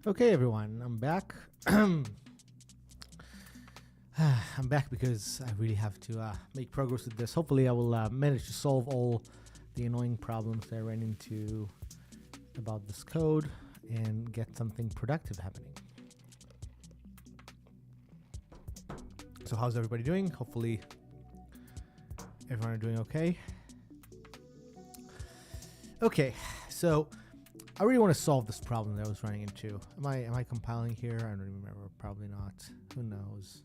Okay, everyone, I'm back. I'm back because I really have to make progress with this. Hopefully, I will manage to solve all the annoying problems that I ran into about this code and get something productive happening. So how's everybody doing? Hopefully, everyone are doing okay. Okay, so I really want to solve this problem that I was running into. Am I compiling here? I don't remember. Probably not. Who knows?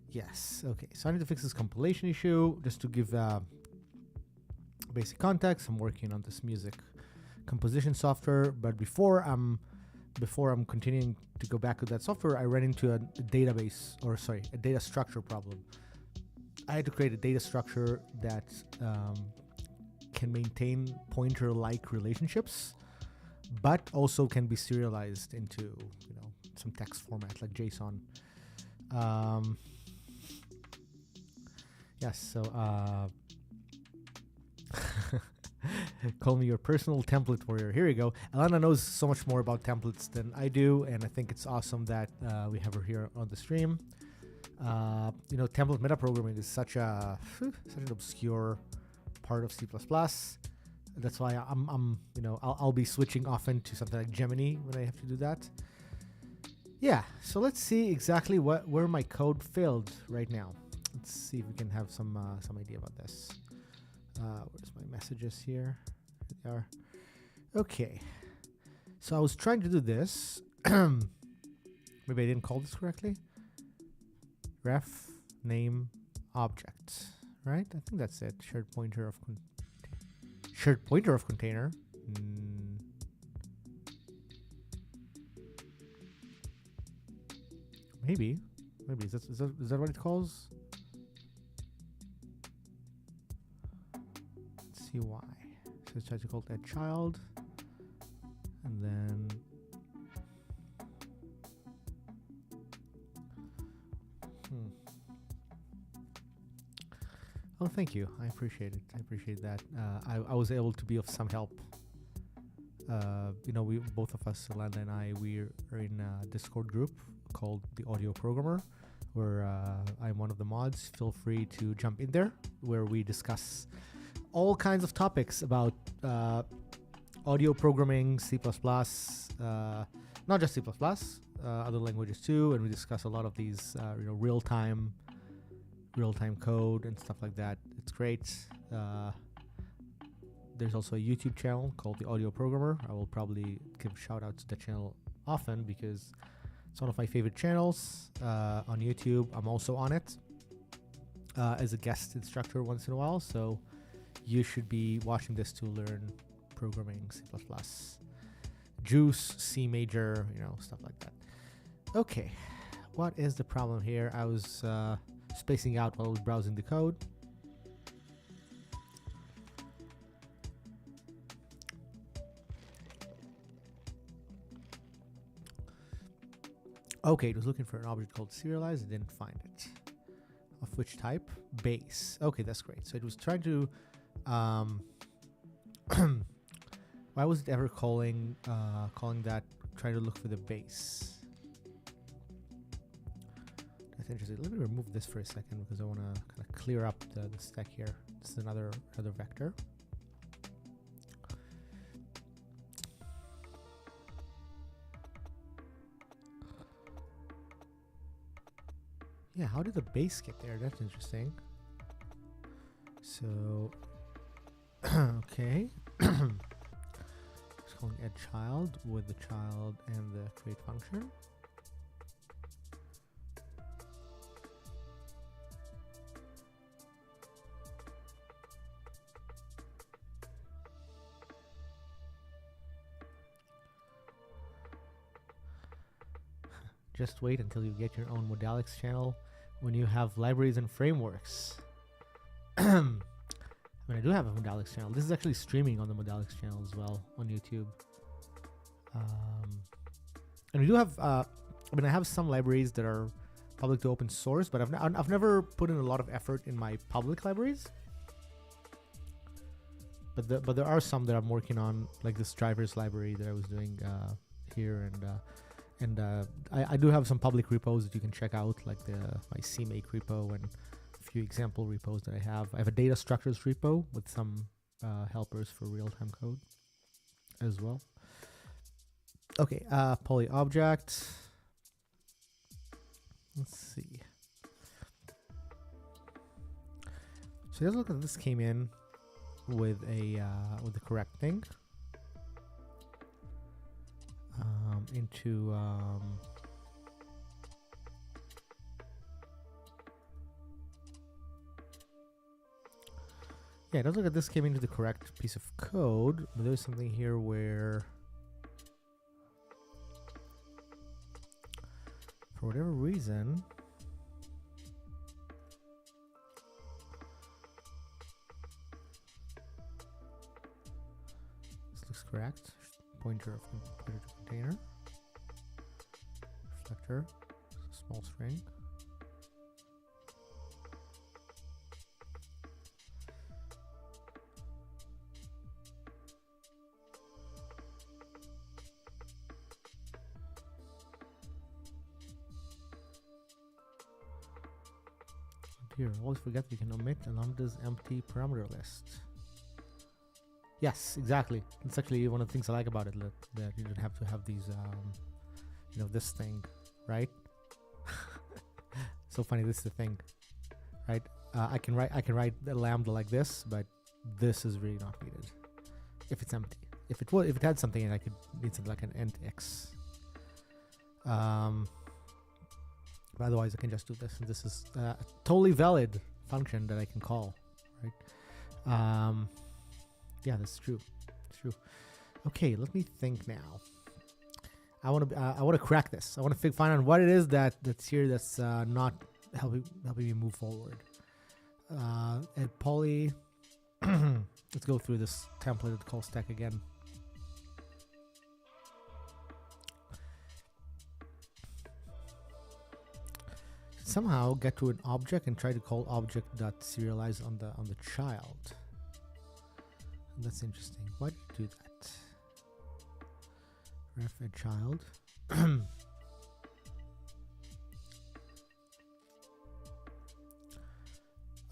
Yes. Okay. So I need to fix this compilation issue. Just to give basic context, I'm working on this music composition software. But before I'm continuing to go back to that software, I ran into a data structure problem. I had to create a data structure that can maintain pointer-like relationships, but also can be serialized into some text format like JSON. Yes, so call me your personal template warrior. Here you go. Alana knows so much more about templates than I do, and I think it's awesome that we have her here on the stream. Template metaprogramming is such an obscure part of C++. That's why I'll be switching often to something like Gemini when I have to do that. Yeah, so let's see exactly where my code failed right now. Let's see if we can have some idea about this. Where's my messages here? Here they are. Okay, so I was trying to do this. Maybe I didn't call this correctly. Ref name object, right? I think that's it. Shared pointer of container. Maybe is that what it calls? Let's see why. So let's try to call that child, and then Oh, thank you. I appreciate it. I appreciate that. I was able to be of some help. We both of us, Alana and I, we are in a Discord group called the Audio Programmer, where I'm one of the mods. Feel free to jump in there, where we discuss all kinds of topics about audio programming, C++, not just C++, other languages too, and we discuss a lot of these real-time code and stuff like that. It's great. There's also a YouTube channel called the Audio Programmer. I will probably give shout outs to the channel often because it's one of my favorite channels on YouTube. I'm also on it as a guest instructor once in a while, so you should be watching this to learn programming, C++, Juice, C major, stuff like that. Okay, what is the problem here? I was spacing out while I was browsing the code. Okay, it was looking for an object called serialize. It didn't find it. Of which type? Base. Okay, that's great. So it was trying to why was it ever calling that, trying to look for the base? That's interesting. Let me remove this for a second because I want to kind of clear up the stack here. This is another vector. Yeah, how did the base get there? That's interesting. So, okay. Just calling add child with the child and the create function. Just wait until you get your own Modalics channel when you have libraries and frameworks. I mean, I do have a Modalics channel. This is actually streaming on the Modalics channel as well on YouTube. And we do have, I have some libraries that are public to open source, but I've never put in a lot of effort in my public libraries. But there are some that I'm working on, like this drivers library that I was doing here, and I do have some public repos that you can check out, like my CMake repo and a few example repos that I have. I have a data structures repo with some helpers for real-time code as well. Okay, poly object. Let's see. So let's look at this. Came in with the correct thing into yeah, it does look like this came into the correct piece of code, but there's something here where for whatever reason this looks correct. Pointer to container, reflector, small string. Here, always forget we can omit a lambda's empty parameter list. Yes, exactly. It's actually one of the things I like about it, that you don't have to have these, this thing, right? So funny. This is the thing, right? I can write the lambda like this, but this is really not needed if it's empty. If it had something, and I could need something like an int x. But otherwise, I can just do this, and this is a totally valid function that I can call, right? Yeah, that's true. It's true. Okay, let me think now. I want to crack this. I want to find out what it is that's here that's not helping me move forward. And poly. Let's go through this template call stack again. Somehow get to an object and try to call object.serialize on the child. That's interesting. Why did you do that? Ref a child.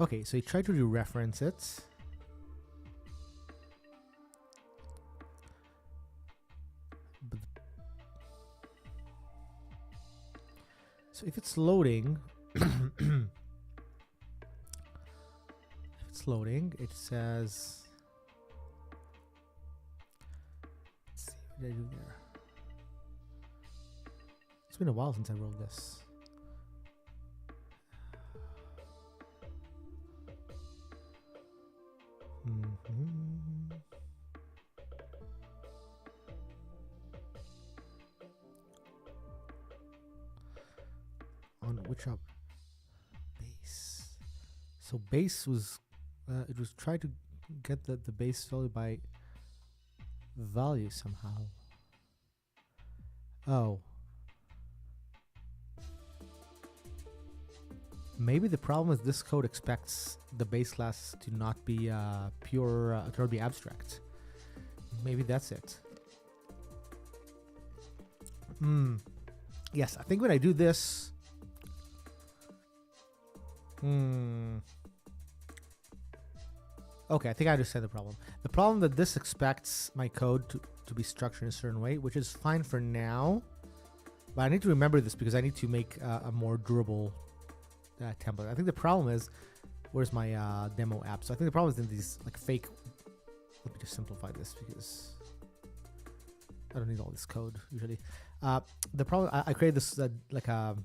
Okay, so you try to reference it. But so if it's loading, it says. Let's see, what did I do there? It's been a while since I wrote this. On which up base? So base was it was trying to get the base value by value somehow. Oh. Maybe the problem is this code expects the base class to not be pure, to not be abstract. Maybe that's it. Yes, I think when I do this, okay, I think I understand the problem. The problem that this expects my code to be structured in a certain way, which is fine for now, but I need to remember this because I need to make a more durable template. I think the problem is, where's my demo app? So I think the problem is in these like fake. Let me just simplify this because I don't need all this code usually. The problem, I created this like a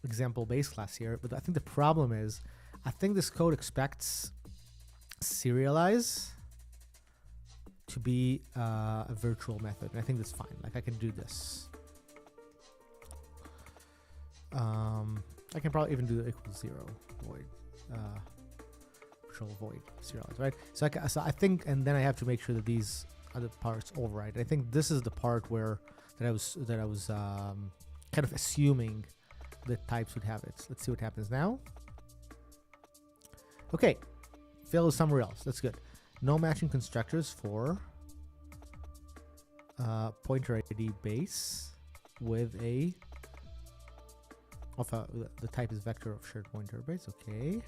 example base class here, but I think the problem is, I think this code expects serialize to be a virtual method, and I think that's fine. Like I can do this. I can probably even do the equals 0 void, control void serialize, right? So I think, and then I have to make sure that these other parts override. I think this is the part where that I was kind of assuming that types would have it. Let's see what happens now. Okay, fail somewhere else. That's good. No matching constructors for pointer ID base with the type is vector of shared pointer base. Okay.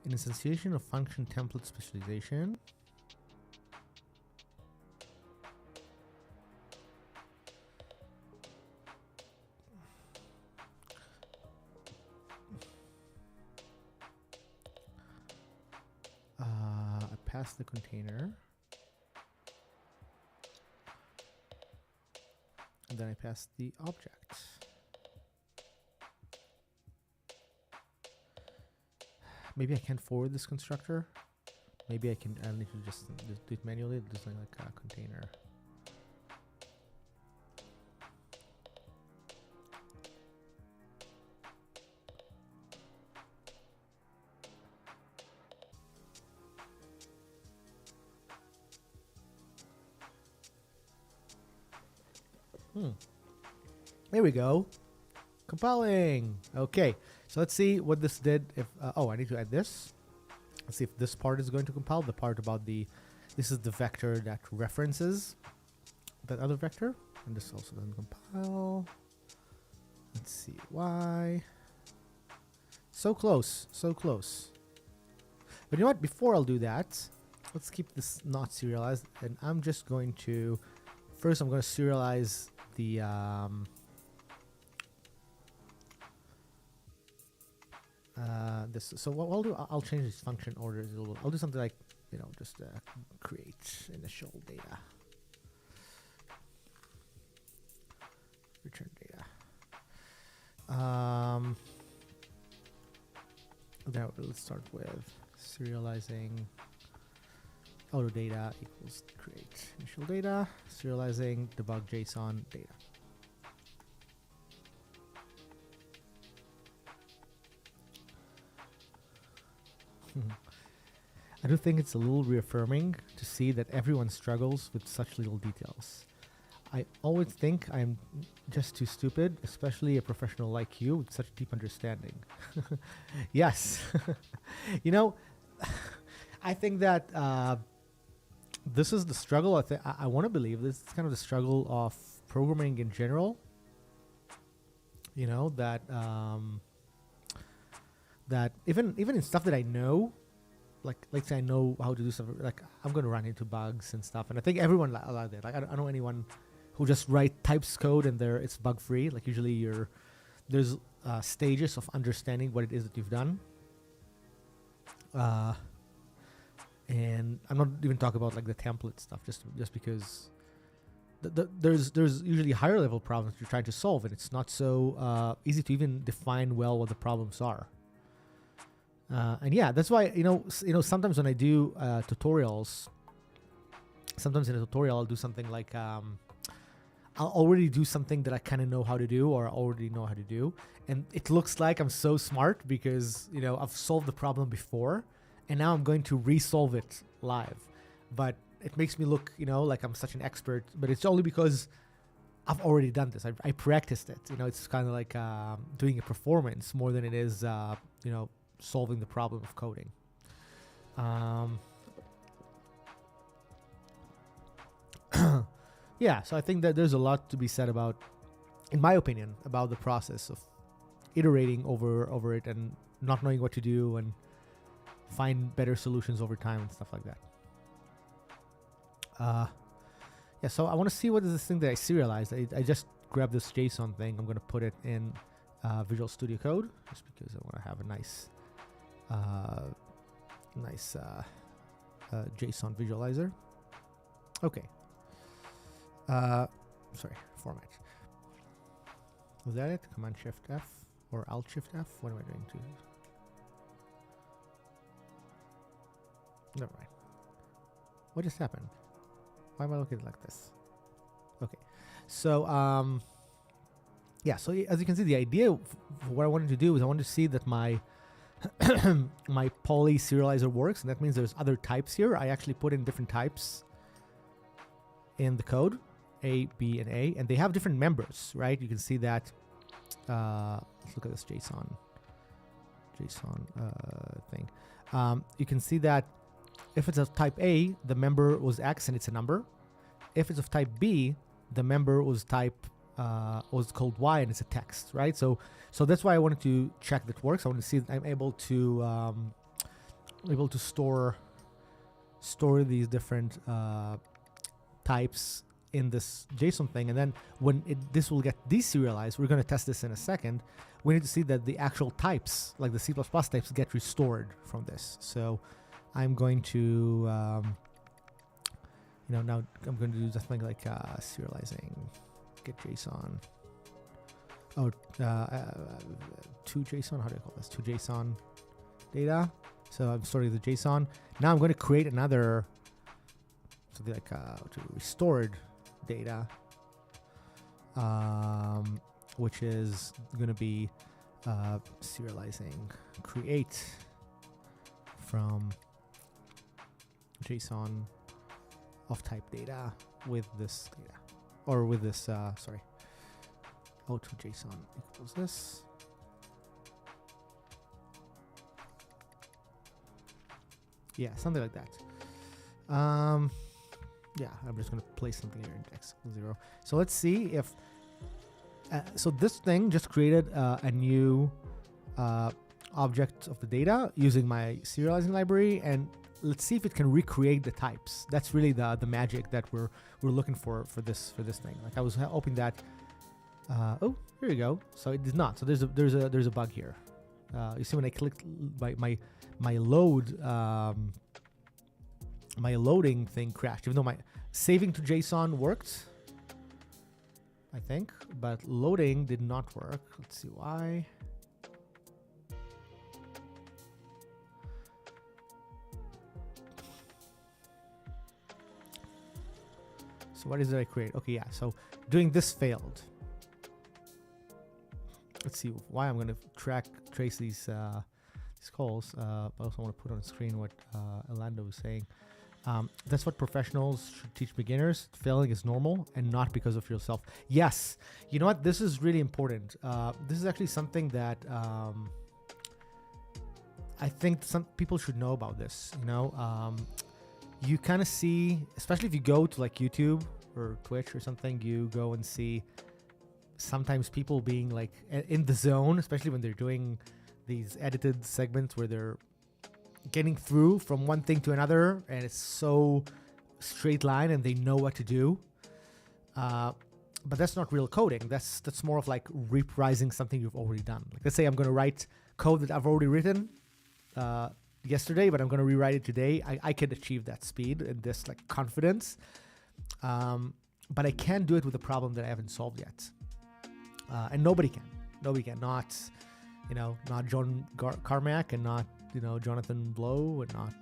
An instantiation of function template specialization. I pass the container. And then I pass the object. Maybe I can't forward this constructor. Maybe I need to just do it manually. Do something like a container. There we go. Compiling. Okay, so let's see what this did. If I need to add this. Let's see if this part is going to compile. The part about this is the vector that references that other vector, and this also doesn't compile. Let's see why. So close, so close. But you know what? Before I'll do that, let's keep this not serialized, and I'm just going to first I'm going to serialize the this. So what I'll do, I'll change this function order a little. I'll do something like, just create initial data, return data. Now let's start with serializing auto data equals create initial data, serializing debug JSON data. I do think it's a little reaffirming to see that everyone struggles with such little details. I always think I'm just too stupid, especially a professional like you with such deep understanding. Yes. I think that this is the struggle. I want to believe this is kind of the struggle of programming in general. That even in stuff that I know, like let's say I know how to do stuff, like I'm going to run into bugs and stuff, and I think everyone like that. Like I don't know anyone who just write types code and it's bug free. Like usually there's stages of understanding what it is that you've done. And I'm not even talking about like the template stuff, just because there's usually higher level problems you're trying to solve, and it's not so easy to even define well what the problems are. And yeah, that's why sometimes when I do tutorials, sometimes in a tutorial I'll do something like I'll already do something that I kind of know how to do, or I already know how to do, and it looks like I'm so smart because I've solved the problem before, and now I'm going to resolve it live. But it makes me look like I'm such an expert, but it's only because I've already done this. I practiced it. It's kind of like doing a performance more than it is solving the problem of coding. Yeah, so I think that there's a lot to be said about, in my opinion, about the process of iterating over it and not knowing what to do and find better solutions over time and stuff like that. Yeah, so I want to see what is this thing that I serialized. I just grabbed this JSON thing. I'm going to put it in Visual Studio Code just because I want to have a nice JSON visualizer. Okay. Sorry, format. Was that it? Command Shift F or Alt Shift F? What am I doing to? Never mind. What just happened? Why am I looking like this? Okay. So, yeah, so as you can see, the idea of what I wanted to do is I wanted to see that my my poly serializer works, and that means there's other types here. I actually put in different types in the code, A, B, and A, and they have different members, right? You can see that let's look at this JSON thing. You can see that if it's of type A, the member was X and it's a number. If it's of type B, the member was called Y and it's a text, right? So that's why I wanted to check that works. I want to see that I'm able to store these different types in this JSON thing, and then when this will get deserialized, we're going to test this in a second. We need to see that the actual types, like the C++ types, get restored from this. So I'm going to, now I'm going to do something like serializing get JSON. Oh, to JSON. How do I call this? To JSON data. So I'm storing the JSON. Now I'm going to create another something like to restored data, which is going to be serializing create from JSON of type data with this data, or with this sorry, to JSON equals this. Yeah, something like that. Yeah, I'm just going to place something here in x equals 0. So let's see if... so this thing just created a new object of the data using my serializing library, and let's see if it can recreate the types. That's really the magic that we're looking for this thing. Like I was hoping that... oh, here you go. So it did not. So there's a bug here. You see when I clicked my load... my loading thing crashed, even though my saving to JSON worked, I think, but loading did not work. Let's see why. So what is it I create? Okay, yeah, so doing this failed. Let's see why. I'm going to trace these calls. I also want to put on the screen what Orlando was saying. That's what professionals should teach beginners. Failing is normal and not because of yourself. Yes. You know what? This is really important. This is actually something that I think some people should know about this. You kind of see, especially if you go to like YouTube or Twitch or something, you go and see sometimes people being like in the zone, especially when they're doing these edited segments where they're getting through from one thing to another, and it's so straight line and they know what to do. But that's not real coding. That's more of like reprising something you've already done. Like, let's say I'm going to write code that I've already written yesterday, but I'm going to rewrite it today. I can achieve that speed and this like confidence. But I can't do it with a problem that I haven't solved yet. And nobody can. Nobody can. Not John Carmack, and not Jonathan Blow, and not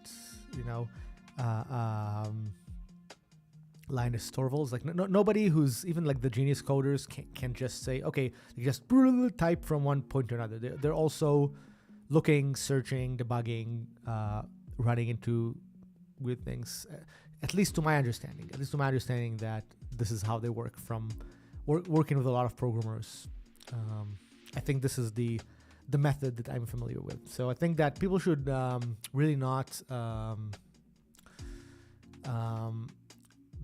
Linus Torvalds. Like nobody who's even like the genius coders can just say, okay, you just type from one point to another. They're also looking, searching, debugging, running into weird things. At least to my understanding. That this is how they work from working with a lot of programmers. I think this is the method that I'm familiar with. So I think that people should really not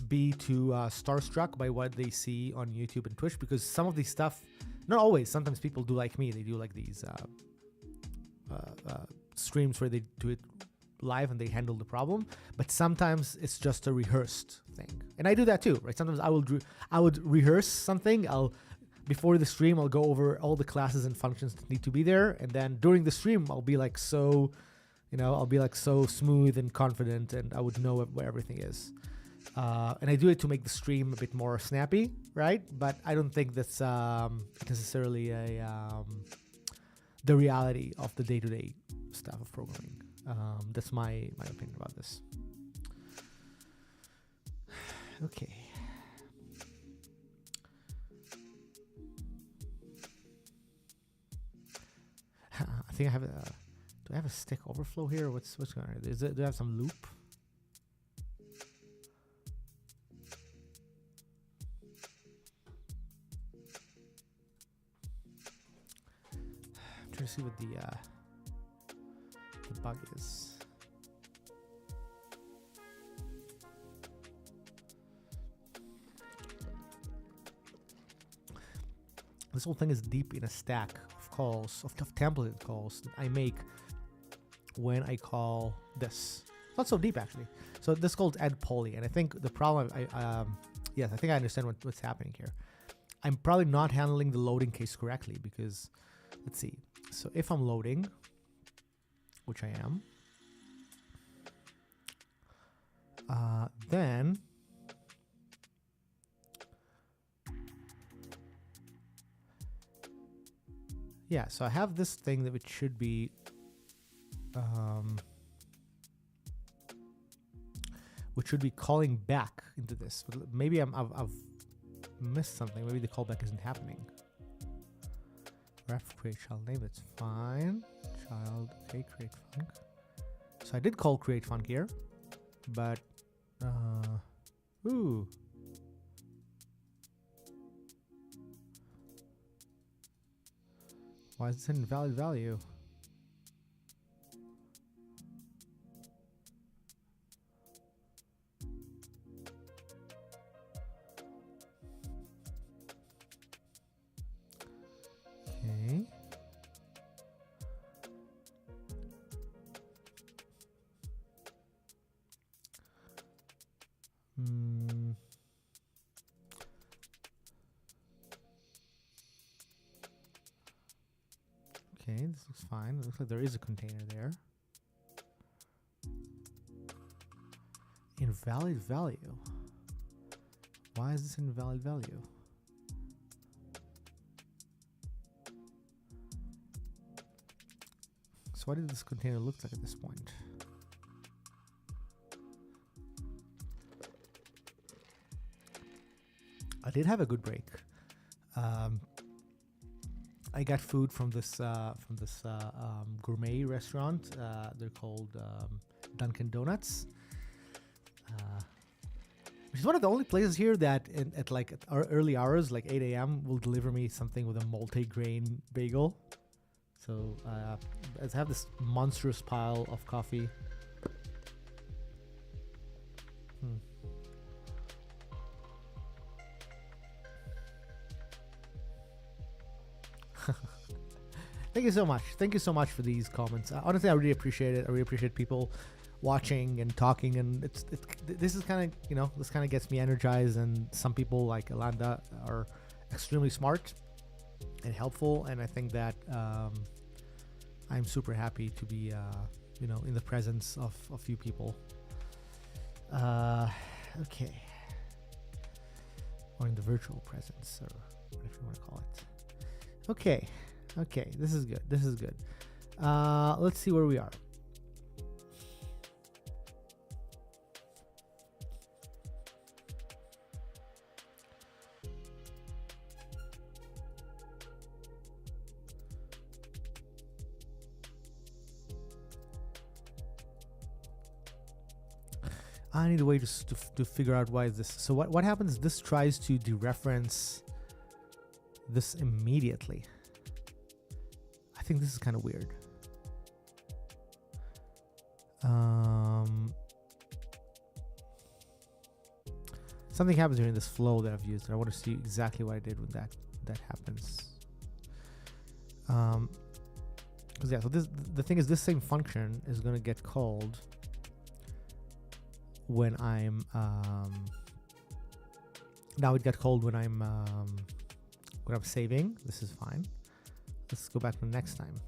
be too starstruck by what they see on YouTube and Twitch, because some of these stuff, not always, sometimes people do like me. They do like these streams where they do it live and they handle the problem, but sometimes it's just a rehearsed thing. And I do that too, right? Sometimes I would rehearse something. Before the stream, I'll go over all the classes and functions that need to be there, and then during the stream, I'll be like so smooth and confident, and I would know where everything is. And I do it to make the stream a bit more snappy, right? But I don't think that's necessarily the reality of the day-to-day stuff of programming. That's my opinion about this. Okay. I think I have do I have a stack overflow here? What's going on? Do I have some loop? trying to see what the bug is. This whole thing is deep in a stack of calls, of templated calls that I make when I call this. Not so deep actually. So this is called add poly, and I think the problem, yes, I think I understand what's happening here. I'm probably not handling the loading case correctly because, let's see. So if I'm loading, which I am, then yeah, so I have this thing that it should be which should be calling back into this. But maybe I've missed something. Maybe the callback isn't happening. Ref create child name, that's fine. Child, okay, create func. So I did call create func here, but ooh. Why is this an invalid value? Okay. Okay, this looks fine. It looks like there is a container there. Invalid value. Why is this an invalid value? So what did this container look like at this point? I did have a good break. I got food from this gourmet restaurant. They're called Dunkin' Donuts, which is one of the only places here that at our early hours, like 8 a.m., will deliver me something with a multi-grain bagel. So I have this monstrous pile of coffee. Thank you so much. Thank you so much for these comments. Honestly, I really appreciate it. I really appreciate people watching and talking, and this is kind of, you know, this kind of gets me energized. And some people like Alanda are extremely smart and helpful, and I think that I'm super happy to be you know, in the presence of a few people. Okay, or in the virtual presence, or whatever you want to call it. Okay, this is good. This is good. Let's see where we are. I need a way to figure out why is this. So what happens? This tries to dereference this immediately. I think this is kind of weird. Something happens during this flow that I've used, and I want to see exactly what I did when that happens. Because yeah, so the thing is, this same function is going to get called when I'm now it got called when I'm saving. This is fine. Let's go back to the next time.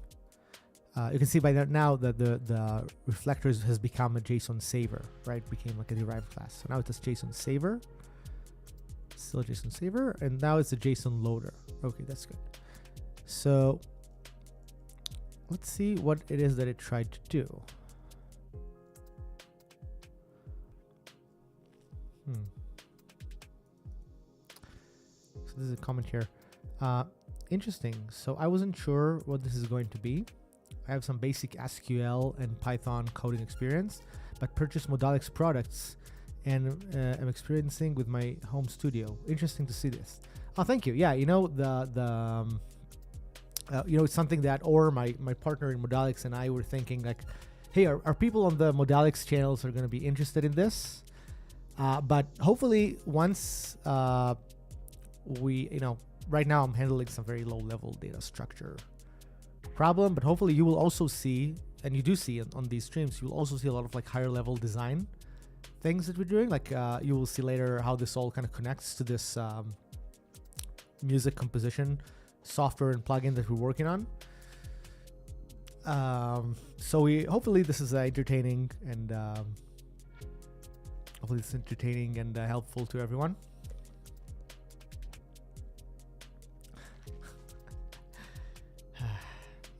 You can see by that now that the reflectors has become a JSON saver, right? Became like a derived class. So now it's JSON saver, still a JSON saver, and now it's a JSON loader. Okay, that's good. So let's see what it is that it tried to do. So this is a comment here. Interesting. So I wasn't sure what this is going to be. I have some basic SQL and Python coding experience, but purchased Modalics products and am experiencing with my home studio. Interesting to see this. Oh, thank you. Yeah, you know, It's something that, or my partner in Modalics and I were thinking like, hey, are people on the Modalics channels are going to be interested in this? But hopefully once right now I'm handling some very low level data structure problem, but hopefully you will also see, and you do see on these streams, you will also see a lot of like higher level design things that we're doing. Like you will see later how this all kind of connects to this music composition software and plugin that we're working on. So hopefully this is entertaining and helpful to everyone.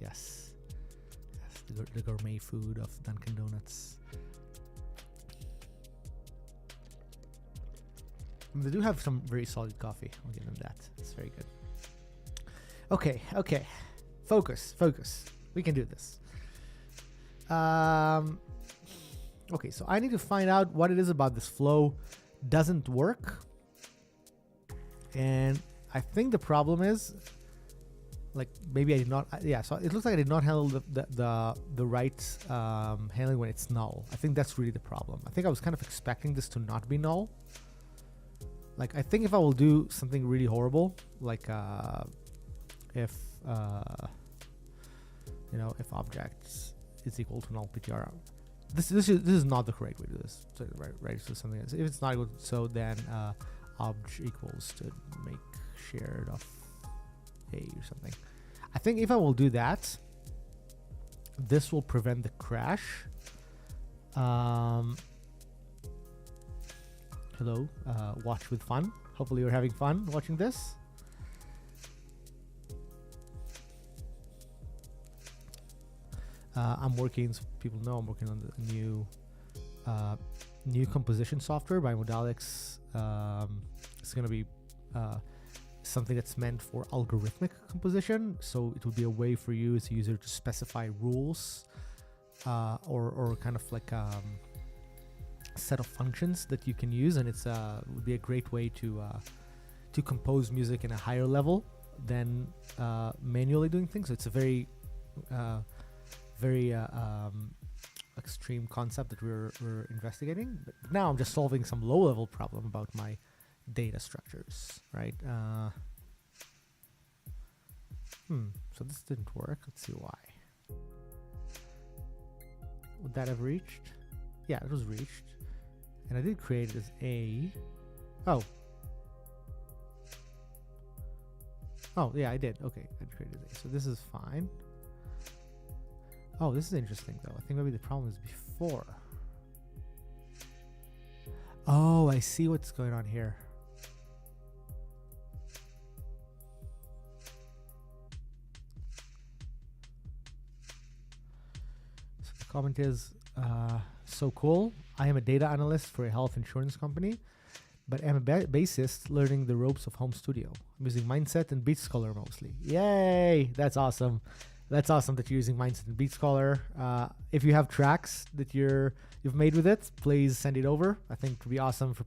Yes, the gourmet food of Dunkin' Donuts. And they do have some very solid coffee. I'll give them that. It's very good. Okay. Focus. We can do this. Okay, so I need to find out what it is about this flow doesn't work. And I think the problem is, like, maybe I did not, so it looks like I did not handle the right handling when it's null. I think that's really the problem. I think I was kind of expecting this to not be null. Like, I think if I will do something really horrible, like if objects is equal to null PTR, this is not the correct way to do this. So right, so something else. If it's not equal, so then obj equals to make shared of a or something. I think if I will do that, this will prevent the crash. Hello, watch with fun. Hopefully you're having fun watching this. I'm working, so people know I'm working on the new composition software by Modalics. It's going to be something that's meant for algorithmic composition. So it would be a way for you as a user to specify rules or kind of like set of functions that you can use, and it would be a great way to compose music in a higher level than manually doing things. So it's a very extreme concept that we're investigating. But now I'm just solving some low-level problem about my data structures, right? So this didn't work. Let's see why. Would that have reached? Yeah, it was reached. And I did create it as A. Oh, yeah, I did. Okay, I created it. So this is fine. Oh, this is interesting, though. I think maybe the problem is before. Oh, I see what's going on here. So the comment is, so cool. I am a data analyst for a health insurance company, but I'm a bassist learning the ropes of home studio. I'm using Mindset and Beat Scholar mostly. Yay! That's awesome. That's awesome that you're using Mindset and Beat Scholar. If you have tracks that you've made with it, please send it over. I think it would be awesome for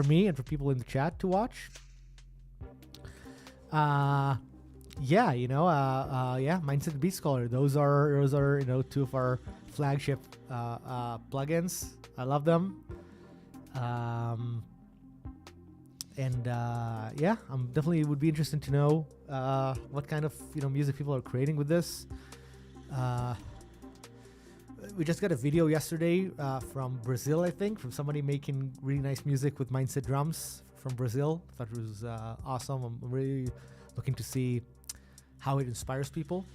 me and for people in the chat to watch. Mindset and Beat Scholar. Those are two of our flagship plugins. I love them. I'm definitely would be interested to know what kind of music people are creating with this. We just got a video yesterday from Brazil, I think, from somebody making really nice music with Mindset drums from Brazil. I thought it was awesome. I'm really looking to see how it inspires people.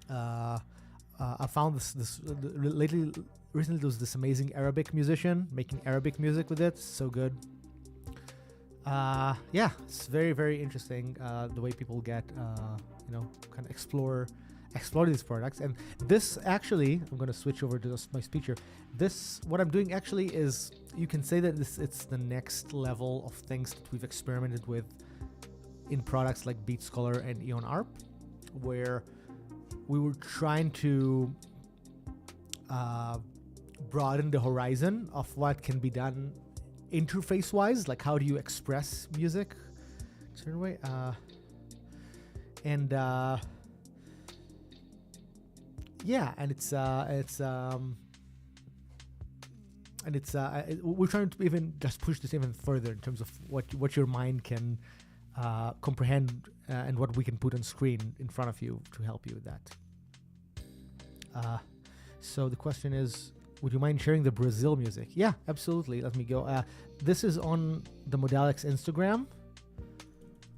I found recently there was this amazing Arabic musician making Arabic music with it. So good. It's very, very interesting the way people get kind of explore these products. And this actually, I'm going to switch over to my speech here. What I'm doing actually is, you can say that it's the next level of things that we've experimented with in products like Beat Scholar and Eon ARP, where we were trying to broaden the horizon of what can be done interface-wise, like how do you express music a certain way. and yeah, and we're trying to even just push this even further in terms of what your mind can comprehend and what we can put on screen in front of you to help you with that. So the question is, would you mind sharing the Brazil music? Yeah, absolutely. Let me go. This is on the Modalics Instagram,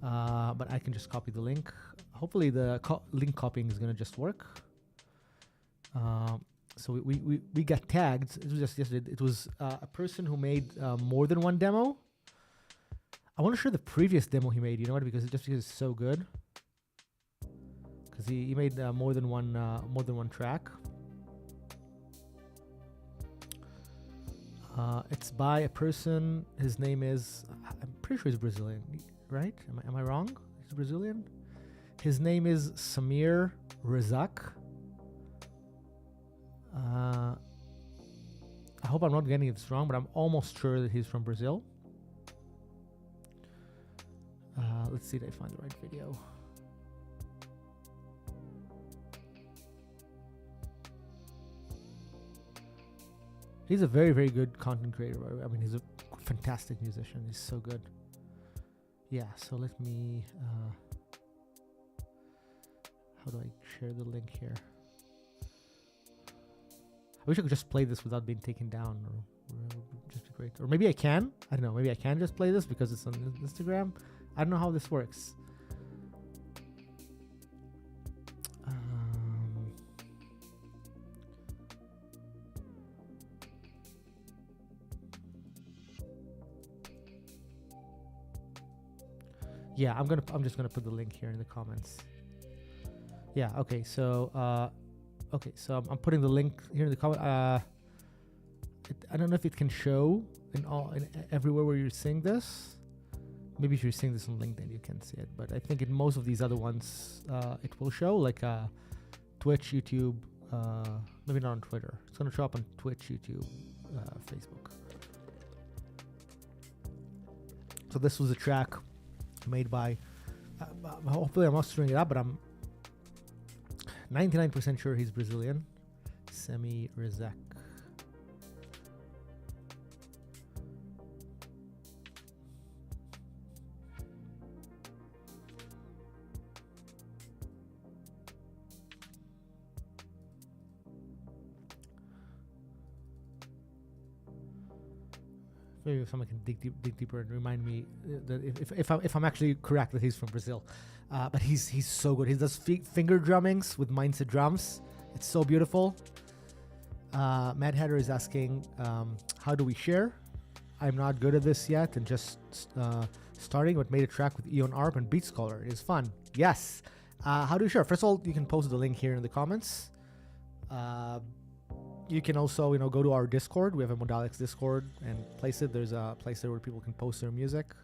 but I can just copy the link. Hopefully the link copying is going to just work. So we got tagged. It was just yesterday. It was a person who made more than one demo. I want to share the previous demo he made. You know what? Because it's so good. Because he made more than one track. It's by a person. His name is. I'm pretty sure he's Brazilian, right? Am I wrong? He's Brazilian. His name is Samir Razak. I hope I'm not getting this wrong, but I'm almost sure that he's from Brazil. Let's see if I find the right video. He's a very, very good content creator. I mean, he's a fantastic musician. He's so good. Yeah, so let me... how do I share the link here? I wish I could just play this without being taken down, or just be great. Or maybe I can. I don't know. Maybe I can just play this because it's on Instagram. I don't know how this works. Yeah, I'm just gonna put the link here in the comments. Yeah. Okay. So I'm putting the link here in the comment. I don't know if it can show in everywhere where you're seeing this. Maybe if you're seeing this on LinkedIn, you can see it. But I think in most of these other ones, it will show, like Twitch, YouTube. Maybe not on Twitter. It's gonna show up on Twitch, YouTube, Facebook. So this was a track made by. Hopefully, I'm not screwing it up, but I'm 99% sure he's Brazilian. Semi Rizek. Maybe someone can dig deeper and remind me that if I'm actually correct that he's from Brazil. But he's so good. He does finger drummings with mindset drums. It's so beautiful. Mad Hatter is asking, how do we share? I'm not good at this yet and just starting, but made a track with Eon Arp and Beat Scholar. It is fun. Yes. How do you share? First of all, you can post the link here in the comments. You can also, go to our Discord. We have a Modalics Discord and place it. There's a place there where people can post their music.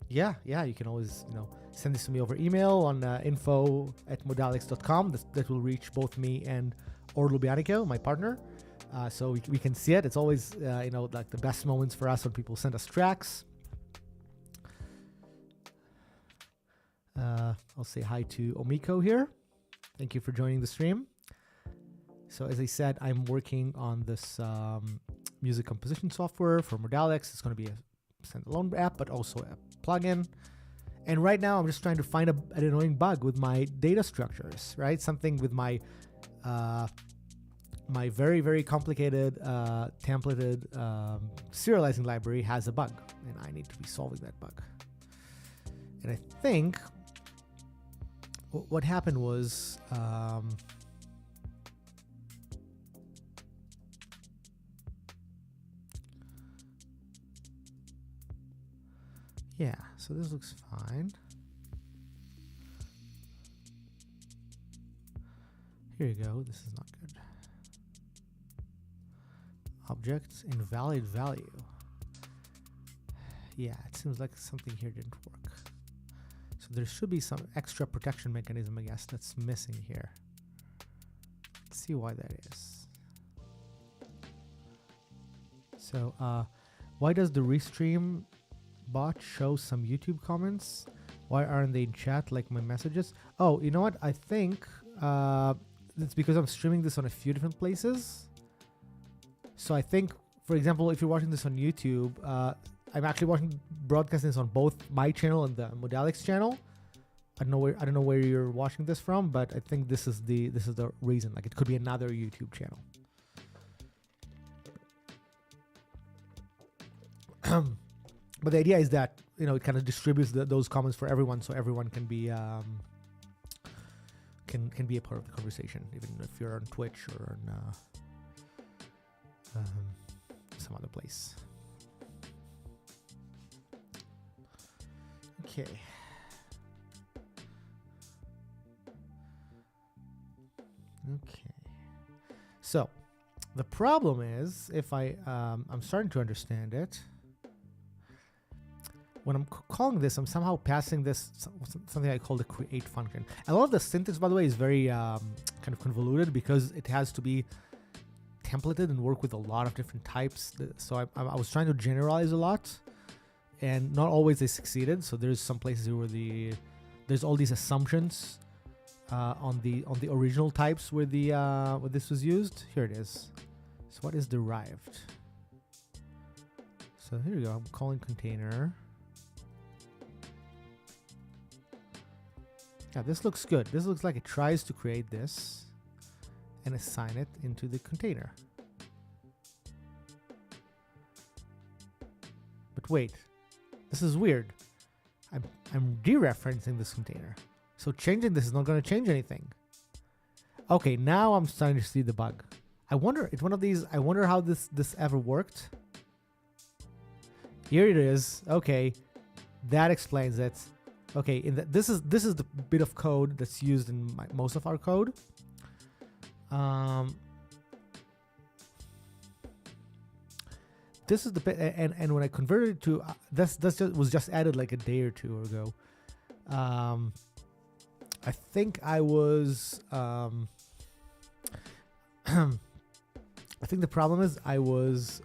Yeah, you can always, send this to me over email on info@modalics.com. That will reach both me and Orlu Bianico, my partner. So we can see it. It's always, like the best moments for us when people send us tracks. I'll say hi to Omiko here. Thank you for joining the stream. So as I said, I'm working on this music composition software for Modalics. It's going to be a standalone app, but also a plugin. And right now I'm just trying to find an annoying bug with my data structures, right? Something with my my very, very complicated templated serializing library has a bug, and I need to be solving that bug. And I think what happened was yeah, so this looks fine. Here you go. This is not good. Objects, invalid value. Yeah, it seems like something here didn't work. So there should be some extra protection mechanism, I guess, that's missing here. Let's see why that is. So why does the Restream bot show some YouTube comments? Why aren't they in chat like my messages? Oh, you know what? I think it's because I'm streaming this on a few different places. So I think, for example, if you're watching this on YouTube, I'm actually broadcasting this on both my channel and the Modalics channel. I don't know where you're watching this from, but I think this is the reason. Like, it could be another YouTube channel. But the idea is that, you know, it kind of distributes those comments for everyone, so everyone can be can be a part of the conversation, even if you're on Twitch or on some other place. Okay. Okay. So the problem is, if I'm starting to understand it. When I'm calling this, I'm somehow passing this something I call the create function. A lot of the syntax, by the way, is very kind of convoluted because it has to be templated and work with a lot of different types. So I was trying to generalize a lot, and not always I succeeded. So there's some places where there's all these assumptions on the original types where where this was used. Here it is. So what is derived? So here we go. I'm calling container. Yeah, this looks good. This looks like it tries to create this and assign it into the container. But wait, this is weird. I'm dereferencing this container. So changing this is not going to change anything. Okay, now I'm starting to see the bug. I wonder, it's one of these, I wonder how this ever worked. Here it is. Okay, that explains it. Okay, this is the bit of code that's used in most of our code. This is the bit, and when I converted it to this was just added like a day or two ago. I think I was I think the problem is I was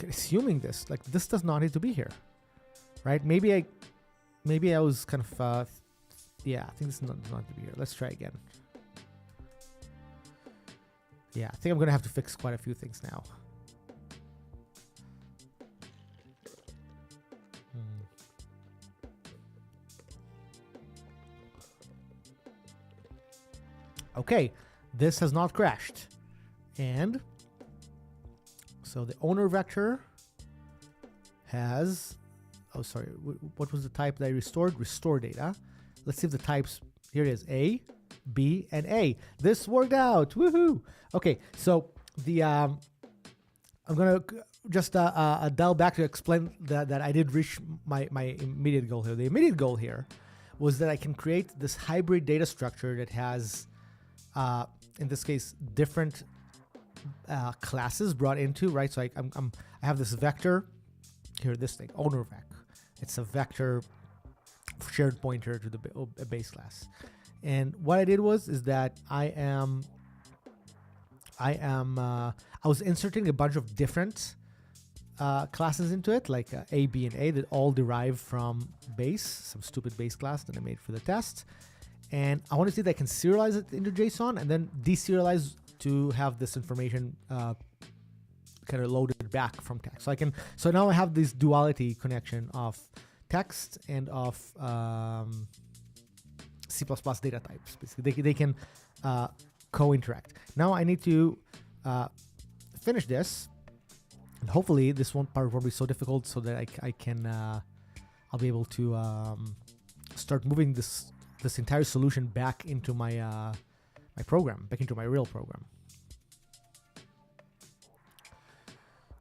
assuming this, like, this does not need to be here, right? Maybe I was kind of yeah, I think this does not need to be here. Let's try again. Yeah, I think I'm gonna have to fix quite a few things now. Okay, this has not crashed, and so the owner vector has, oh sorry, what was the type that I restored? Restore data. Let's see if the types, here it is, A, B, and A. This worked out, woohoo! Okay, so the, I'm gonna just dial back to explain that I did reach my immediate goal here. The immediate goal here was that I can create this hybrid data structure that has, in this case, different classes brought into, right? So I have this vector here, this thing, owner vec. It's a vector shared pointer to the base class. And what I did is that I was inserting a bunch of different classes into it, like A, B, and A, that all derive from base, some stupid base class that I made for the test. And I want to see that I can serialize it into JSON and then deserialize to have this information kind of loaded back from text. So now I have this duality connection of text and of C++ data types. Basically, they can co-interact. Now I need to finish this, and hopefully this part won't be so difficult, so that I can I'll be able to start moving this entire solution back into my my program, back into my real program.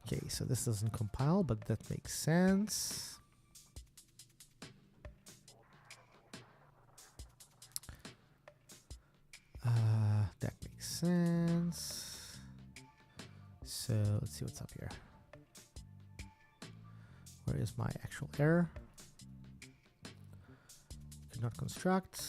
Okay, so this doesn't compile, but that makes sense. That makes sense. So let's see what's up here. Where is my actual error? Could not construct.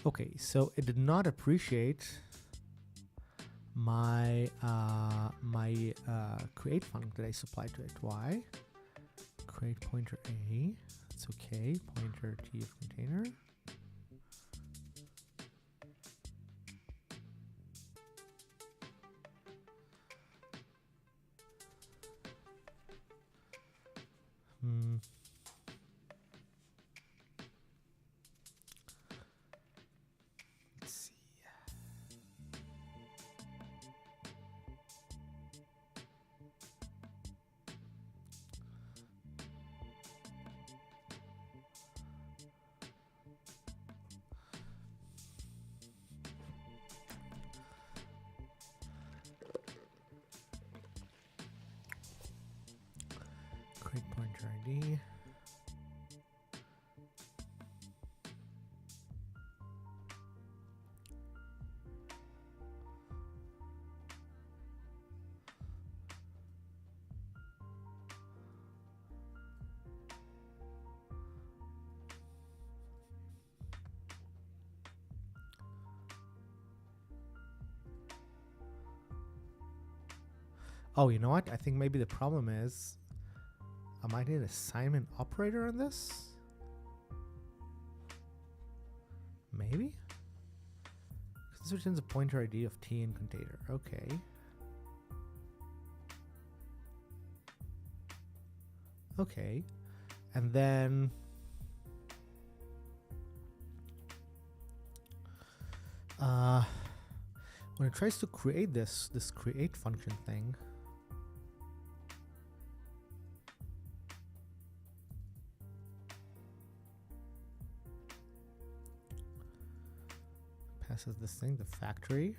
Okay, so it did not appreciate my create function that I supplied to it. Why? Create pointer A. It's okay. Pointer T of container. Let's see. Create pointer ID. Oh, you know what? I think maybe the problem is I might need an assignment operator on this. Maybe? This returns a pointer ID of T in container. Okay. Okay. And then when it tries to create this create function thing, passes this thing, the factory.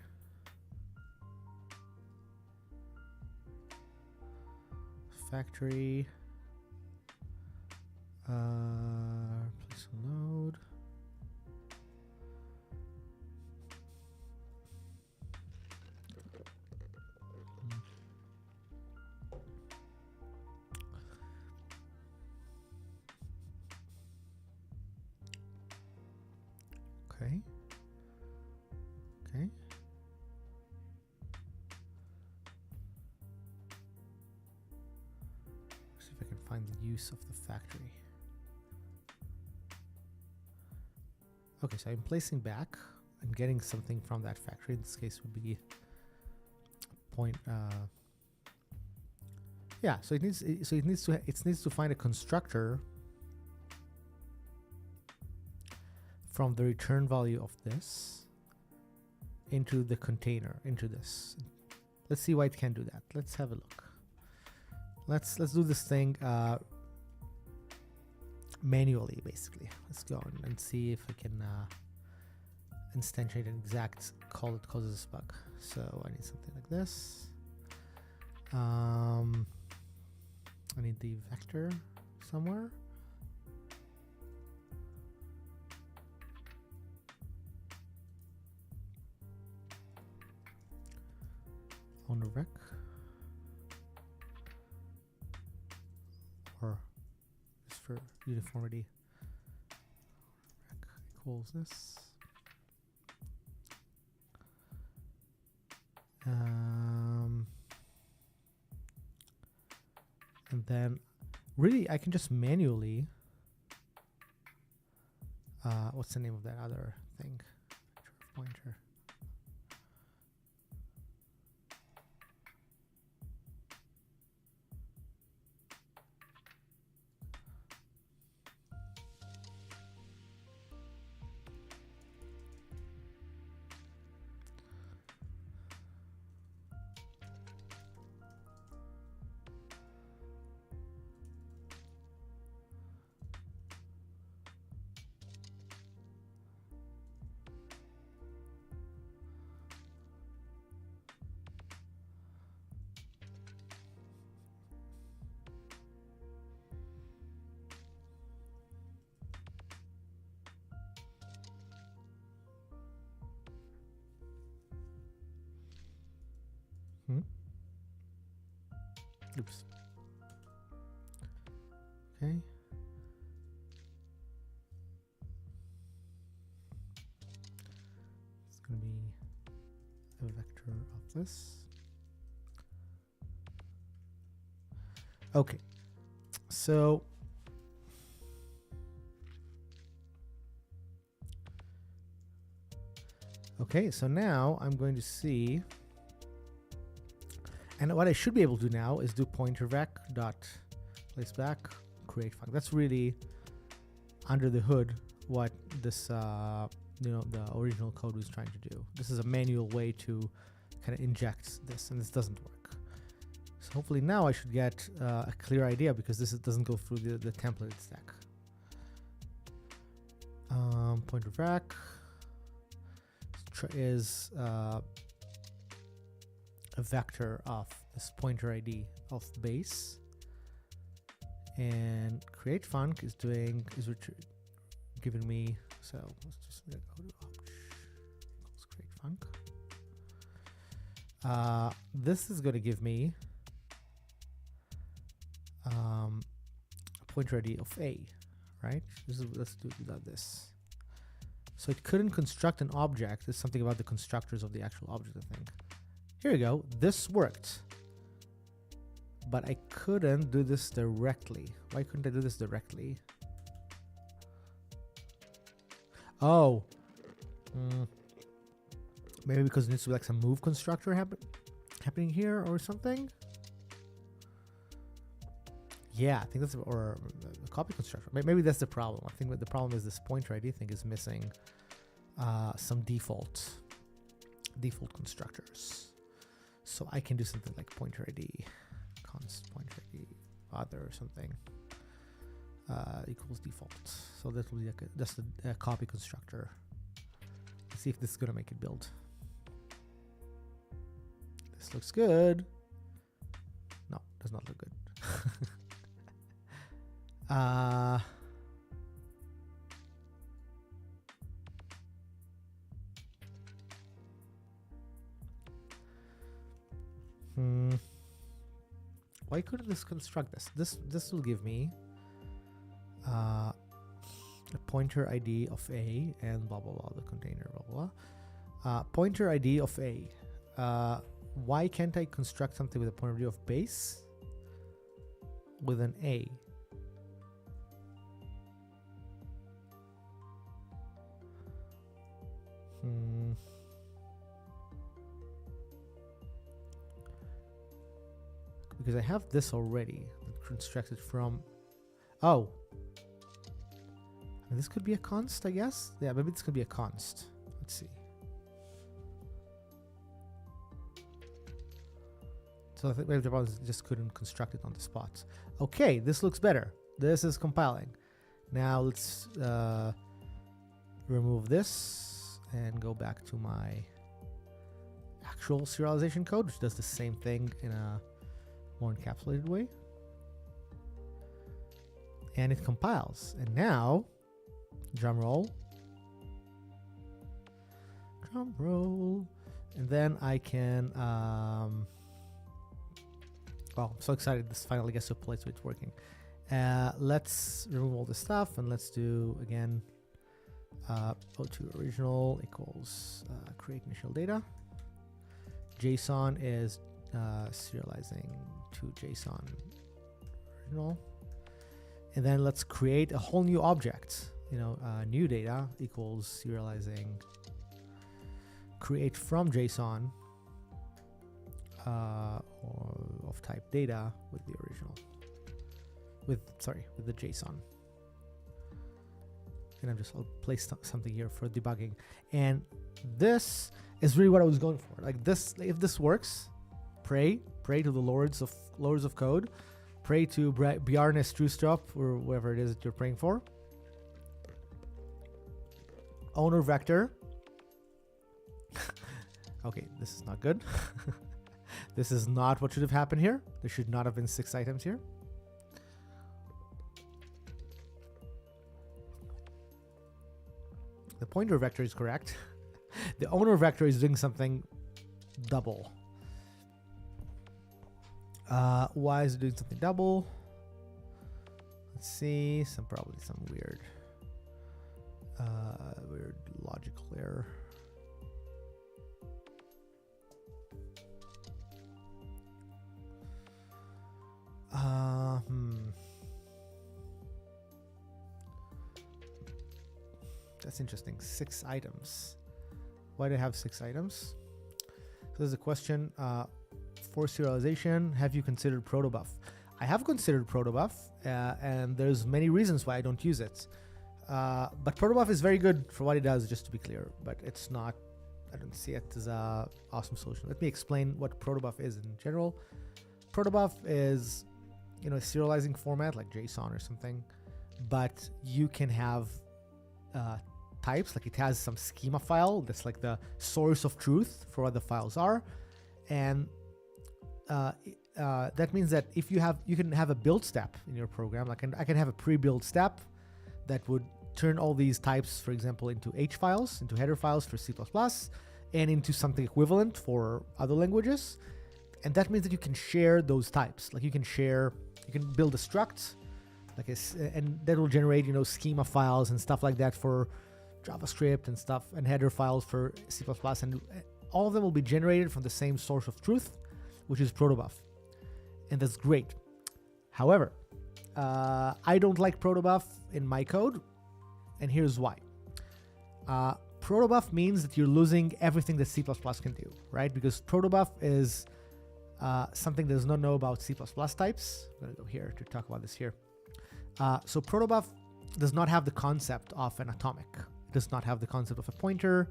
Factory. Place a load. Okay. Okay. See if I can find the use of the factory. Okay, so I'm placing back and getting something from that factory. In this case would be point yeah, so it needs to find a constructor from the return value of this into the container, into this. Let's see why it can do that. Let's have a look. Let's do this thing manually, basically. Let's go and see if I can instantiate an exact call that causes this bug. So I need something like this. I need the vector somewhere. On the rec, or just for uniformity, rec equals this. And then really I can just manually what's the name of that other thing? Pointer. Oops. Okay. going to be a vector of this. Okay, so now I'm going to see, and what I should be able to do now is do pointer vec dot place back create func. That's really under the hood what this you know, the original code was trying to do. This is a manual way to kind of inject this, and this doesn't work. So hopefully now I should get a clear idea, because this doesn't go through the template stack. Pointer vec is a vector of this pointer ID of base, and create func is giving me, so let's just go to create func. This is going to give me a pointer ID of A, right? Let's do this. So it couldn't construct an object. There's something about the constructors of the actual object, I think. Here we go. This worked. But I couldn't do this directly. Why couldn't I do this directly? Oh. Maybe because it needs to be like some move constructor happening here or something? Yeah, I think that's, or a copy constructor. Maybe that's the problem. I think the problem is this pointer ID thing is missing some default constructors. So I can do something like pointer ID const pointer ID other or something equals default. So that will be like just a copy constructor. Let's see if this is gonna make it build. This looks good. No, does not look good. Why couldn't this construct this? This will give me a pointer ID of A and blah blah blah, the container blah blah. Pointer ID of A. Why can't I construct something with a pointer ID of base with an A? Because I have this already constructed from, oh, this could be a const, I guess. Yeah, maybe this could be a const. Let's see. So I think maybe the problem is just couldn't construct it on the spot. Okay, this looks better. This is compiling. Now let's remove this and go back to my actual serialization code, which does the same thing in a more encapsulated way. And it compiles. And now, drum roll. Drum roll. And then I can, well, I'm so excited this finally gets to a place where it's working. Let's remove all this stuff and let's do, again, O2 original equals create initial data. JSON is serializing to JSON original. And then let's create a whole new object. You know, new data equals serializing create from JSON or of type data with the original. With the JSON. And I'll place something here for debugging. And this is really what I was going for. Like this, if this works, pray to the lords of code, pray to Bjarne Strustrup or whoever it is that you're praying for. Owner vector. Okay, this is not good. This is not what should have happened here. There should not have been 6 items here. The pointer vector is correct. The owner vector is doing something double. Why is it doing something double? Let's see. Probably some weird logical error. That's interesting. 6 items. Why do I have 6 items? So there's a question for serialization. Have you considered protobuf? I have considered protobuf, and there's many reasons why I don't use it. But protobuf is very good for what it does, just to be clear. But it's not. I don't see it as a awesome solution. Let me explain what protobuf is in general. Protobuf is, a serializing format like JSON or something, but you can have types, like it has some schema file that's like the source of truth for what the files are, and that means that if you can have a build step in your program. Like I can have a pre-build step that would turn all these types, for example, into H files, into header files for C++, and into something equivalent for other languages. And that means that you can share those types. Like you can build a struct, and that will generate, schema files and stuff like that for JavaScript and stuff, and header files for C++, and all of them will be generated from the same source of truth, which is protobuf. And that's great. However, I don't like protobuf in my code, and here's why. Protobuf means that you're losing everything that C++ can do, right? Because protobuf is something that does not know about C++ types. I'm going to go here to talk about this here. So protobuf does not have the concept of an atomic. It does not have the concept of a pointer.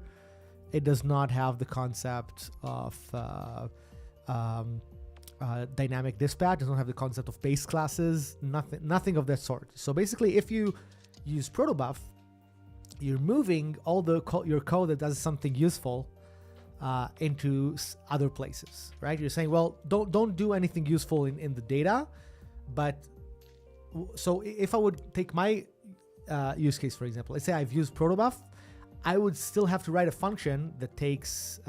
It does not have the concept of dynamic dispatch. It does not have the concept of base classes. Nothing of that sort. So basically, if you use protobuf, you're moving all your code that does something useful into other places, right? You're saying, well, don't do anything useful in the data, but so if I would take my use case, for example, let's say I've used protobuf, I would still have to write a function that takes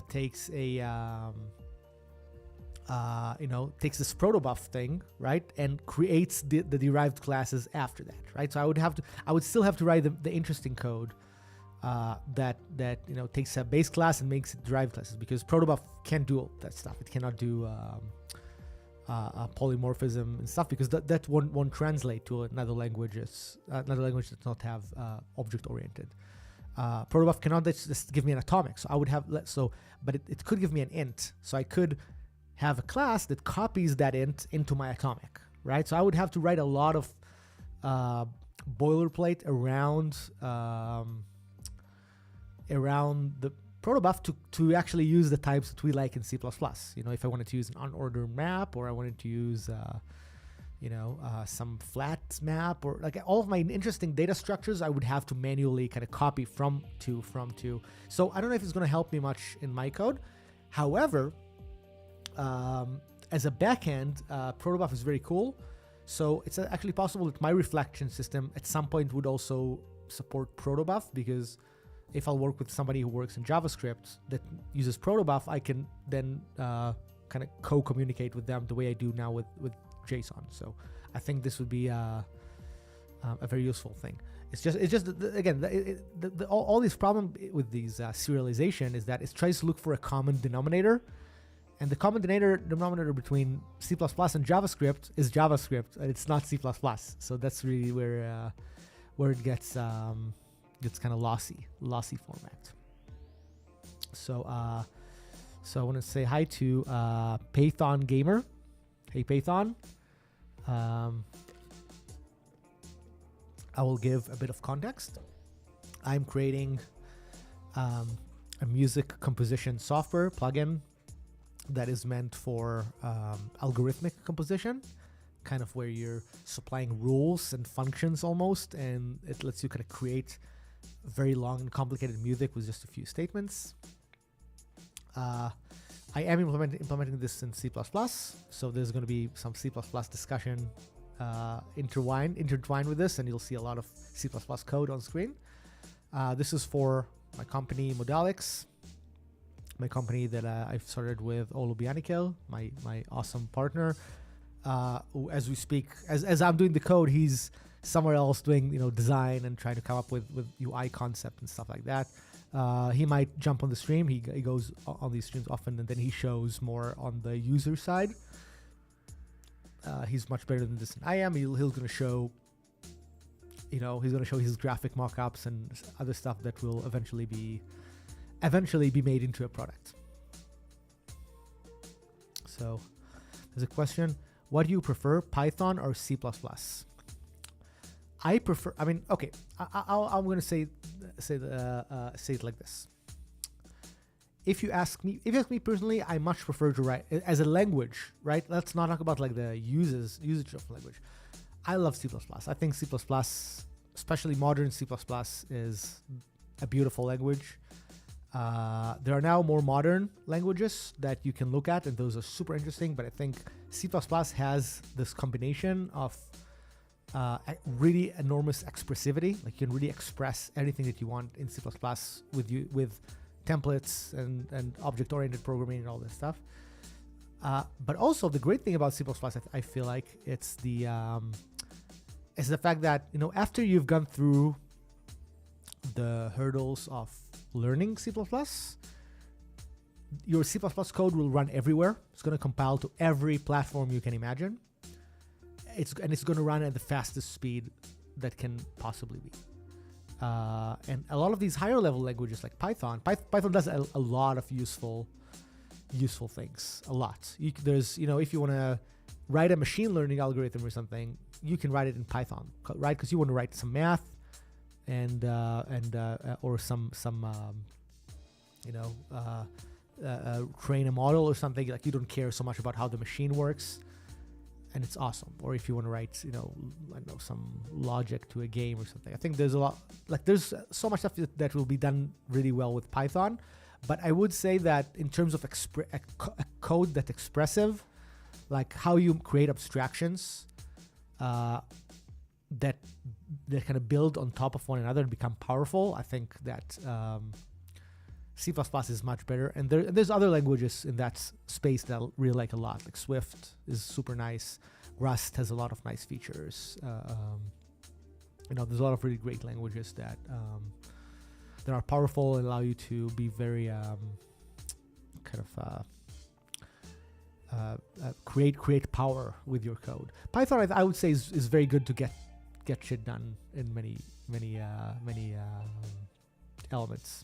takes this protobuf thing, right, and creates the derived classes after that, right? So I would still have to write the interesting code that takes a base class and makes it derived classes, because protobuf can't do all that stuff. It cannot do polymorphism and stuff, because that won't translate to another language does not have object oriented. Protobuf cannot just give me an atomic, so I would have but it could give me an int, so I could have a class that copies that int into my atomic, right? So I would have to write a lot of boilerplate around the protobuf to actually use the types that we like in C++. If I wanted to use an unordered map, or I wanted to use some flat map, or like all of my interesting data structures, I would have to manually kind of copy from to. So I don't know if it's going to help me much in my code. However, as a backend, protobuf is very cool. So it's actually possible that my reflection system at some point would also support protobuf, because if I'll work with somebody who works in JavaScript that uses protobuf, I can then kind of co-communicate with them the way I do now with JSON. So I think this would be a very useful thing. It's just again, all this problem with these serialization is that it tries to look for a common denominator, and the common denominator between C++ and JavaScript is JavaScript, and it's not C++. So that's really where it gets kind of lossy format. So I want to say hi to Python Gamer. Hey Python. I will give a bit of context. I'm creating a music composition software plugin that is meant for algorithmic composition, kind of where you're supplying rules and functions almost, and it lets you kind of create very long and complicated music with just a few statements. I am implementing this in C++, so there's going to be some C++ discussion intertwined with this, and you'll see a lot of C++ code on screen. This is for my company Modalics, my company that I've started with Olu Bianikel, my awesome partner. Who, as we speak, as I'm doing the code, he's somewhere else doing design and trying to come up with UI concept and stuff like that. He might jump on the stream. He goes on these streams often, and then he shows more on the user side. He's much better than this than I am. He's going to show he's going to show his graphic mock-ups and other stuff that will eventually be made into a product. So there's a question: what do you prefer, Python or C++? I prefer. I mean, okay. I'm going to say it like this. If you ask me personally, I much prefer to write as a language, right? Let's not talk about like the usage of language. I love C++. I think C++, especially modern C++, is a beautiful language. There are now more modern languages that you can look at, and those are super interesting. But I think C++ has this combination of really enormous expressivity. Like you can really express anything that you want in C++ with templates and object-oriented programming and all this stuff. But also the great thing about C++, I feel like it's the fact that after you've gone through the hurdles of learning C++, your C++ code will run everywhere. It's going to compile to every platform you can imagine. It's going to run at the fastest speed that can possibly be. And a lot of these higher level languages like Python does a lot of useful things. A lot. If you want to write a machine learning algorithm or something, you can write it in Python, right? Because you want to write some math or some train a model or something. Like you don't care so much about how the machine works. And it's awesome. Or if you want to write, some logic to a game or something. I think there's there's so much stuff that will be done really well with Python. But I would say that in terms of a code that's expressive, like how you create abstractions that kind of build on top of one another and become powerful, I think that C++ is much better, and there's other languages in that space that I really like a lot. Like Swift is super nice. Rust has a lot of nice features. There's a lot of really great languages that are powerful and allow you to be very create power with your code. Python, I would say, is very good to get shit done in many elements.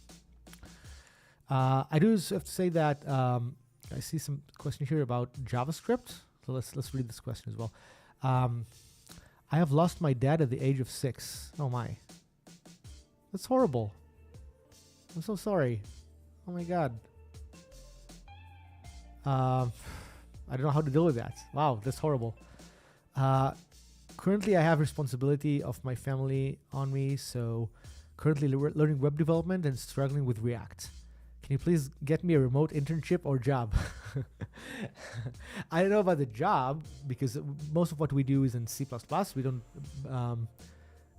I do have to say that I see some question here about JavaScript. So let's read this question as well. I have lost my dad at the age of 6. Oh my, that's horrible. I'm so sorry. Oh my god. I don't know how to deal with that. Wow, that's horrible. Currently, I have responsibility of my family on me, so currently learning web development and struggling with React. Can you please get me a remote internship or job? I don't know about the job because most of what we do is in C++. We don't,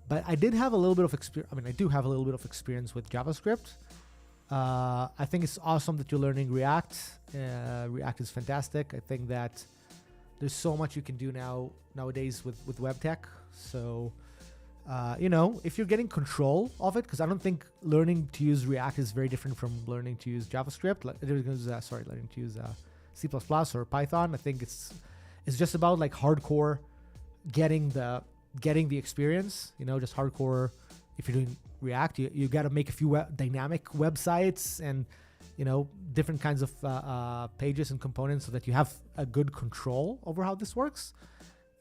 but I did have a little bit of experience. I mean, I do have a little bit of experience with JavaScript. I think it's awesome that you're learning React. React is fantastic. I think that there's so much you can do nowadays with web tech. So, if you're getting control of it, because I don't think learning to use React is very different from learning to use JavaScript. Learning to use C++ or Python. I think it's just about like hardcore getting the experience. Just hardcore. If you're doing React, you got to make a few dynamic websites and different kinds of pages and components so that you have a good control over how this works.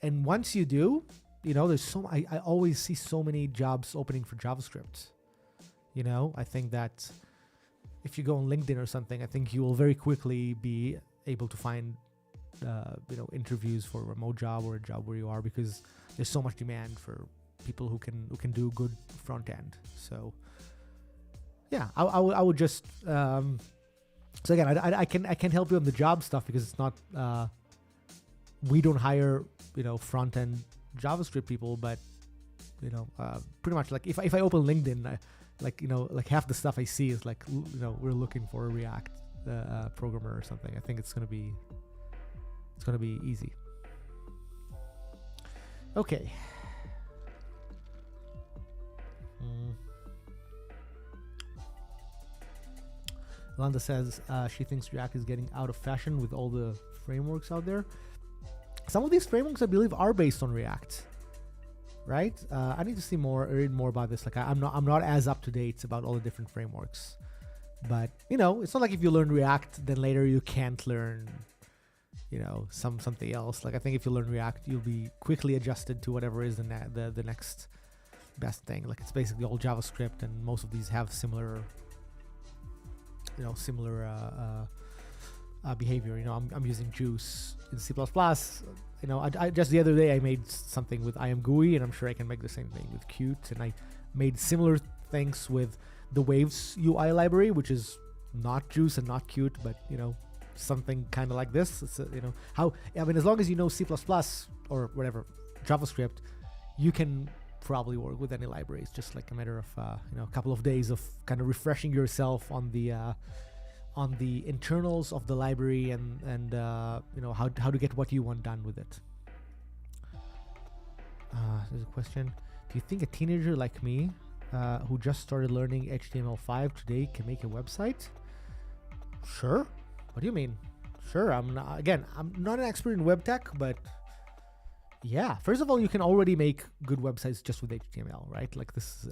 And once you do, there's I always see so many jobs opening for JavaScript. I think that if you go on LinkedIn or something, I think you will very quickly be able to find interviews for a remote job or a job where you are, because there's so much demand for people who can do good front end. So yeah, I would just so again, I can't help you on the job stuff because it's not we don't hire front end JavaScript people, but pretty much like if I open LinkedIn, like half the stuff I see is like we're looking for a React programmer or something. I think it's gonna be easy. Okay. Landa says she thinks React is getting out of fashion with all the frameworks out there. Some of these frameworks, I believe, are based on React. right? I need to read more about this. Like I'm not as up to date about all the different frameworks. But it's not like if you learn React, then later you can't learn, something else. Like I think if you learn React, you'll be quickly adjusted to whatever is the next best thing. Like it's basically all JavaScript, and most of these have similar behavior. I'm using Juice in C++. I just the other day I made something with IamGUI, and I'm sure I can make the same thing with Qt. And I made similar things with the Waves UI library, which is not Juice and not Qt, but something kind of like this. It's as long as you know C++ or whatever JavaScript, you can probably work with any library. It's just like a matter of a couple of days of kind of refreshing yourself on the internals of the library and how to get what you want done with it. There's a question. Do you think a teenager like me who just started learning HTML5 today can make a website? Sure. What do you mean? Sure. I'm not an expert in web tech, but yeah. First of all, you can already make good websites just with HTML, right? Like this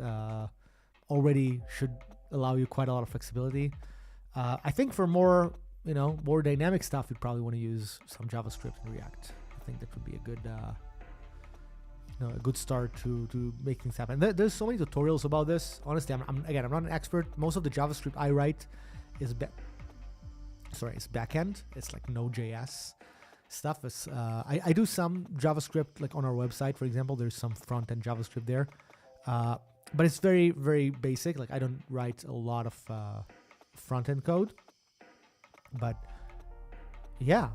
already should allow you quite a lot of flexibility. I think for more dynamic stuff, you'd probably want to use some JavaScript and React. I think that would be a good start to make things happen. There's so many tutorials about this. Honestly, I'm not an expert. Most of the JavaScript I write is it's backend. It's like Node.js stuff. I do some JavaScript like on our website, for example. There's some front-end JavaScript there, but it's very, very basic. Like I don't write a lot of front-end code, but yeah,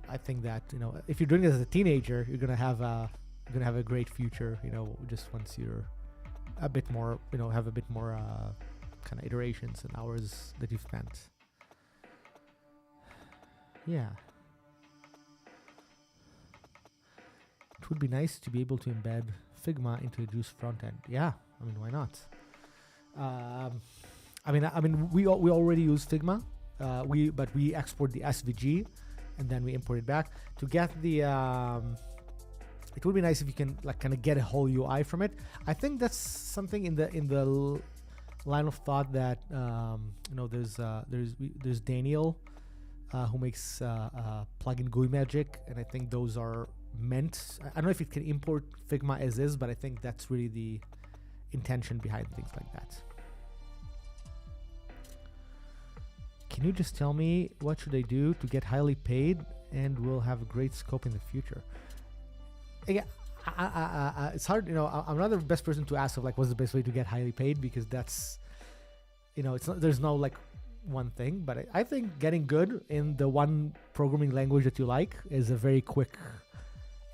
I think that if you're doing this as a teenager, you're gonna have a great future. Just once you're a bit more, have a bit more kind of iterations and hours that you've spent. Yeah. It would be nice to be able to embed Figma into a Juice frontend. Yeah, why not? We already use Figma. But we export the SVG and then we import it back to get the. It would be nice if you can like kind of get a whole UI from it. I think that's something in the line of thought that there's Daniel who makes plugin GUI Magic, and I think those are meant. I don't know if it can import Figma as is, but I think that's really the intention behind things like that. Can you just tell me what should I do to get highly paid and will have a great scope in the future? Again, it's hard, I'm not the best person to ask of like what's the best way to get highly paid, because that's, it's not, there's no like one thing, but I think getting good in the one programming language that you like is a very quick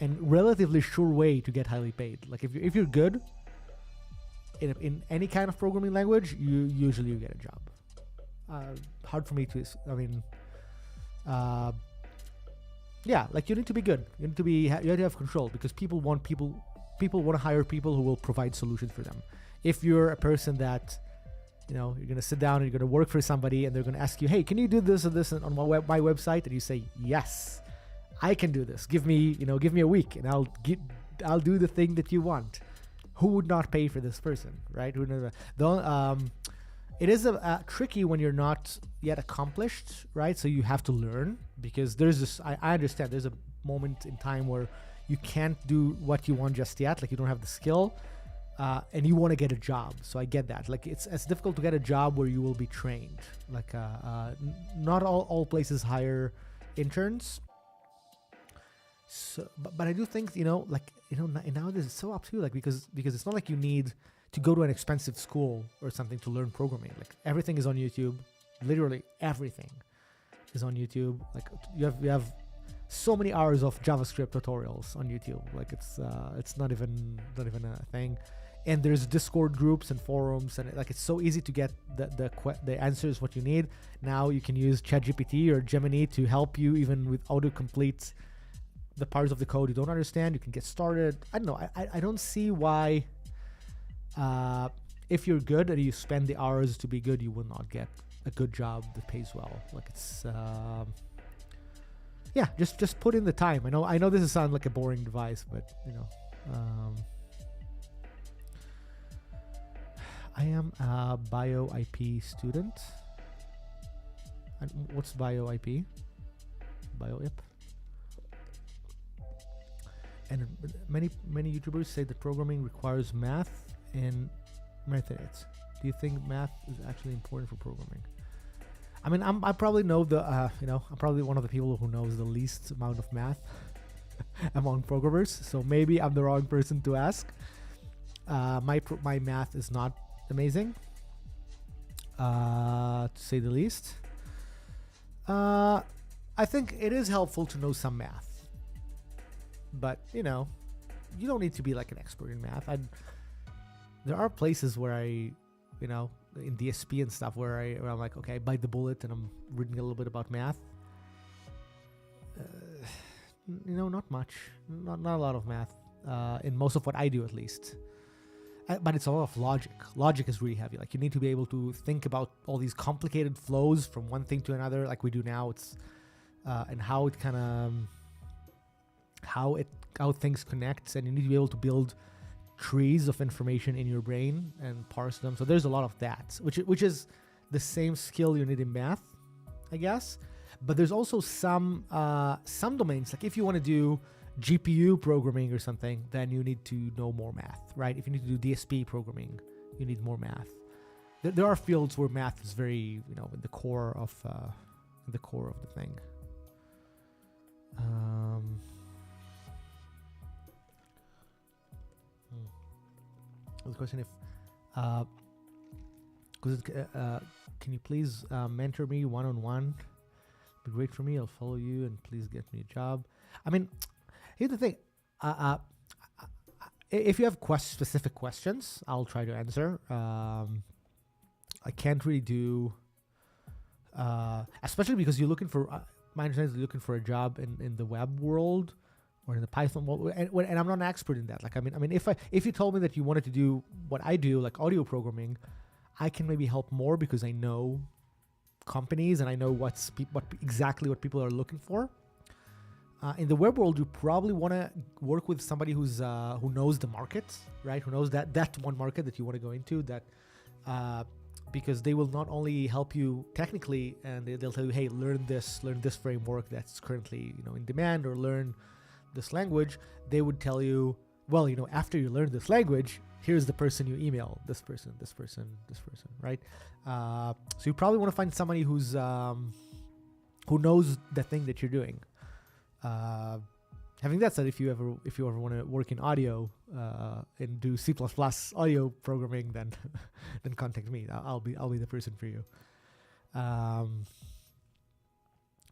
and relatively sure way to get highly paid. Like if you're good in any kind of programming language, you get a job. Hard for me to, yeah, like you need to be good. You have to have control, because people want to hire people who will provide solutions for them. If you're a person that, you're going to sit down and you're going to work for somebody and they're going to ask you, hey, can you do this and this on my website? And you say, yes, I can do this. Give me a week and I'll do the thing that you want. Who would not pay for this person, right? It is tricky when you're not yet accomplished, right? So you have to learn, because there's this, I understand there's a moment in time where you can't do what you want just yet. Like you don't have the skill and you want to get a job. So I get that. Like it's difficult to get a job where you will be trained. Like not all places hire interns. So, but I do think, nowadays it's so up to you, like, because it's not like you need to go to an expensive school or something to learn programming. Like everything is on YouTube. Literally everything is on YouTube. Like you have so many hours of JavaScript tutorials on YouTube. Like it's not even a thing. And there's Discord groups and forums, and like it's so easy to get the answers what you need. Now you can use ChatGPT or Gemini to help you even with autocomplete the parts of the code you don't understand. You can get started. I don't know. I don't see why. If you're good and you spend the hours to be good, you will not get a good job that pays well. Like it's, just put in the time. I know this sounds like a boring advice, but I am a bio IP student. And what's bio IP? Bio IP. And many YouTubers say that programming requires math and methods. Do you think math is actually important for programming? I mean, I probably know I'm probably one of the people who knows the least amount of math among programmers. So maybe I'm the wrong person to ask. My math is not amazing, to say the least. I think it is helpful to know some math, but you don't need to be like an expert in math. There are places where in DSP and stuff where I'm like, okay, I bite the bullet and I'm reading a little bit about math. Not much, not a lot of math in most of what I do, at least. But it's a lot of logic. Logic is really heavy. Like, you need to be able to think about all these complicated flows from one thing to another, like we do now. It's and how it kind of how things connect, and you need to be able to build trees of information in your brain and parse them. So there's a lot of that, which is the same skill you need in math, I guess. But there's also some domains, like if you want to do GPU programming or something, then you need to know more math, right? If you need to do DSP programming, you need more math. There are fields where math is very, in the core of the thing. The question can you please mentor me one-on-one? Be great for me. I'll follow you and please get me a job. I mean, here's the thing. If you have specific questions, I'll try to answer. I can't really do, especially because you're looking for, my understanding is you're looking for a job in the web world or in the Python world, and I'm not an expert in that. Like, I mean, if you told me that you wanted to do what I do, like audio programming, I can maybe help more because I know companies and I know what people are looking for. In the web world, you probably want to work with somebody who knows the market, right? Who knows that one market that you want to go into, because they will not only help you technically, and they'll tell you, hey, learn this framework that's currently in demand, or learn this language. They would tell you, well, after you learn this language, here's the person you email, this person, right? So you probably want to find somebody who knows the thing that you're doing. Having that said, if you ever want to work in audio and do C++ audio programming, then contact me. I'll be the person for you.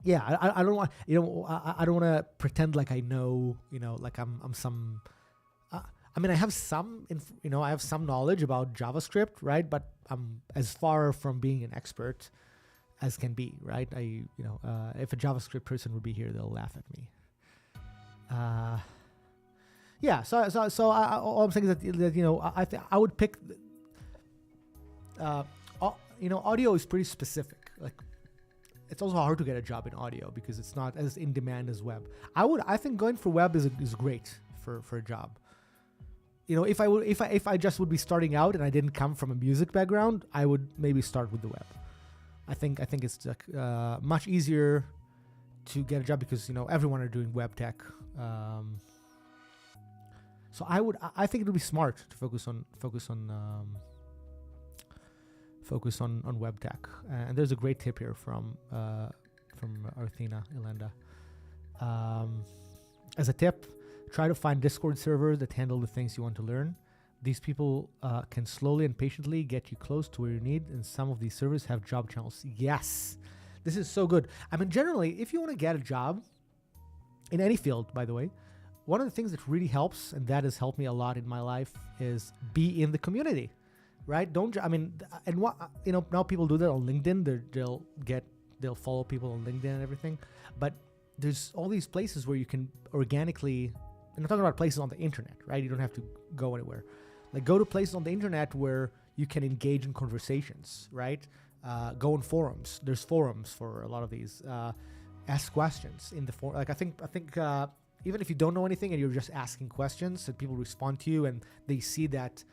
Yeah, I don't want I don't want to pretend like I know like I'm some. I mean, I have some I have some knowledge about JavaScript, right? But I'm as far from being an expert as can be, right? If a JavaScript person would be here, they'll laugh at me. Yeah. So all I'm saying is that I would pick. Audio is pretty specific. Like, it's also hard to get a job in audio because it's not as in demand as web. I think going for web is great for a job. If I just would be starting out and I didn't come from a music background, I would maybe start with the web. I think it's much easier to get a job because everyone are doing web tech. So I think it would be smart to focus on web tech. And there's a great tip here from Arthina Ilenda. As a tip, try to find Discord servers that handle the things you want to learn. These people can slowly and patiently get you close to where you need, and some of these servers have job channels. Yes, this is so good. I mean, generally, if you want to get a job in any field, by the way, one of the things that really helps, and that has helped me a lot in my life, is be in the community, right? Now people do that on LinkedIn. They'll follow people on LinkedIn and everything, but there's all these places where you can organically, and I'm talking about places on the internet, right? You don't have to go anywhere. Like, go to places on the internet where you can engage in conversations, right? Go on forums. There's forums for a lot of these. Ask questions in the forum. Like, I think even if you don't know anything and you're just asking questions and people respond to you and they see that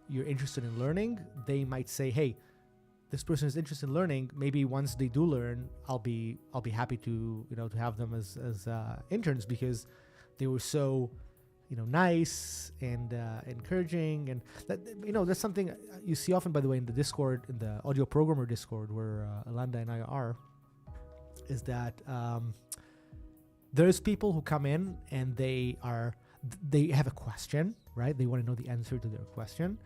you're interested in learning, they might say, hey, this person is interested in learning. Maybe once they do learn, I'll be happy to to have them as interns, because they were so nice and encouraging. And that that's something you see often, by the way, in the Discord, in the audio programmer Discord, where Alanda and I are, is that there's people who come in and they have a question, right? They want to know the answer to their question,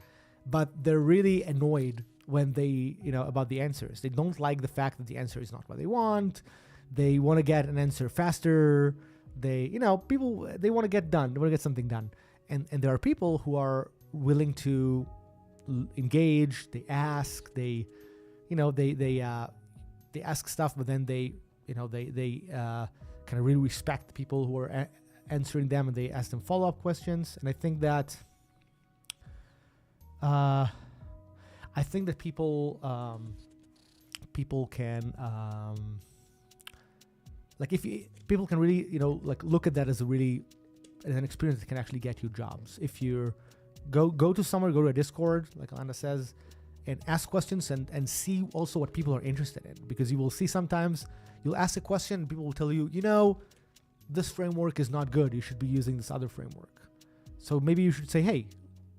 but they're really annoyed when they about the answers. They don't like the fact that the answer is not what they want. They want to get an answer faster. They people, they want to get done. They want to get something done, and there are people who are willing to engage. They ask. They ask stuff, but then they kind of really respect the people who are answering them, and they ask them follow-up questions. And I think that people can people can really look at that as an experience that can actually get you jobs. If you go to somewhere, go to a Discord, like Alana says, and ask questions and see also what people are interested in, because you will see sometimes you'll ask a question and people will tell you, this framework is not good, you should be using this other framework. So maybe you should say, hey,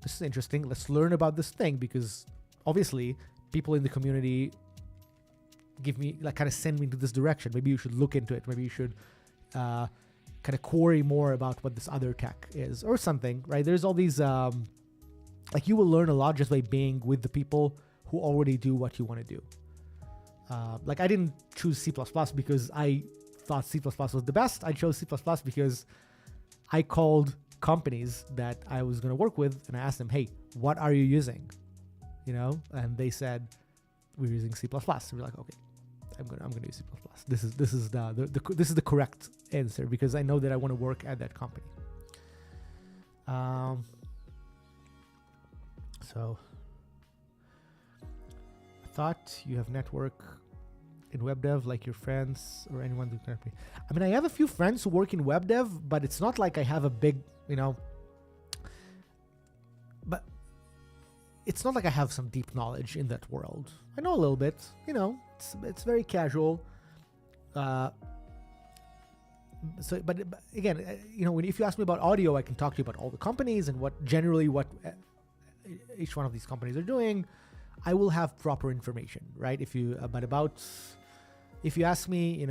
this is interesting, let's learn about this thing, because obviously people in the community give me kind of send me into this direction. Maybe you should look into it. Maybe you should kind of query more about what this other tech is or something, right? There's all these you will learn a lot just by being with the people who already do what you want to do. I didn't choose C++ because I thought C++ was the best. I chose C++ because I called companies that I was going to work with and I asked them, hey, what are you using? And they said, we're using C++. And we're like, okay, I'm gonna use C++. This is the correct answer, because I know that I want to work at that company. So I thought you have network in web dev, like your friends or anyone who can be. I mean, I have a few friends who work in web dev, but it's not like I have a big, but it's not like I have some deep knowledge in that world. I know a little bit, it's very casual. But again, if you ask me about audio, I can talk to you about all the companies and what each one of these companies are doing. I will have proper information, right? If you ask me,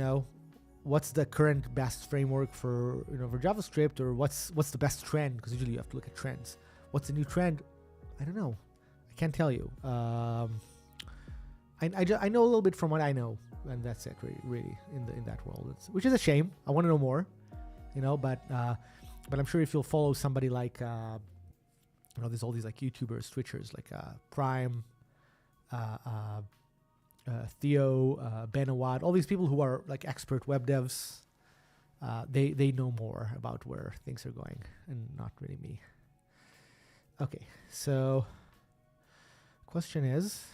what's the current best framework for JavaScript, or what's the best trend, because usually you have to look at trends. What's the new trend? I don't know. I can't tell you. I know a little bit from what I know, and that's it, really in that world. Which is a shame. I want to know more, But I'm sure if you'll follow somebody like, there's all these YouTubers, Twitchers, Prime, Theo, Benawad, all these people who are expert web devs. They know more about where things are going, and not really me. Okay, so question is,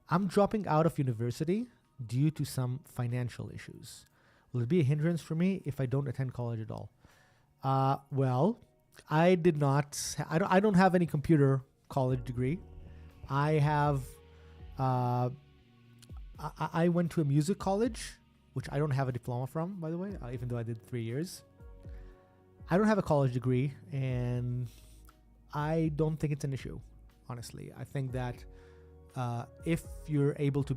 I'm dropping out of university due to some financial issues. Will it be a hindrance for me if I don't attend college at all? Well, I did not. I don't have any computer college degree. I have. I went to a music college, which I don't have a diploma from, by the way, even though I did 3 years. I don't have a college degree, and I don't think it's an issue, honestly. I think that if you're able to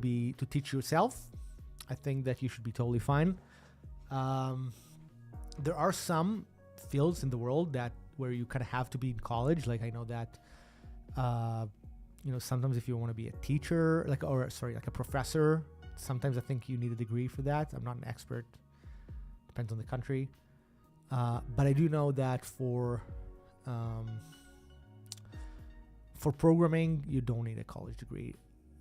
teach yourself, I think that you should be totally fine. There are some fields in the world where you kind of have to be in college. I know that, sometimes if you want to be a teacher, like a professor, sometimes I think you need a degree for that. I'm not an expert. Depends on the country. But I do know that for programming, you don't need a college degree.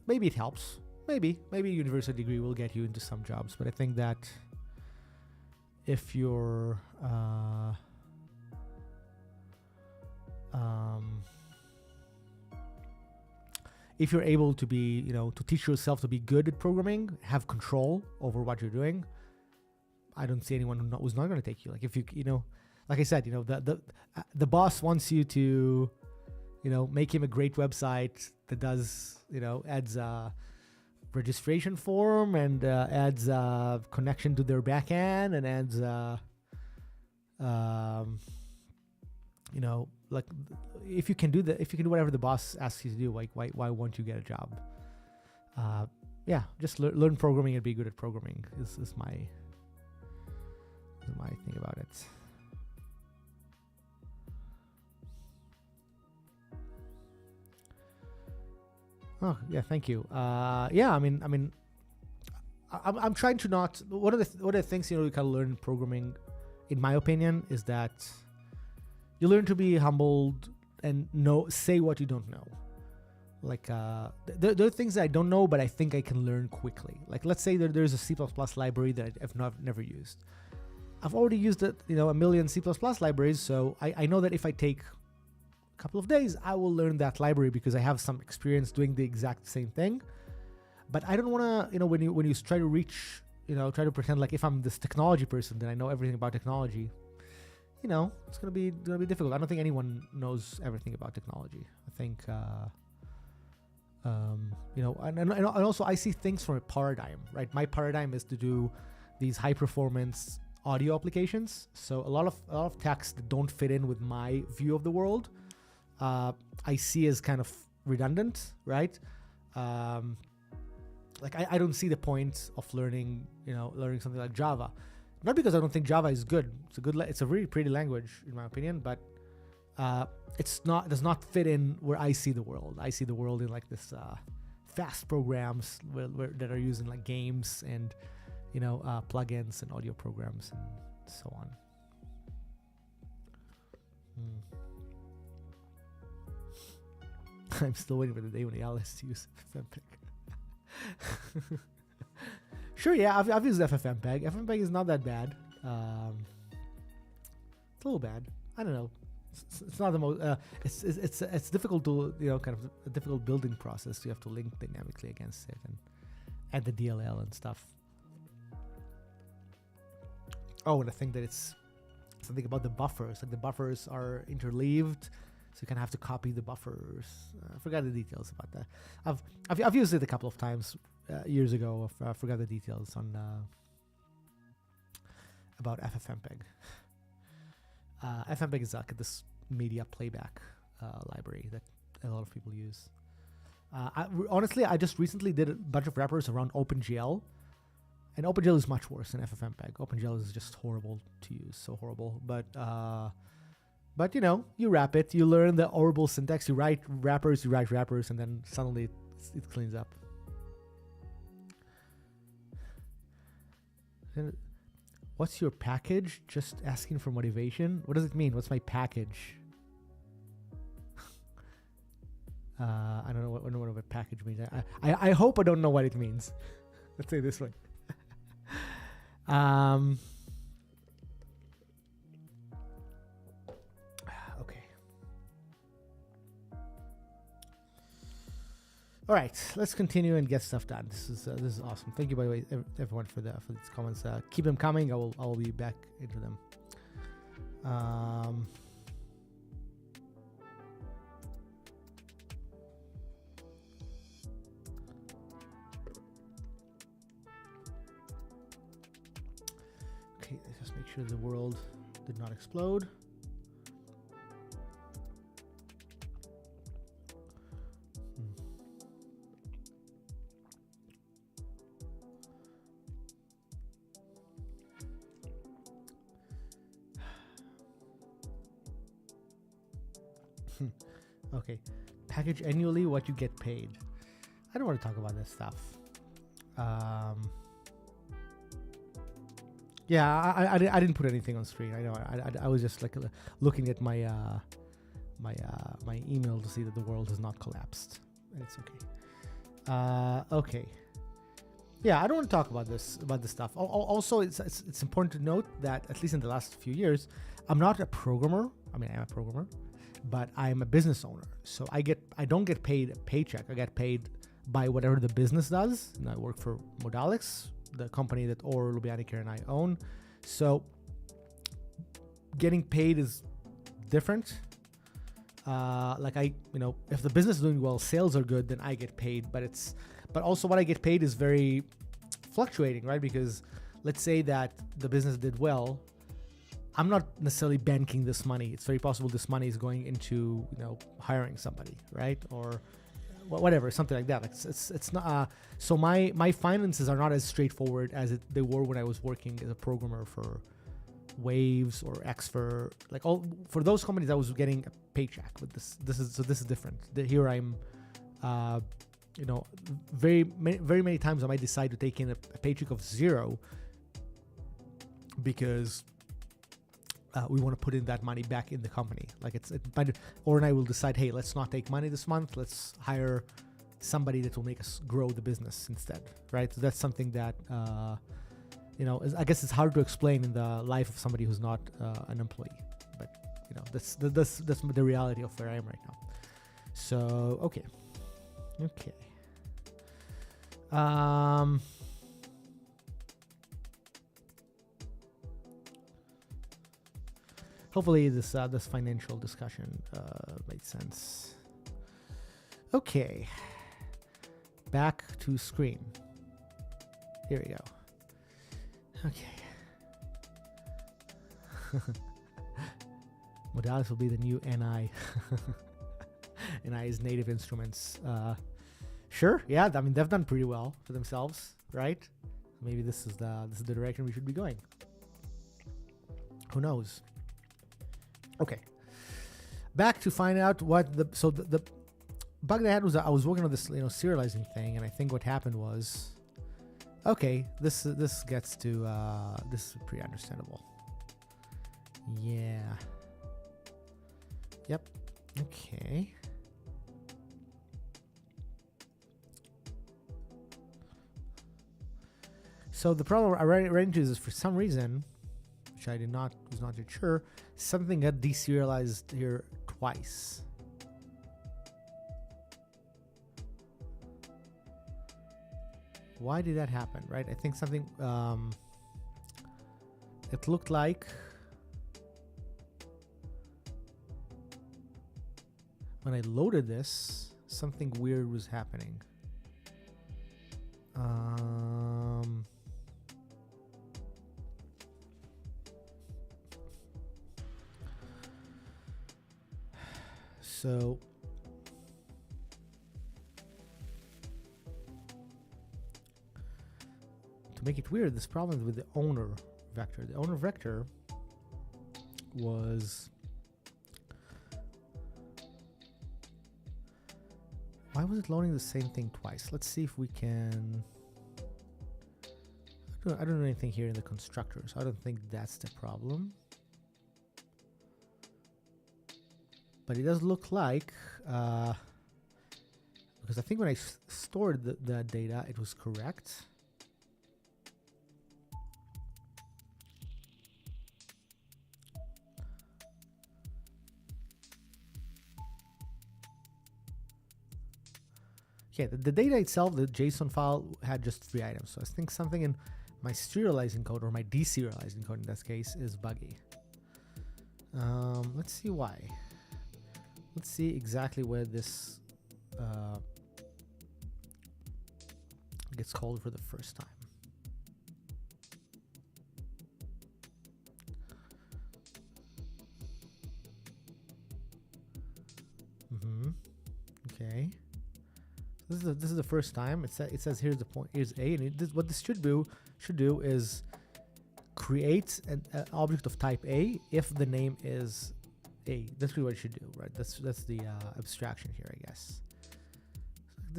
Maybe it helps. Maybe a university degree will get you into some jobs. But I think that if you're if you're able to be, to teach yourself to be good at programming, have control over what you're doing, I don't see anyone who's not going to take you. Like if you, like I said, the boss wants you to make him a great website that does, adds a registration form and adds a connection to their backend and adds, like if you can do whatever the boss asks you to do, like why won't you get a job? Just learn programming and be good at programming is my thing about it. Oh yeah, thank you. I'm trying to not. One of the things you kind of learn in programming, in my opinion, is that you learn to be humbled and say what you don't know. Like there are things that I don't know, but I think I can learn quickly. Like let's say that there's a C++ library that I've never used. I've already used it, a million C++ libraries, so I know that if I take couple of days, I will learn that library because I have some experience doing the exact same thing. But I don't want to, when you try to reach, try to pretend like if I'm this technology person, then I know everything about technology. It's gonna be difficult. I don't think anyone knows everything about technology. I think, and also I see things from a paradigm, right? My paradigm is to do these high performance audio applications. So a lot of tasks that don't fit in with my view of the world, I see as kind of redundant, right? Like I don't see the point of learning something like Java, not because I don't think Java is good. It's a really pretty language in my opinion, but does not fit in where I see the world. I see the world in like this fast programs that are used in like games and plugins and audio programs and so on. I'm still waiting for the day when the LS use FFmpeg. Sure, yeah, I've used FFmpeg. FFmpeg is not that bad. It's a little bad. I don't know. It's not the most. It's difficult to kind of a difficult building process. You have to link dynamically against it and add the DLL and stuff. Oh, and I think that it's something about the buffers. Like the buffers are interleaved. So you kind of have to copy the buffers. I forgot the details about that. I've used it a couple of times years ago. I forgot the details on about FFmpeg. FFmpeg is like this media playback library that a lot of people use. Honestly, I just recently did a bunch of wrappers around OpenGL, and OpenGL is much worse than FFmpeg. OpenGL is just horrible to use, so horrible. But you wrap it, you learn the horrible syntax, you write wrappers, and then suddenly it cleans up. What's your package? Just asking for motivation? What does it mean? What's my package? I don't know what a package means. I hope I don't know what it means. Let's say it this way. Okay. All right, let's continue and get stuff done. This is awesome. Thank you, by the way, everyone for these comments. Keep them coming. I will be back into them. Okay, let's just make sure the world did not explode. Okay, package annually what you get paid. I don't want to talk about this stuff. Yeah, I didn't put anything on screen. I know. I was just like looking at my my email to see that the world has not collapsed. It's okay. Okay. Yeah, I don't want to talk about this stuff. Also, it's important to note that at least in the last few years, I'm not a programmer. I mean, I am a programmer, but I'm a business owner. So I don't get paid a paycheck. I get paid by whatever the business does. And I work for Modalics, the company that Or, Lubyanika, and I own. So getting paid is different. like if the business is doing well, sales are good, then I get paid. But also what I get paid is very fluctuating, right? Because let's say that the business did well, I'm not necessarily banking this money. It's very possible this money is going into hiring somebody, right? Or whatever, something like that. Like it's not. So my finances are not as straightforward as they were when I was working as a programmer for Waves or Xfer. Like for those companies, I was getting a paycheck. But this is different. Here I'm, very many times I might decide to take in a paycheck of zero because we want to put in that money back in the company. Like or I will decide, hey, let's not take money this month. Let's hire somebody that will make us grow the business instead, right? So that's something that, I guess it's hard to explain in the life of somebody who's not an employee. But, that's the reality of where I am right now. So, okay. Hopefully this financial discussion made sense. Okay, back to screen. Here we go. Okay. Modalics will be the new NI. NI is Native Instruments. Sure, yeah. I mean, they've done pretty well for themselves, right? Maybe this is the direction we should be going. Who knows? Okay, back to find out what the bug that I had was I was working on this serializing thing, and I think what happened was, okay, this gets to this is pretty understandable. Yeah. Yep. Okay. So the problem I ran into is for some reason, which I was not yet sure, something got deserialized here twice. Why did that happen, right? I think something, it looked like when I loaded this, something weird was happening. So to make it weird, this problem with the owner vector. The owner vector was, why was it loading the same thing twice? Let's see if we can. I don't know anything here in the constructor, so I don't think that's the problem. But it does look like, because I think when I stored the data, it was correct. Yeah, the data itself, the JSON file had just 3 items. So I think something in my serializing code, or my deserializing code in this case, is buggy. Let's see why. Let's see exactly where this gets called for the first time. Okay. This is the first time. It says here's the point. Here's A, and what this should do is create an object of type A if the name is A. That's really what it should do, right? That's the abstraction here, I guess.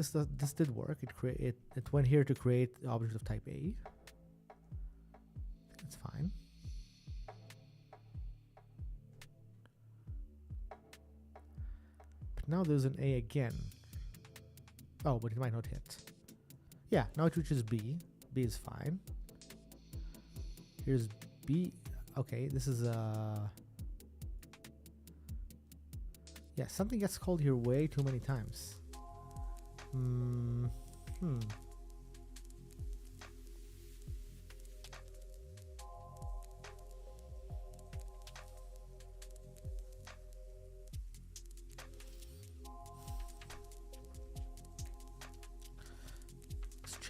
So this did work. It went here to create the object of type A. That's fine. But now there's an A again. Oh, but it might not hit. Yeah, now it reaches B. B is fine. Here's B. Okay, this is yeah, something gets called here way too many times.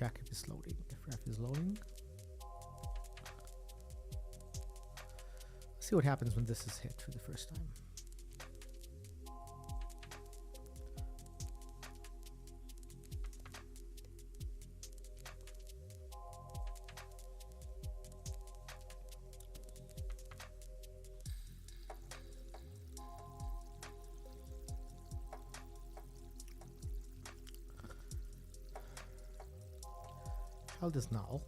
check if it's loading. If ref is loading. See what happens when this is hit for the first time. Child is null.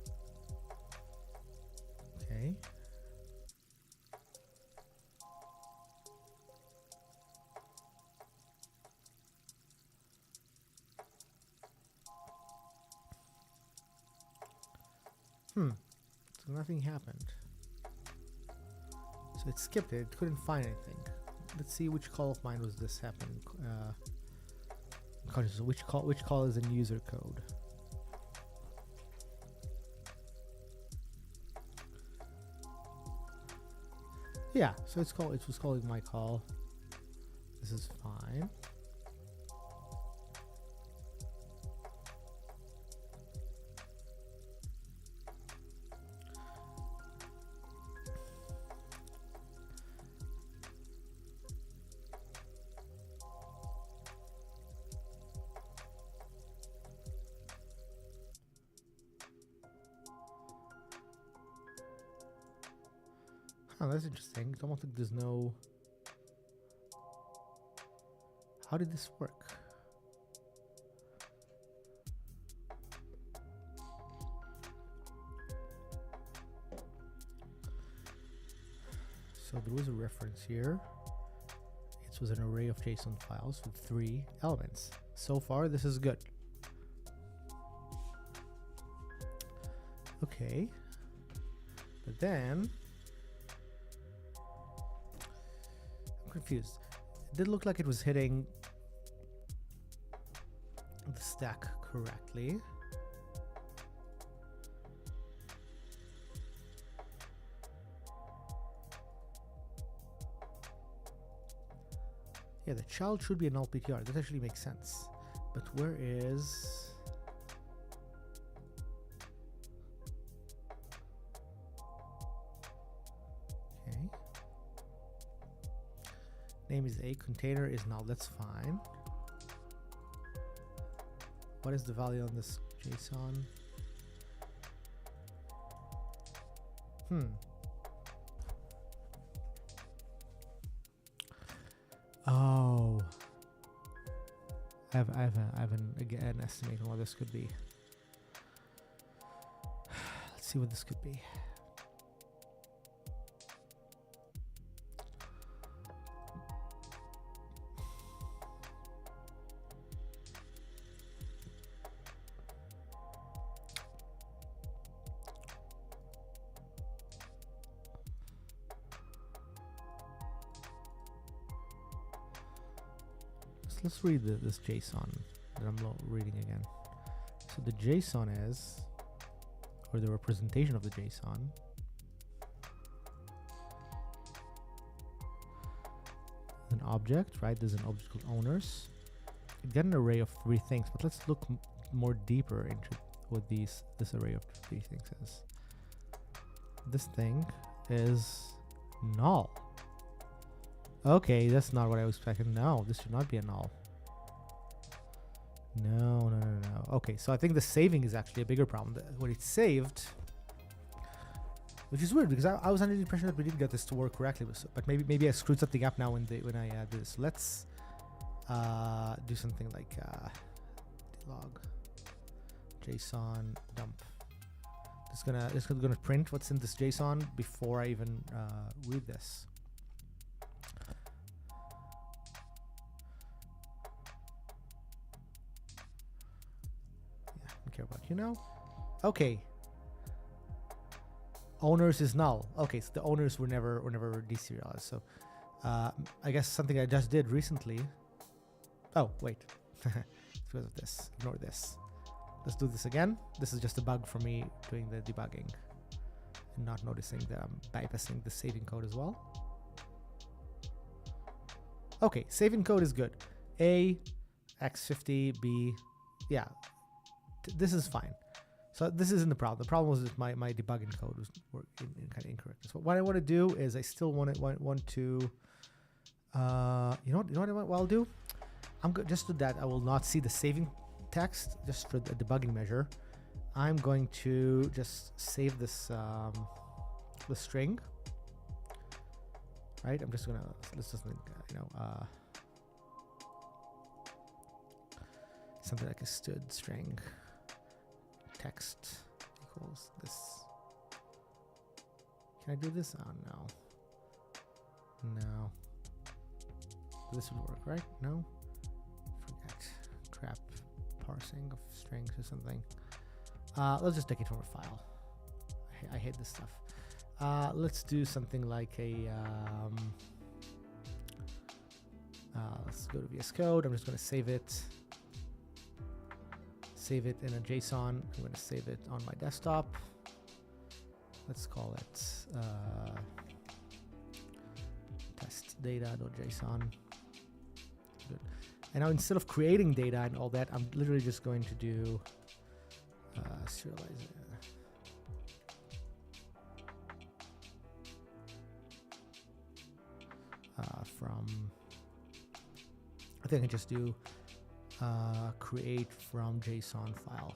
Okay. So nothing happened. So it skipped it. It couldn't find anything. Let's see which call of mine was this happening. Which call is in user code? Yeah. So it's called. It was calling my call. This is fine. Oh, that's interesting. It's almost like there's no... How did this work? So there was a reference here. It was an array of JSON files with 3 elements. So far, this is good. Okay. But then... confused. It did look like it was hitting the stack correctly. Yeah, the child should be a null PTR. That actually makes sense. But where is... Name is A, container is null, that's fine. What is the value on this JSON? Oh. I have an estimate on what this could be. Let's see what this could be. Let's read this JSON that I'm reading again. So the JSON is, or the representation of the JSON, an object, right? There's an object called owners. You get an array of 3 things, but let's look more deeper into what this array of 3 things is. This thing is null. Okay, that's not what I was expecting. No, this should not be a null. No. Okay, so I think the saving is actually a bigger problem. When it's saved, which is weird because I was under the impression that we did get this to work correctly, but maybe I screwed something up now when I did this. Let's do something like log JSON dump. It's gonna print what's in this JSON before I even read this. Care about okay, owners is null. Okay, so the owners were never deserialized. So I guess something I just did recently. Oh wait, it's because of this. Ignore this. Let's do this again. This is just a bug for me doing the debugging and not noticing that I'm bypassing the saving code as well. Okay, saving code is good. A, X50, B, yeah. This is fine. So this isn't the problem. The problem was that my debugging code was kind of incorrect. So what I want to do is I still want to, you know what I'll do? I'm good. Just to that, I will not see the saving text just for the debugging measure. I'm going to just save this the string. Right? I'm just gonna something like a std string text equals this. Can I do this? Oh no. This would work, right? No? Forget. Crap. Parsing of strings or something. Let's just take it from a file. I hate this stuff. Let's do something like a let's go to VS Code. I'm just going to save it in a JSON. I'm going to save it on my desktop. Let's call it test data.json. Good. And now instead of creating data and all that, I'm literally just going to do serialize. I think I can just do create from JSON file,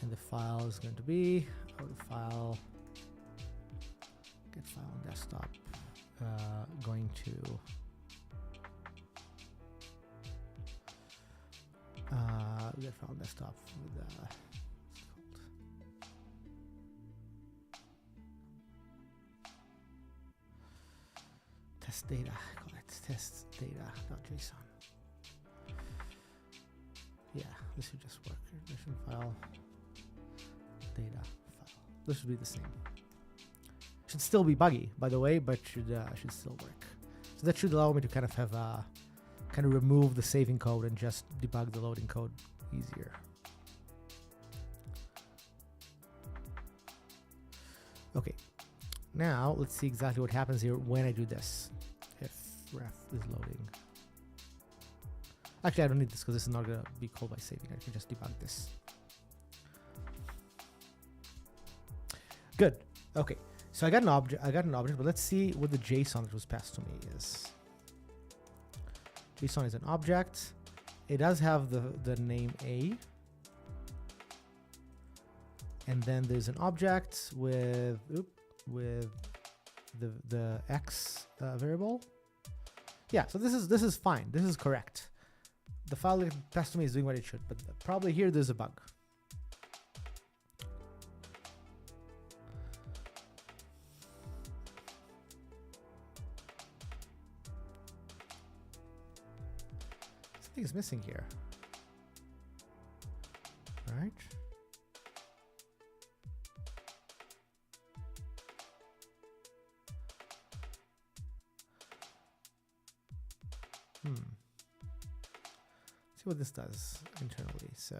and the file is going to be go to file, get file on desktop, going to get file on desktop with test data. I call it test data.json. Yeah, this should just work. Ignition file, data file. This should be the same. Should still be buggy, by the way, but should still work. So that should allow me to kind of have kind of remove the saving code and just debug the loading code easier. Okay, now let's see exactly what happens here when I do this. If ref is loading. Actually, I don't need this because this is not going to be called by saving. I can just debug this. Good. Okay. So I got an object, but let's see what the JSON that was passed to me is. JSON is an object. It does have the name A. And then there's an object with the X variable. Yeah, so this is fine. This is correct. The file that passed to me is doing what it should, but probably here there's a bug. Something is missing here. All right. See what this does internally. So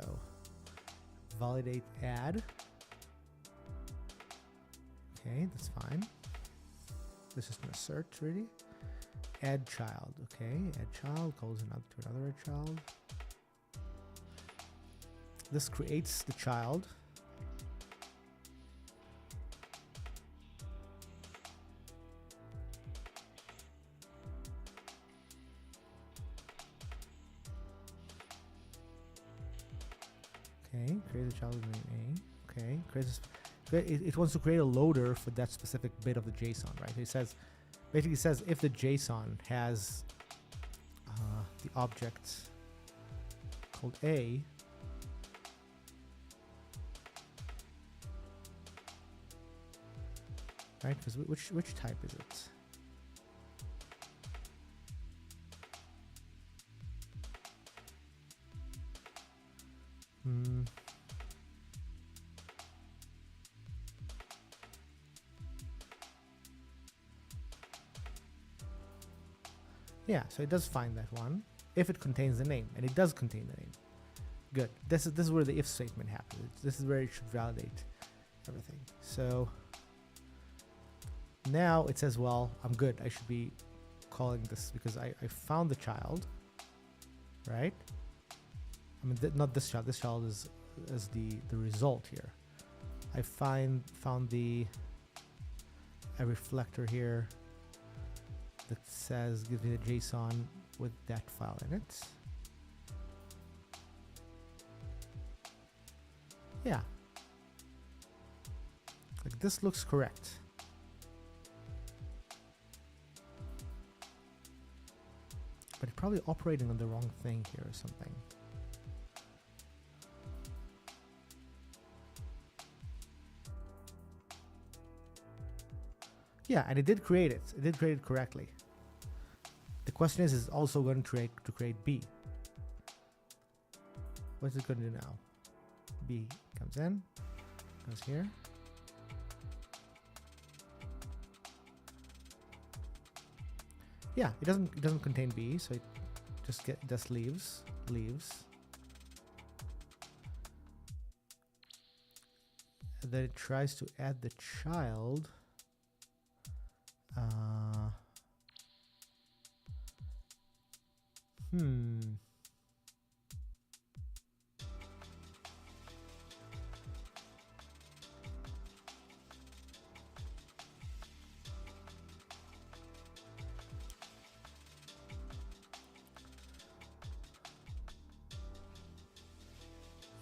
validate add. Okay, that's fine. This is going to search really. Add child. Okay, add child calls to another child. This creates the child. Okay, create a child with name A. Okay, it wants to create a loader for that specific bit of the JSON, right? It says, basically says if the JSON has the object called A, right? Because which type is it? Yeah, so it does find that one if it contains the name, and it does contain the name. Good. This is where the if statement happens. This is where it should validate everything. So now it says, well, I'm good. I should be calling this because I found the child, right? I mean, not this child. This child is as the result here. I found a reflector here that says give me the JSON with that file in it. Yeah, like this looks correct. But it's probably operating on the wrong thing here or something. Yeah, and it did create it. It did create it correctly. The question is it also going to create B? What's it going to do now? B comes in, goes here. Yeah, it doesn't contain B, so it just leaves. And then it tries to add the child.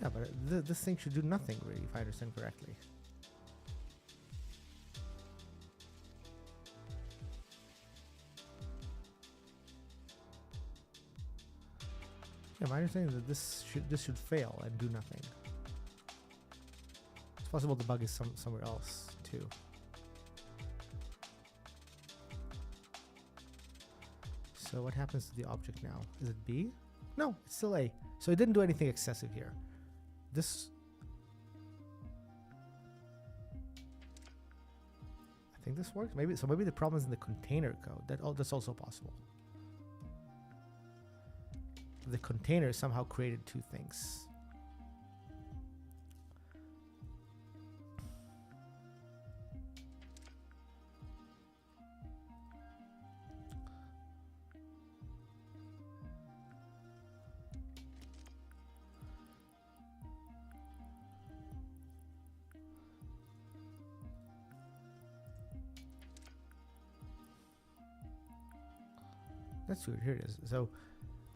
Yeah, but this thing should do nothing really, if I understand correctly. Yeah, my understanding is that this should fail and do nothing. It's possible the bug is somewhere else too. So what happens to the object now? Is it B? No, it's still A. So it didn't do anything excessive here. I think this works. Maybe the problem is in the container code. That's also possible. The container somehow created two things. That's weird. Here it is. So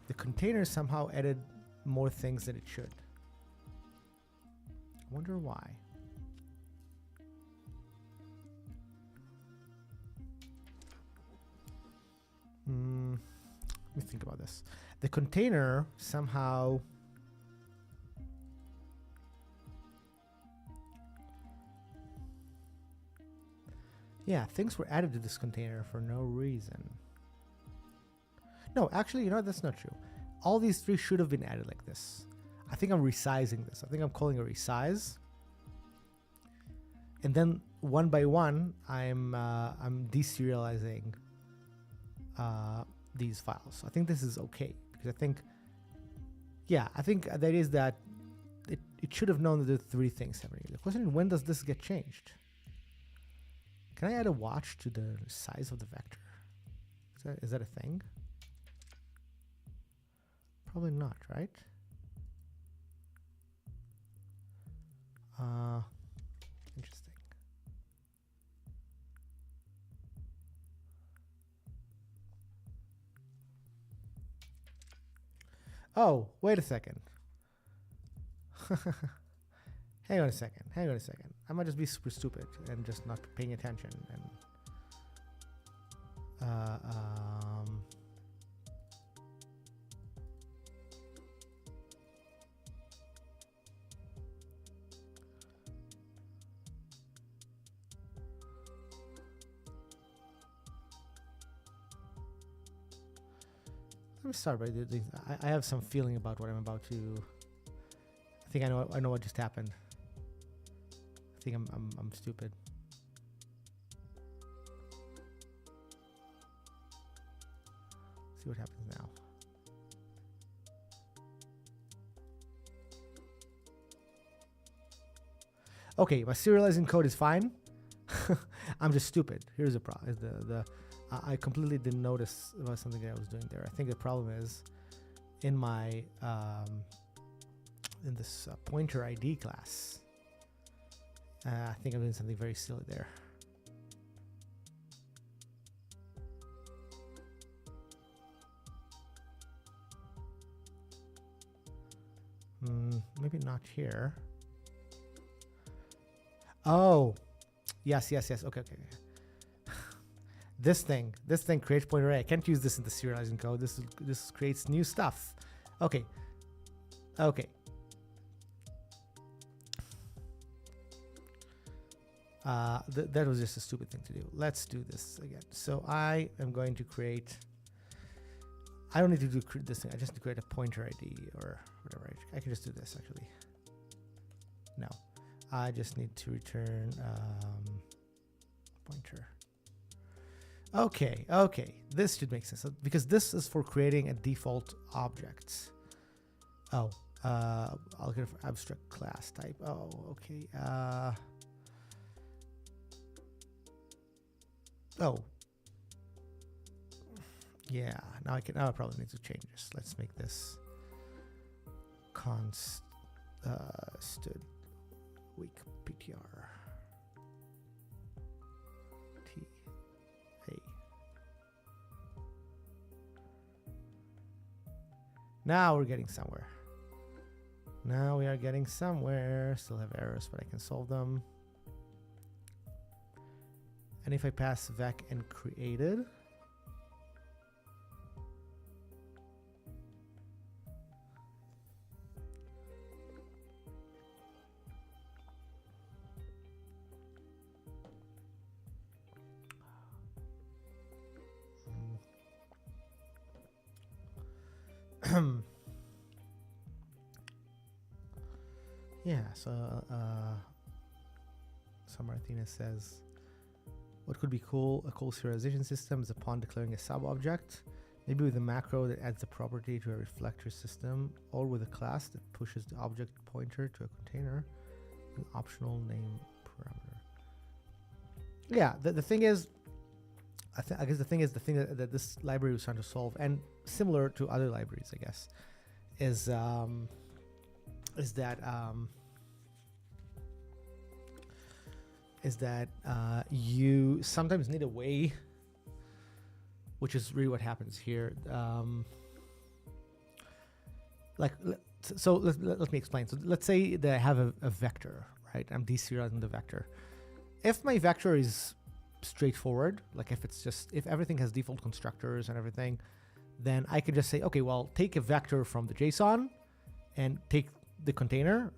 the container somehow added more things than it should. I wonder why. Let me think about this. The container somehow things were added to this container for no reason. No, actually, you know, that's not true. All these three should have been added like this. I think I'm resizing this. I think I'm calling a resize. And then one by one, I'm deserializing these files. I think this is okay because I think that is that it should have known that there are three things happening. The question is, when does this get changed? Can I add a watch to the size of the vector? Is that a thing? Probably not, right? Interesting. Oh, wait a second. Hang on a second. I might just be super stupid and just not paying attention. And let me start by doing. I have some feeling about what I'm about to. I think I know what just happened. I think I'm stupid. See what happens now. Okay, my serializing code is fine. I'm just stupid. Here's the problem: I completely didn't notice about something that I was doing there. I think the problem is in my in this pointer ID class. I think I'm doing something very silly there. Maybe not here. Oh, yes. Okay. This thing creates pointer array. I can't use this in the serializing code. This creates new stuff. Okay. That was just a stupid thing to do. Let's do this again. So I am going to create. I don't need to do this thing. I just need to create a pointer ID or whatever. I can just do this actually. No, I just need to return pointer. Okay. This should make sense because this is for creating a default object. Oh, I'll get it for abstract class type. Oh, okay. Oh. Yeah, now I probably need to change this. Let's make this const stood weak ptr t a. Now we're getting somewhere. Now we are getting somewhere. Still have errors, but I can solve them. And if I pass vec and created, yeah, so Martinez says, what could be cool? A cool serialization system is upon declaring a sub-object, maybe with a macro that adds the property to a reflector system, or with a class that pushes the object pointer to a container, an optional name parameter. Yeah, the thing is, I guess the thing that this library was trying to solve, and similar to other libraries, I guess, is that you sometimes need a way, which is really what happens here. Let me explain. So let's say that I have a vector, right? I'm deserializing the vector. If my vector is straightforward, like if everything has default constructors and everything, then I can just say, okay, well, take a vector from the JSON and take the container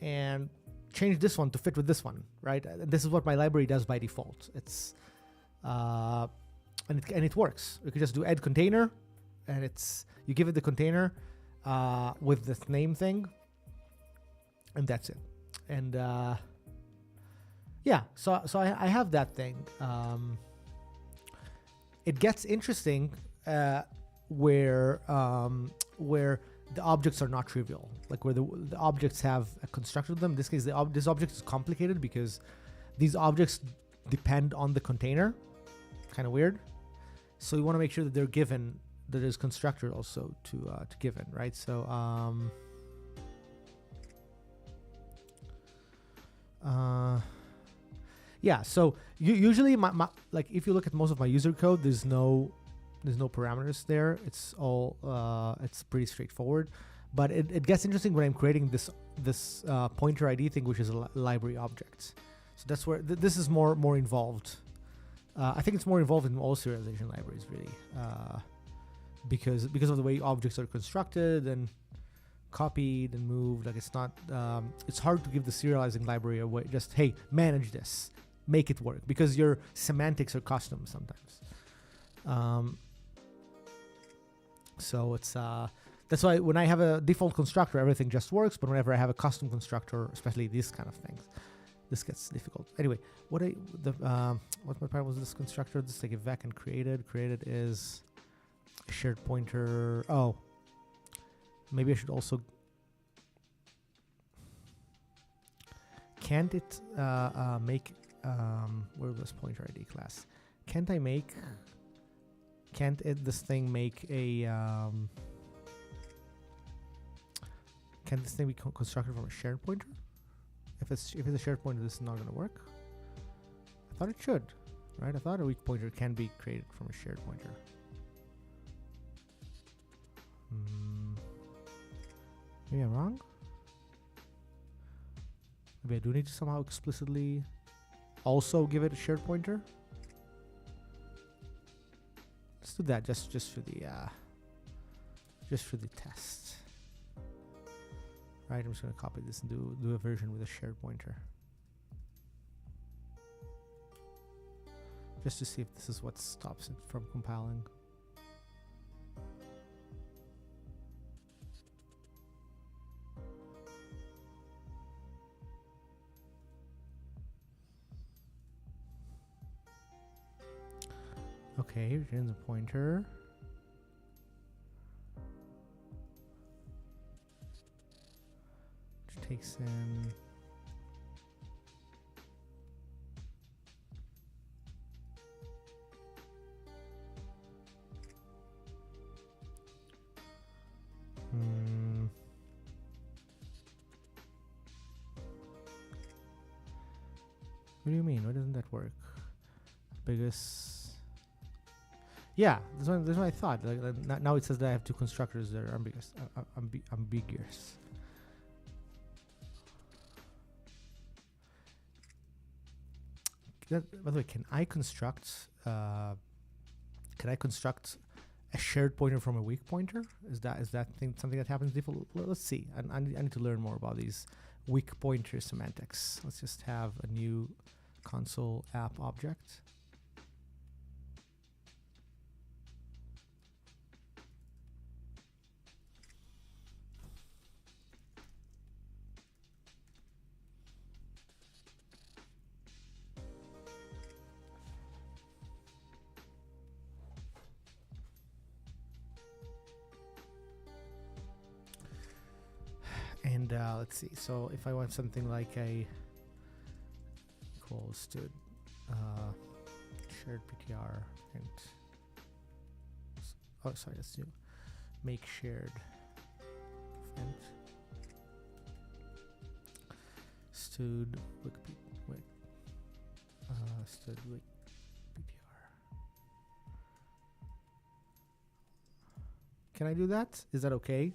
and change this one to fit with this one, right? And this is what my library does by default. It's and it works. You can just do add container, and you give it the container with this name thing, and that's it. And yeah, so I have that thing. It gets interesting where the objects are not trivial, like where the objects have a constructor of them. In this case, this object is complicated because these objects depend on the container. Kind of weird. So you want to make sure that they're given, that there's constructor also to given, right? So yeah. So usually my like if you look at most of my user code, there's no parameters there. It's all it's pretty straightforward, but it gets interesting when I'm creating this pointer ID thing, which is a library object. So that's where this is more involved. I think it's more involved in all serialization libraries, really, because of the way objects are constructed and copied and moved. Like it's not it's hard to give the serializing library away. Just, hey, manage this, make it work, because your semantics are custom sometimes. So it's that's why when I have a default constructor, everything just works. But whenever I have a custom constructor, especially these kind of things, this gets difficult. Anyway, what my part was this constructor? This is like a vec and created. Created is a shared pointer. Oh, maybe I should also. Can't it make where was pointer ID class? Can't this thing make a Can this thing be constructed from a shared pointer? If it's a shared pointer, this is not going to work. I thought it should, right? I thought a weak pointer can be created from a shared pointer. Maybe I'm wrong. Maybe I do need to somehow explicitly also give it a shared pointer. Let's do that just for the test. Right, I'm just going to copy this and do a version with a shared pointer. Just to see if this is what stops it from compiling. Okay, return the pointer. Which takes in What do you mean? Why doesn't that work? Biggest. Yeah, that's what I thought. Like, now it says that I have two constructors that are ambiguous. By the way, can I construct a shared pointer from a weak pointer? Is that something that happens default? Let's see. I need to learn more about these weak pointer semantics. Let's just have a new console app object. And let's see. So if I want something like a equals to shared PTR and let's do make shared and stud with stud with PTR. Can I do that? Is that okay?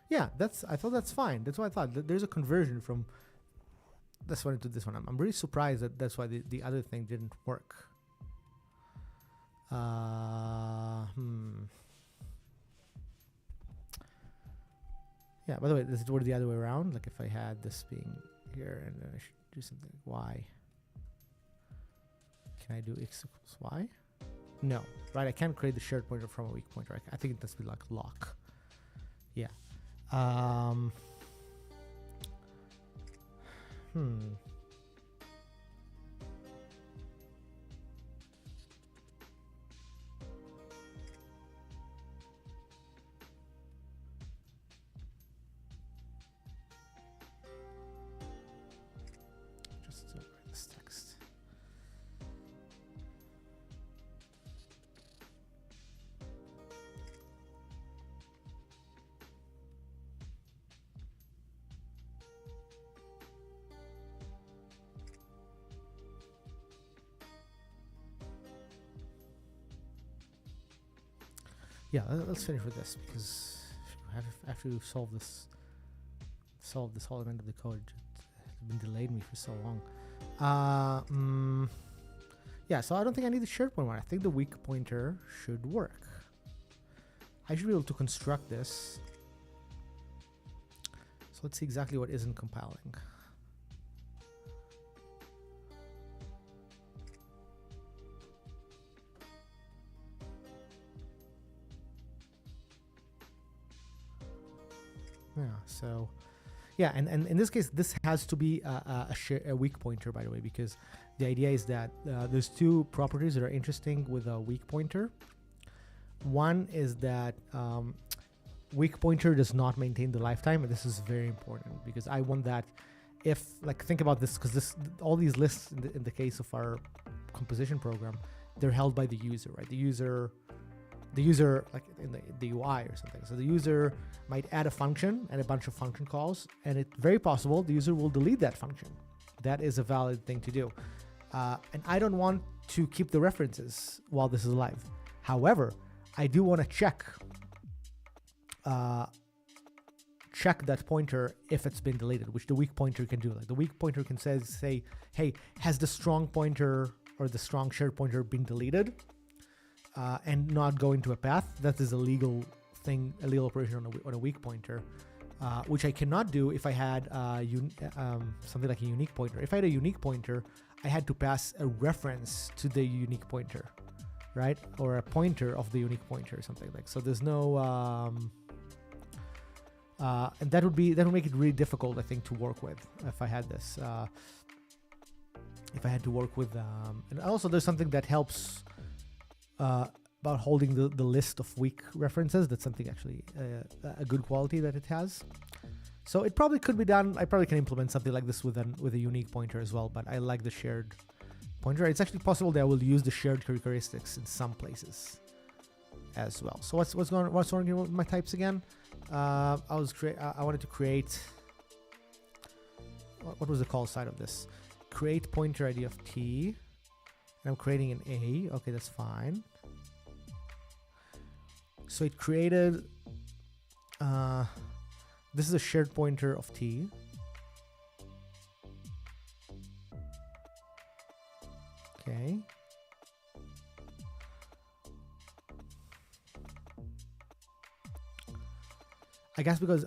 Yeah, I thought that's fine. That's why I thought there's a conversion from this one to this one. I'm really surprised that that's why the other thing didn't work. Yeah, by the way, this is the other way around. Like if I had this being here and then I should do something like y. Can I do x equals y? No, right? I can't create the shared pointer from a weak pointer. I think it has to be like lock. Yeah. Just write this text. Yeah, let's finish with this because after you solve this whole element of the code, it's been delayed me for so long. Yeah, so I don't think I need the shared pointer. I think the weak pointer should work. I should be able to construct this. So let's see exactly what isn't compiling. Yeah, so yeah, and in this case, this has to be a weak pointer, by the way, because the idea is that there's two properties that are interesting with a weak pointer. One is that weak pointer does not maintain the lifetime, and this is very important because I want that if, like, think about this, because all these lists in the case of our composition program, they're held by the user, right? The user the user, like in the UI or something. So the user might add a function and a bunch of function calls, and it's very possible the user will delete that function. That is a valid thing to do. And I don't want to keep the references while this is live. However, I do want to check that pointer if it's been deleted, which the weak pointer can do. Like the weak pointer can say, hey, has the strong pointer or the strong shared pointer been deleted and not go into a path? That is a legal thing, a legal operation on a weak pointer, which I cannot do if I had something like a unique pointer. If I had a unique pointer, I had to pass a reference to the unique pointer, right? Or a pointer of the unique pointer or something like. So there's no, and that would make it really difficult, I think, to work with if I had this. If I had to work with, and also there's something that helps about holding the list of weak references. That's something actually a good quality that it has. So it probably could be done. I probably can implement something like this with a unique pointer as well, but I like the shared pointer. It's actually possible that I will use the shared characteristics in some places as well. So what's wrong with my types again? I wanted to create, what was the call side of this? Create pointer ID of T. And I'm creating an A. Okay, that's fine. So it created, this is a shared pointer of T. Okay. I guess because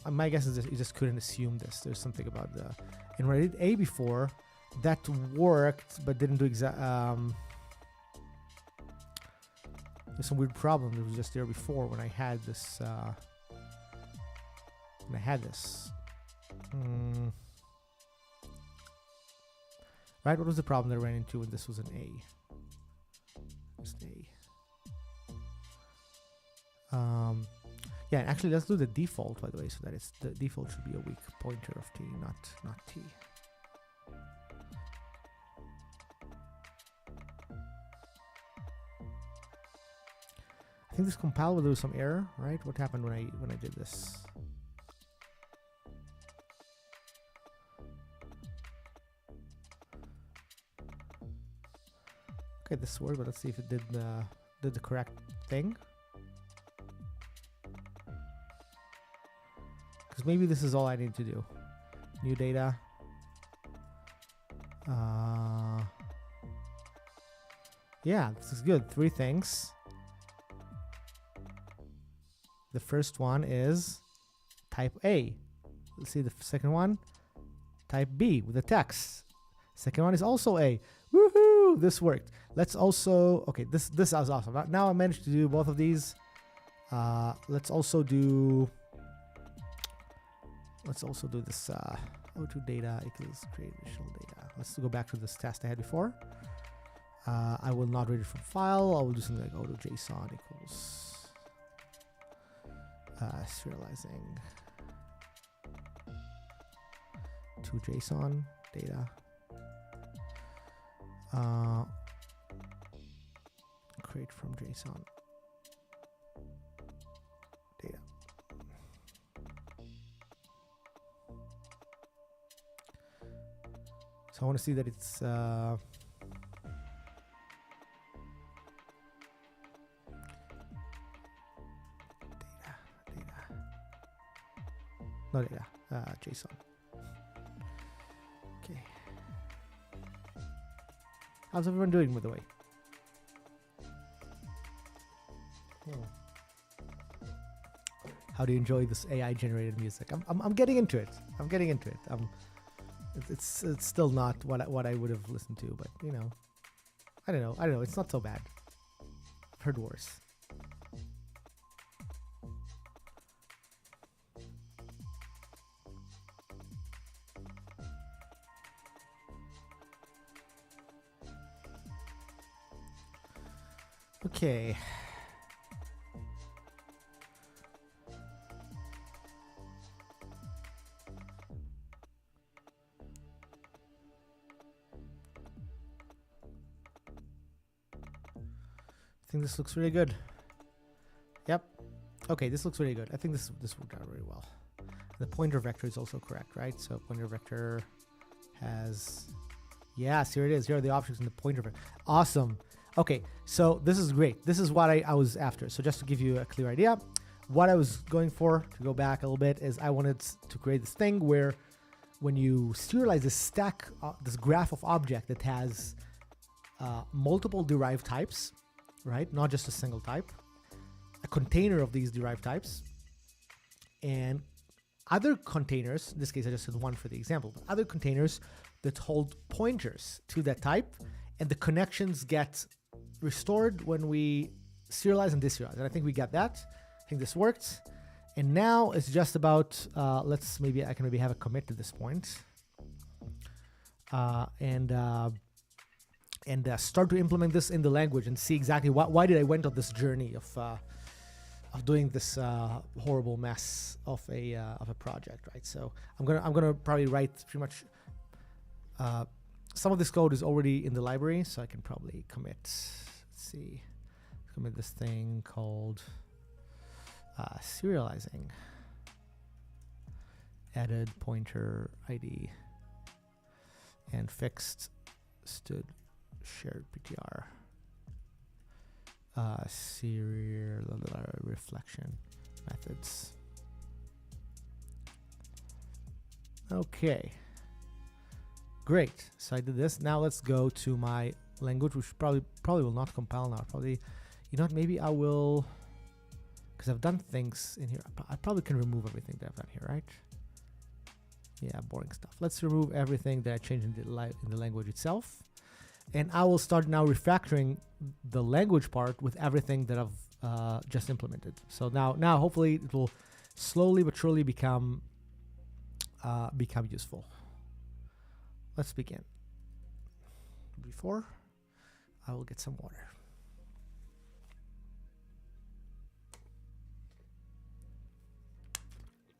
my guess is that you just couldn't assume this. There's something about the, and when I did A before, that worked, but didn't do there's some weird problem that was just there before when I had this, Right, what was the problem that I ran into when this was an A? Just A. Yeah, actually, let's do the default, by the way, so that it's the default should be a weak pointer of T, not T. I think this compile will do some error, right? What happened when I did this? Okay, this worked, but let's see if it did the correct thing. Because maybe this is all I need to do. New data. Yeah, this is good. 3 things. The first one is type A. Let's see the second one. Type B with the text. Second one is also A. Woohoo! This worked. Let's also, okay, this is awesome. Now I managed to do both of these. Let's also do this O2 data equals create initial data. Let's go back to this test I had before. I will not read it from file. I will do something like O2 JSON equals serializing to JSON data. Create from JSON data. So I want to see that it's JSON. Okay. How's everyone doing, by the way? How do you enjoy this AI generated music? I'm getting into it. It's still not what I would have listened to, but you know, I don't know. It's not so bad. I've heard worse. Okay. I think this looks really good. Okay, this looks really good. I think this worked out really well. The pointer vector is also correct, right? So pointer vector has, yes, here it is. Here are the objects in the pointer vector. Awesome. Okay, so this is great. This is what I was after. So just to give you a clear idea, what I was going for, to go back a little bit, is I wanted to create this thing where when you serialize this stack, this graph of object that has multiple derived types, right? Not just a single type, a container of these derived types, and other containers, in this case I just said one for the example, but other containers that hold pointers to that type, and the connections get restored when we serialize and deserialize. And I think we got that. I think this worked. And now it's just about, I can maybe have a commit to this point. And start to implement this in the language and see exactly why did I went on this journey of doing this horrible mess of a project, right? So I'm gonna probably write pretty much. Some of this code is already in the library, so I can probably commit. Let's see, commit this thing called serializing. Added pointer ID and fixed stood shared PTR. Serial reflection methods. Okay, great. So I did this. Now let's go to my language, which probably will not compile now. Probably, you know what? Maybe I will, because I've done things in here. I probably can remove everything that I've done here, right? Yeah, boring stuff. Let's remove everything that I changed in the language itself. And I will start now refactoring the language part with everything that I've just implemented. So now hopefully it will slowly but surely become useful. Let's begin. Before, I will get some water.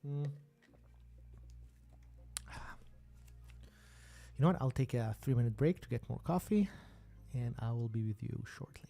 You know what? I'll take a 3-minute break to get more coffee, and I will be with you shortly.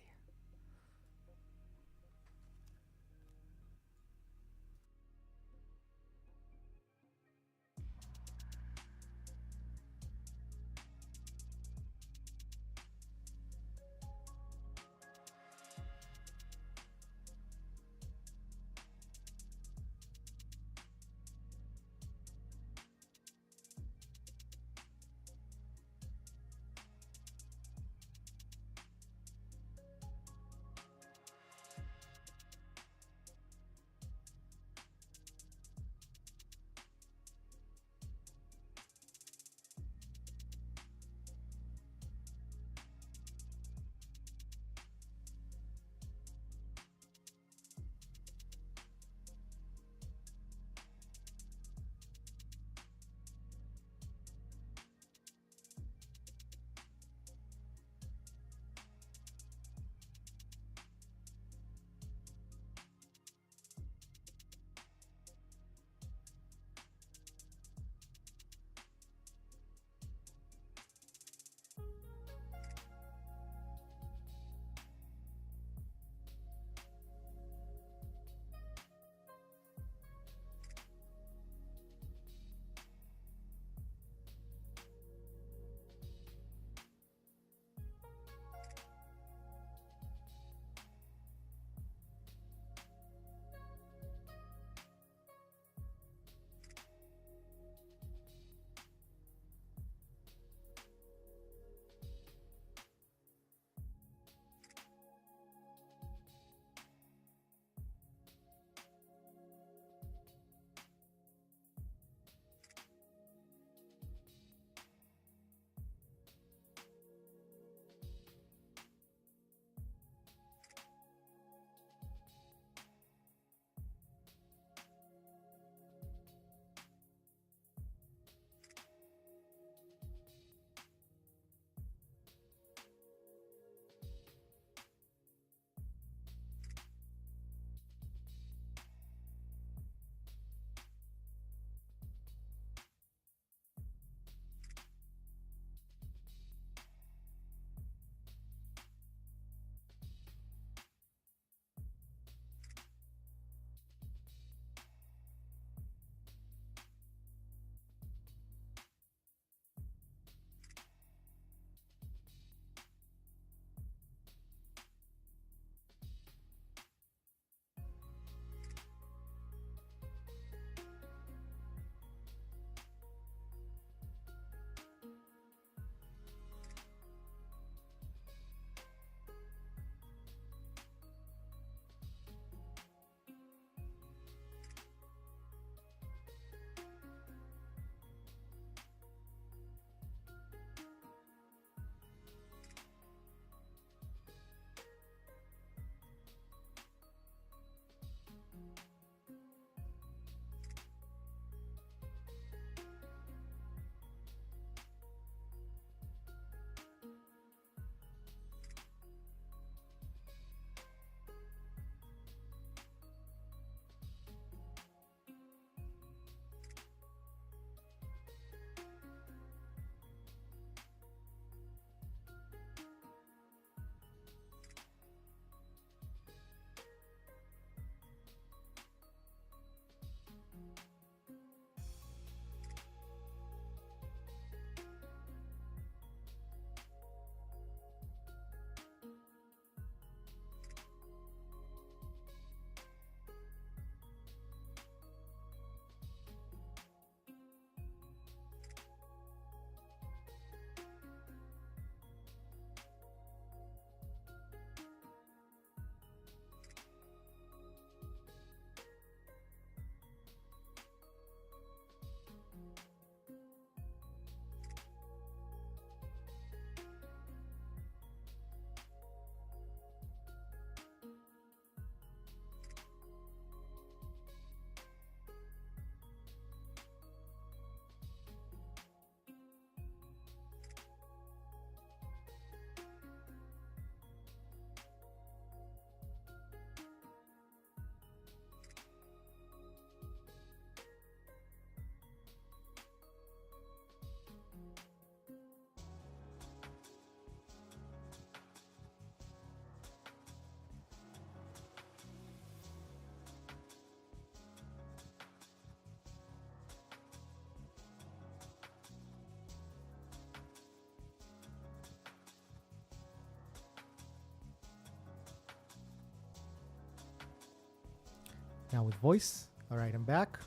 Now with voice. All right, I'm back.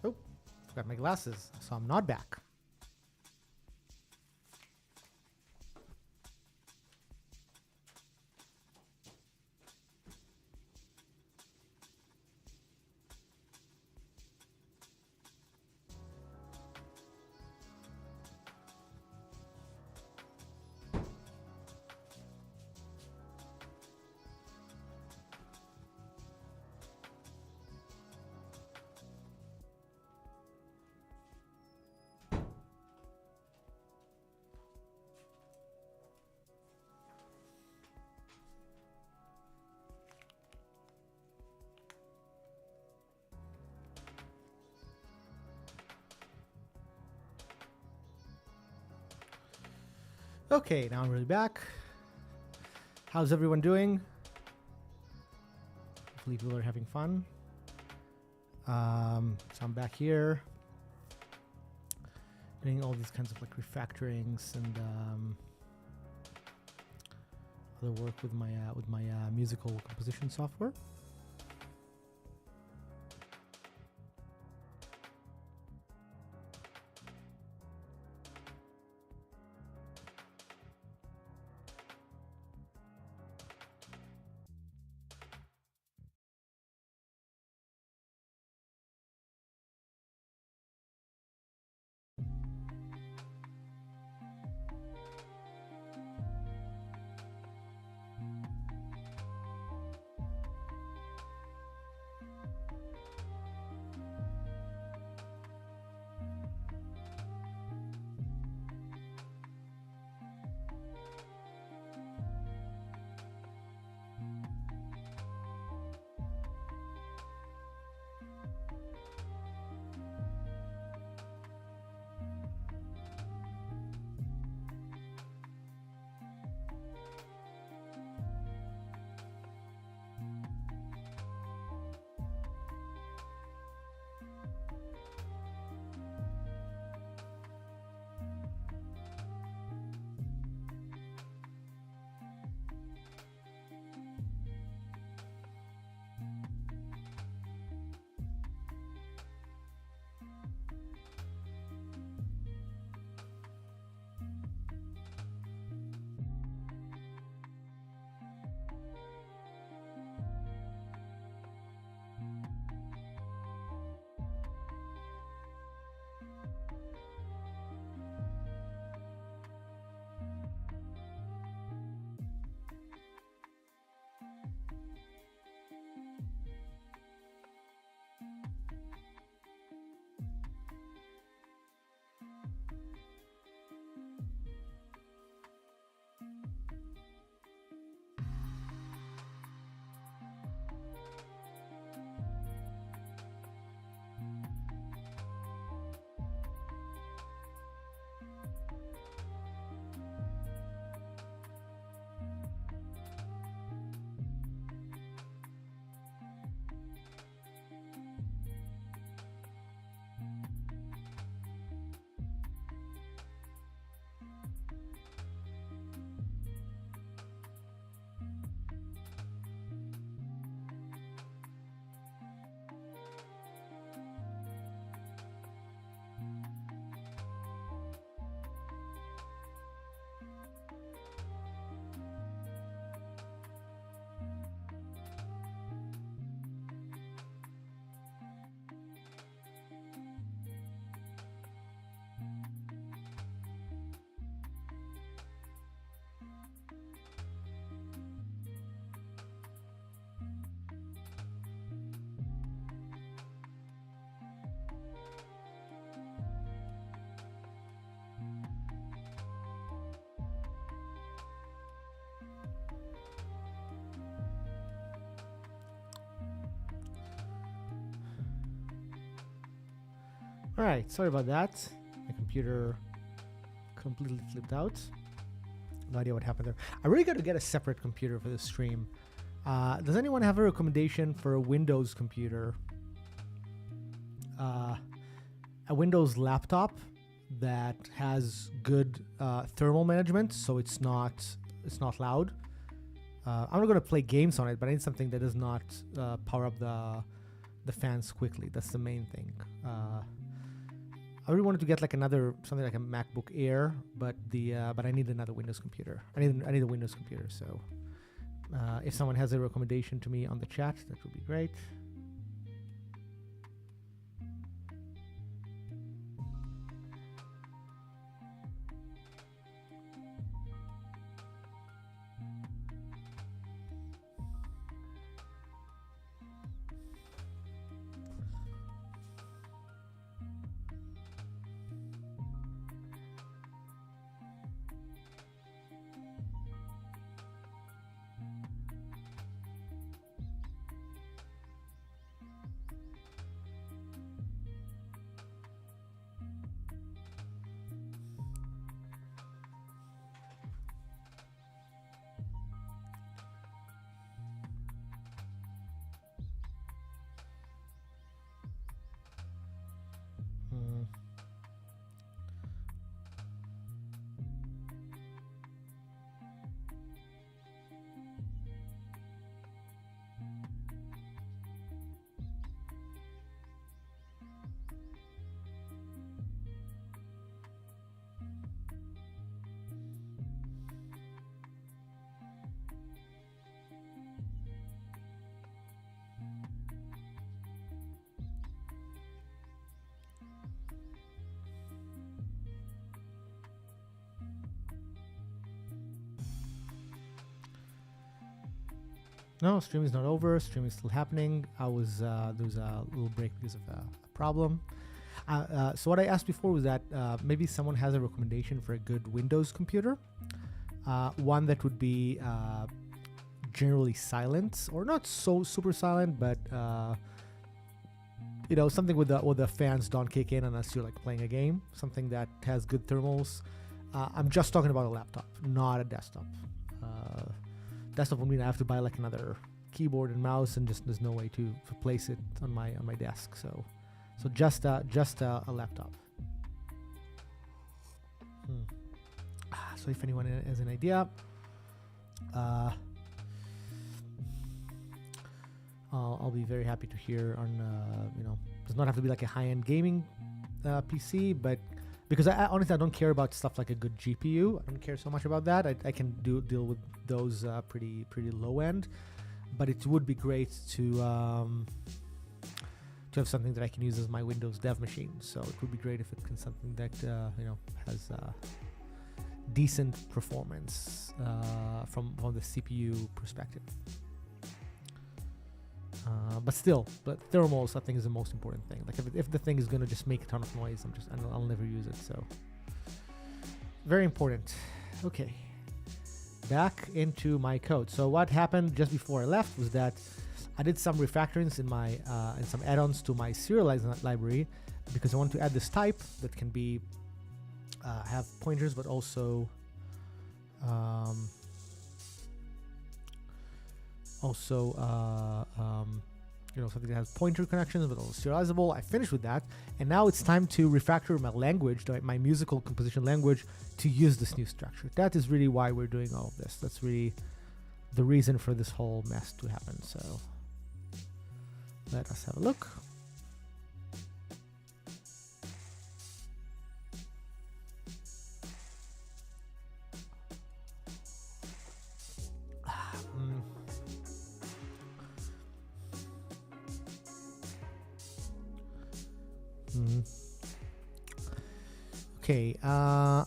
Oh, forgot my glasses, so I'm not back. Okay, now I'm really back. How's everyone doing? Hopefully people are having fun. So I'm back here doing all these kinds of like refactorings and other work with my musical composition software. All right, sorry about that. My computer completely flipped out. No idea what happened there. I really got to get a separate computer for this stream. Does anyone have a recommendation for a Windows computer? A Windows laptop that has good thermal management, so it's not loud. I'm not going to play games on it, but I need something that does not power up the fans quickly. That's the main thing. I really wanted to get like something like a MacBook Air, but I need another Windows computer. I need a Windows computer. So if someone has a recommendation to me on the chat, that would be great. No, stream is not over. Stream is still happening. There was a little break because of a problem. So what I asked before was that maybe someone has a recommendation for a good Windows computer, one that would be generally silent, or not so super silent, but something with the fans don't kick in unless you're like playing a game. Something that has good thermals. I'm just talking about a laptop, not a desktop. Desktop would mean I have to buy like another keyboard and mouse, and just there's no way to place it on my desk. So just a laptop. So if anyone has an idea, I'll be very happy to hear on does not have to be like a high-end gaming PC, but because I honestly don't care about stuff like a good GPU. I don't care so much about that. I can deal with those pretty low end, but it would be great to have something that I can use as my Windows dev machine. So it would be great if it can something that has decent performance from the CPU perspective. But thermals I think is the most important thing. Like if the thing is gonna just make a ton of noise, I'll never use it. So very important. Okay, back into my code. So what happened just before I left was that I did some refactorings in my and some add-ons to my serialize library, because I want to add this type that can be have pointers, but also something that has pointer connections but also serializable. I finished with that, and now it's time to refactor my language, my musical composition language, to use this new structure. That is really why we're doing all of this. That's really the reason for this whole mess to happen. So let us have a look. Okay. Yeah,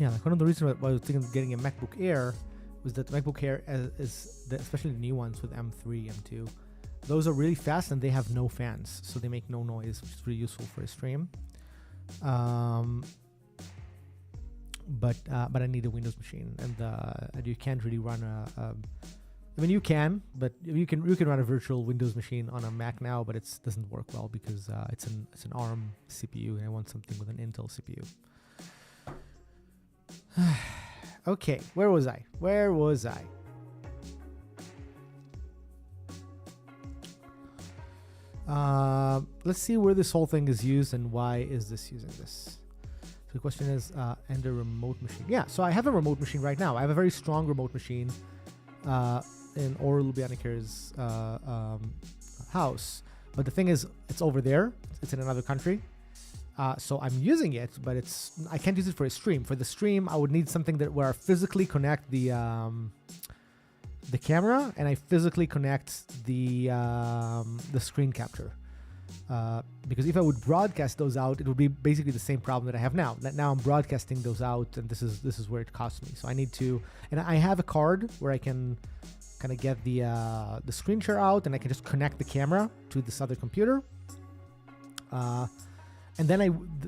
like one of the reasons why I was thinking of getting a MacBook Air was that the MacBook Air especially the new ones with M3, M2, those are really fast and they have no fans, so they make no noise, which is really useful for a stream. But I need a Windows machine, and you can't really run you can, but you can run a virtual Windows machine on a Mac now, but it doesn't work well because it's an ARM CPU, and I want something with an Intel CPU. Okay, where was I? Let's see where this whole thing is used and why is this using this. So the question is, and a remote machine. Yeah, so I have a remote machine right now. I have a very strong remote machine or Lubyanika's house. But the thing is, it's over there. It's in another country. So I'm using it, but I can't use it for a stream. For the stream, I would need something where I physically connect the camera, and I physically connect the screen capture. Because if I would broadcast those out, it would be basically the same problem that I have now. Now I'm broadcasting those out, and this is where it costs me. So I need to, and I have a card where I can kind of get the screen share out, and I can just connect the camera to this other computer. And then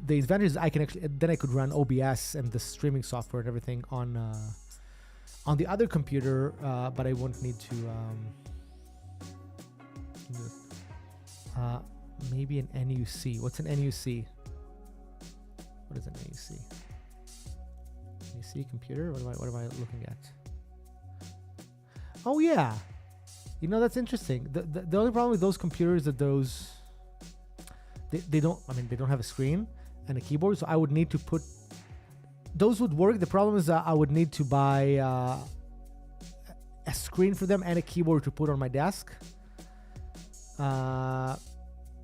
the advantage is I could run OBS and the streaming software and everything on the other computer, but I won't need to. Maybe an NUC. What's an NUC? What is an NUC? NUC computer? What am I looking at? Oh yeah, that's interesting. The only problem with those computers is that they don't have a screen and a keyboard, so I would need to put. Those would work. The problem is that I would need to buy a screen for them and a keyboard to put on my desk.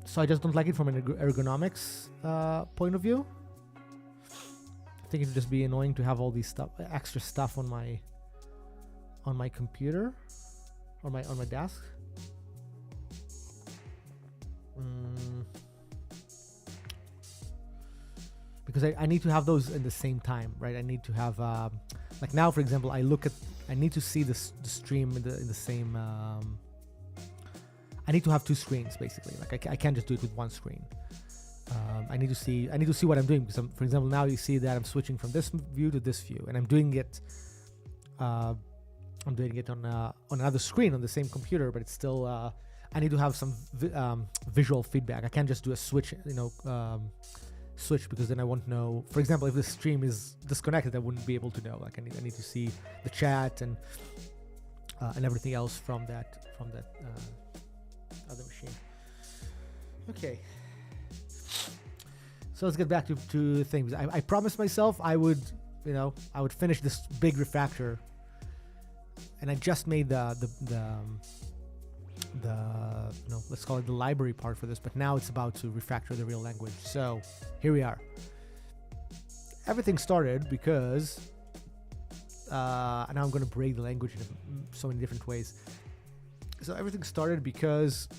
So I just don't like it from an ergonomics point of view. I think it would just be annoying to have all these extra stuff on my computer or on my desk. Because I need to have those in the same time, right? I need to have like now, for example, I need to see the stream in the same. I need to have two screens basically. Like I can't just do it with one screen. I need to see what I'm doing, because for example, now you see that I'm switching from this view to this view, and I'm doing it on another screen on the same computer, but it's still I need to have some visual feedback. I can't just do a switch, because then I won't know. For example, if the stream is disconnected, I wouldn't be able to know. Like I need to see the chat and everything else from that other machine. Okay. So let's get back to things. I promised myself I would finish this big refactor, and I just made the let's call it the library part for this, but now it's about to refactor the real language. So here we are. Everything started because and now I'm going to break the language in so many different ways. So everything started because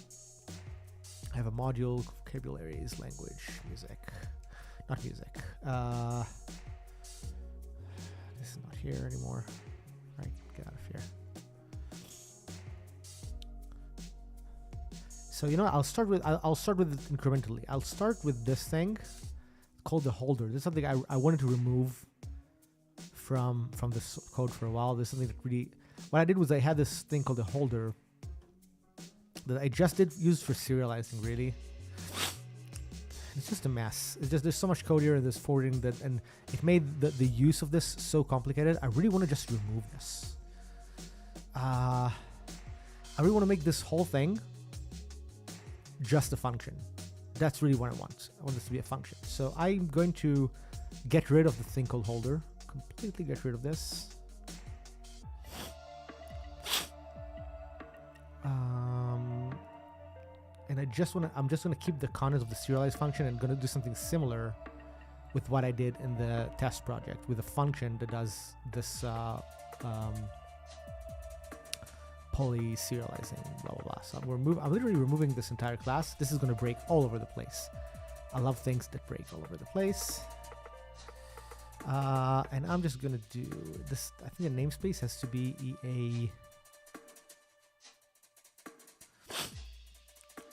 I have a module, vocabularies, language, music, not music. This is not here anymore. All right, get out of here. So I'll start with it incrementally. I'll start with this thing called the holder. This is something I wanted to remove from this code for a while. This is something that really, what I did was I had this thing called the holder that I just used for serializing. Really, it's just a mess. It's just there's so much code here and there's forwarding and it made the use of this so complicated. I really want to just remove this. I really want to make this whole thing just a function. That's really what I want. I want this to be a function. So I'm going to get rid of the thing called holder. Completely get rid of this. And I'm just gonna keep the contents of the serialize function and gonna do something similar with what I did in the test project with a function that does this poly serializing, blah blah blah. So I'm literally removing this entire class. This is gonna break all over the place. I love things that break all over the place. And I'm just gonna do this. I think the namespace has to be EA.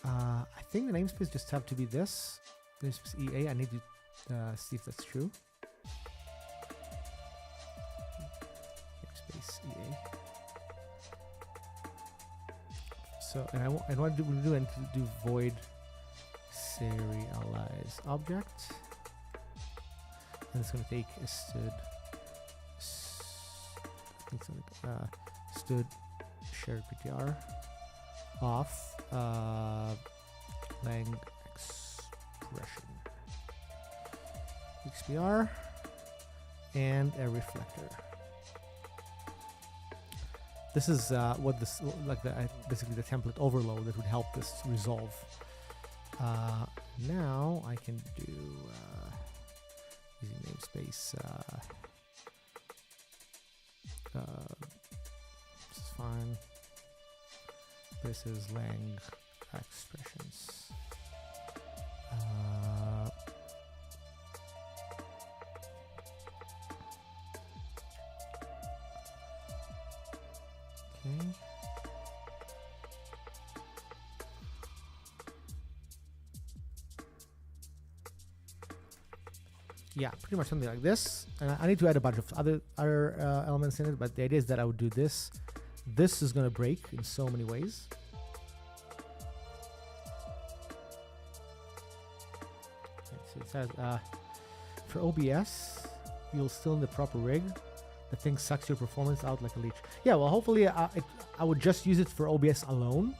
I think the namespace just have to be this. Namespace EA. I need to see if that's true. Namespace EA. So, and what do we do? And to do void serialize object, and it's going to take a stood shared PTR off lang expression XPR and a reflector. This is what this like the basically the template overload that would help this resolve. Now I can do using namespace. This is fine. This is lang expressions. Okay. Yeah, pretty much something like this. I need to add a bunch of other elements in it, but the idea is that I would do this. This is going to break in so many ways. Okay, so it says for OBS, you'll still in the proper rig. The thing sucks your performance out like a leech. Yeah, well, hopefully I would just use it for OBS alone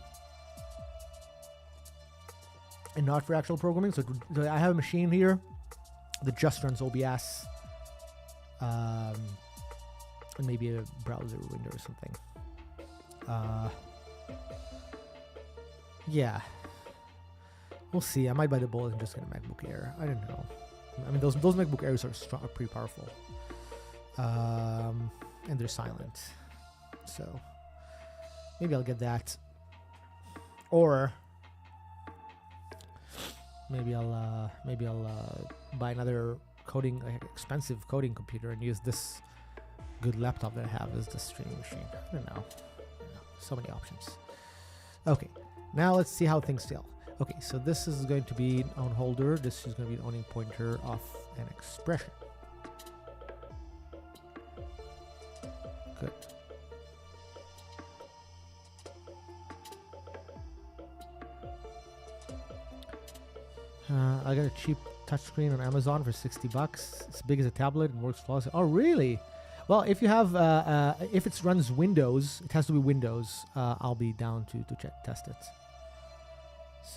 and not for actual programming. So I have a machine here that just runs OBS and maybe a browser window or something. Yeah, we'll see. I might buy the bullet and just get a MacBook Air. I don't know. I mean, those MacBook Airs are pretty powerful, and they're silent. So maybe I'll get that, or maybe I'll buy another expensive coding computer and use this good laptop that I have as the streaming machine. I don't know. So many options. Okay, now let's see how things feel. Okay, so this is going to be an on holder. This is going to be an owning pointer of an expression. Good. I got a cheap touchscreen on Amazon for $60. It's as big as a tablet and works flawlessly. Oh, really? Well, if you have, if it runs Windows, it has to be Windows. I'll be down to test it.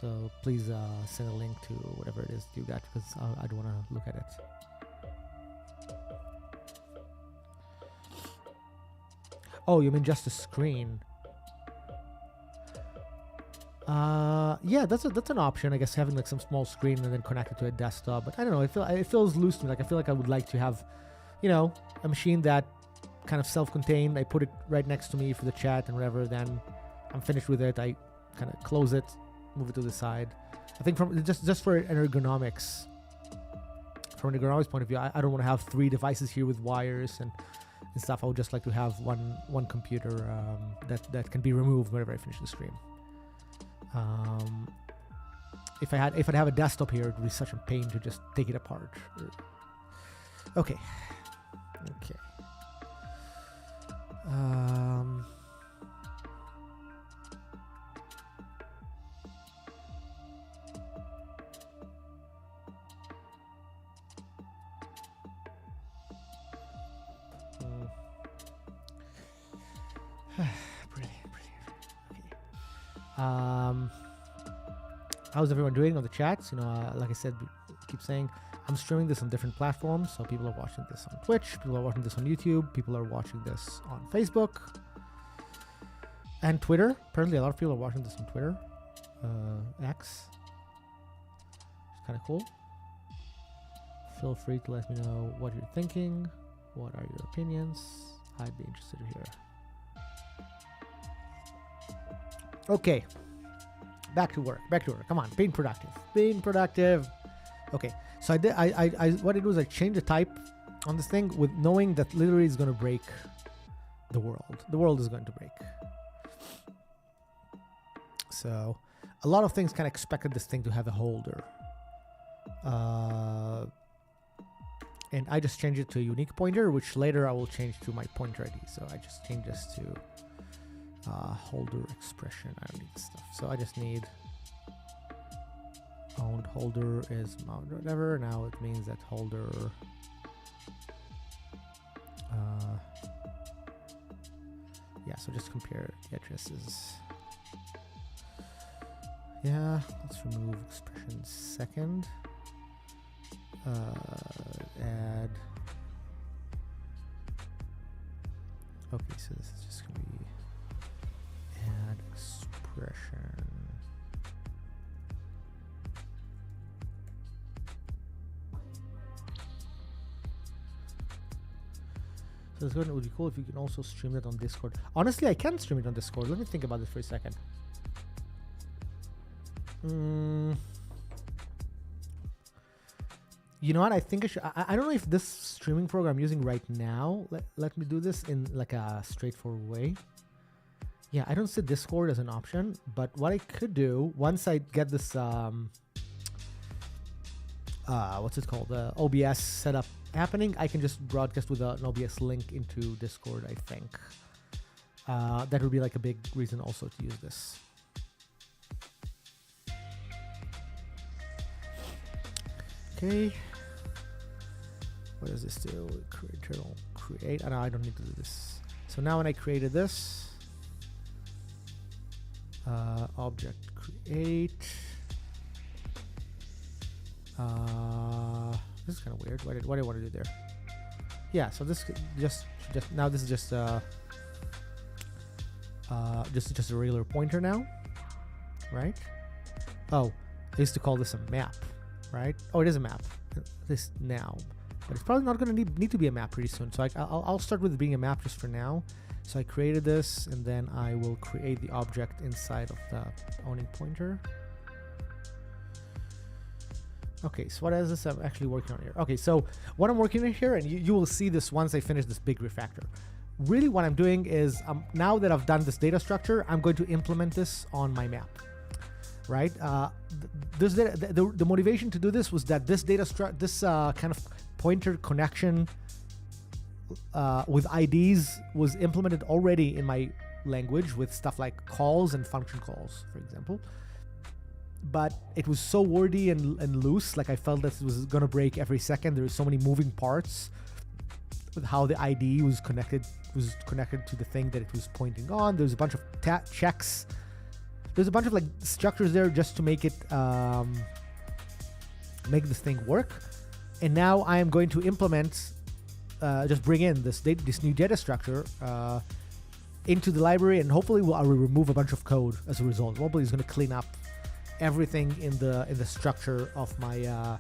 So please send a link to whatever it is you got, because I don't want to look at it. Oh, you mean just a screen? Yeah, that's an option, I guess, having like some small screen and then connect it to a desktop. But I don't know. It feels loose to me. Like I feel like I would like to have, you know, a machine that kind of self-contained. I put it right next to me for the chat and whatever. Then I'm finished with it. I kind of close it, move it to the side. I think from just for ergonomics, from an ergonomics point of view, I don't want to have 3 devices here with wires and stuff. I would just like to have one computer that can be removed whenever I finish the stream. If I'd have a desktop here, it would be such a pain to just take it apart. Okay. How's everyone doing on the chats? You know, like I said, keep saying I'm streaming this on different platforms. So people are watching this on Twitch, people are watching this on YouTube, people are watching this on Facebook and Twitter. Apparently, a lot of people are watching this on Twitter, X. It's kind of cool. Feel free to let me know what you're thinking. What are your opinions? I'd be interested to hear. Okay. Back to work. Come on, being productive. Okay, so what I did was I changed the type on this thing with knowing that literally it's going to break the world. The world is going to break. So a lot of things kind of expected this thing to have a holder. And I just changed it to a unique pointer, which later I will change to my pointer ID. So I just changed this to holder expression. I don't need stuff. So I just need owned holder is mount whatever. Now it means that holder yeah, so just compare the addresses. Yeah, let's remove expression second. Add. Okay, so this is just gonna be So it would be cool if you can also stream it on Discord. Honestly, I can stream it on Discord. Let me think about this for a second. You know what? I think I should. I don't know if this streaming program I'm using right now let me do this in like a straightforward way. Yeah, I don't see Discord as an option, but what I could do once I get this what's it called, the OBS setup happening, I can just broadcast with an OBS link into Discord. I think that would be like a big reason also to use this. Okay. What does this do? Create. Oh, no, I don't need to do this. So now when I created this, object create. This is kind of weird. What do I want to do there? Yeah. So this just now this is just a regular pointer now, right? Oh, I used to call this a map, right? Oh, it is a map. This now. But it's probably not going to need to be a map pretty soon. So I'll start with being a map just for now. So I created this, and then I will create the object inside of the owning pointer. Okay, so what is this I'm actually working on here? Okay, so what I'm working on here, and you will see this once I finish this big refactor. Really what I'm doing is, now that I've done this data structure, I'm going to implement this on my map. Right? The motivation to do this was that this kind of pointer connection with IDs was implemented already in my language with stuff like calls and function calls, for example. But it was so wordy and loose, like I felt that it was going to break every second. There were so many moving parts with how the ID was connected to the thing that it was pointing on. There's a bunch of checks. There's a bunch of like structures there just to make it make this thing work. And now I am going to implement, just bring in this new data structure into the library, and hopefully I will remove a bunch of code as a result. Hopefully it's going to clean up everything in the structure of my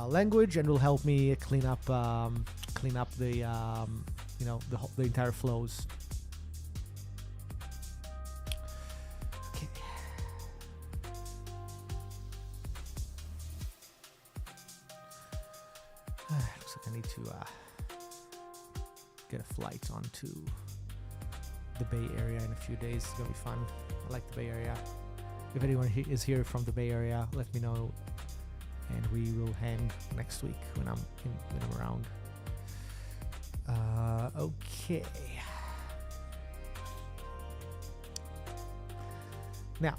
language, and will help me clean up the the entire flows. Looks like I need to get a flight onto the Bay Area in a few days. It's gonna be fun. I like the Bay Area. If anyone is here from the Bay Area, let me know, and we will hang next week when I'm around. Okay. Now,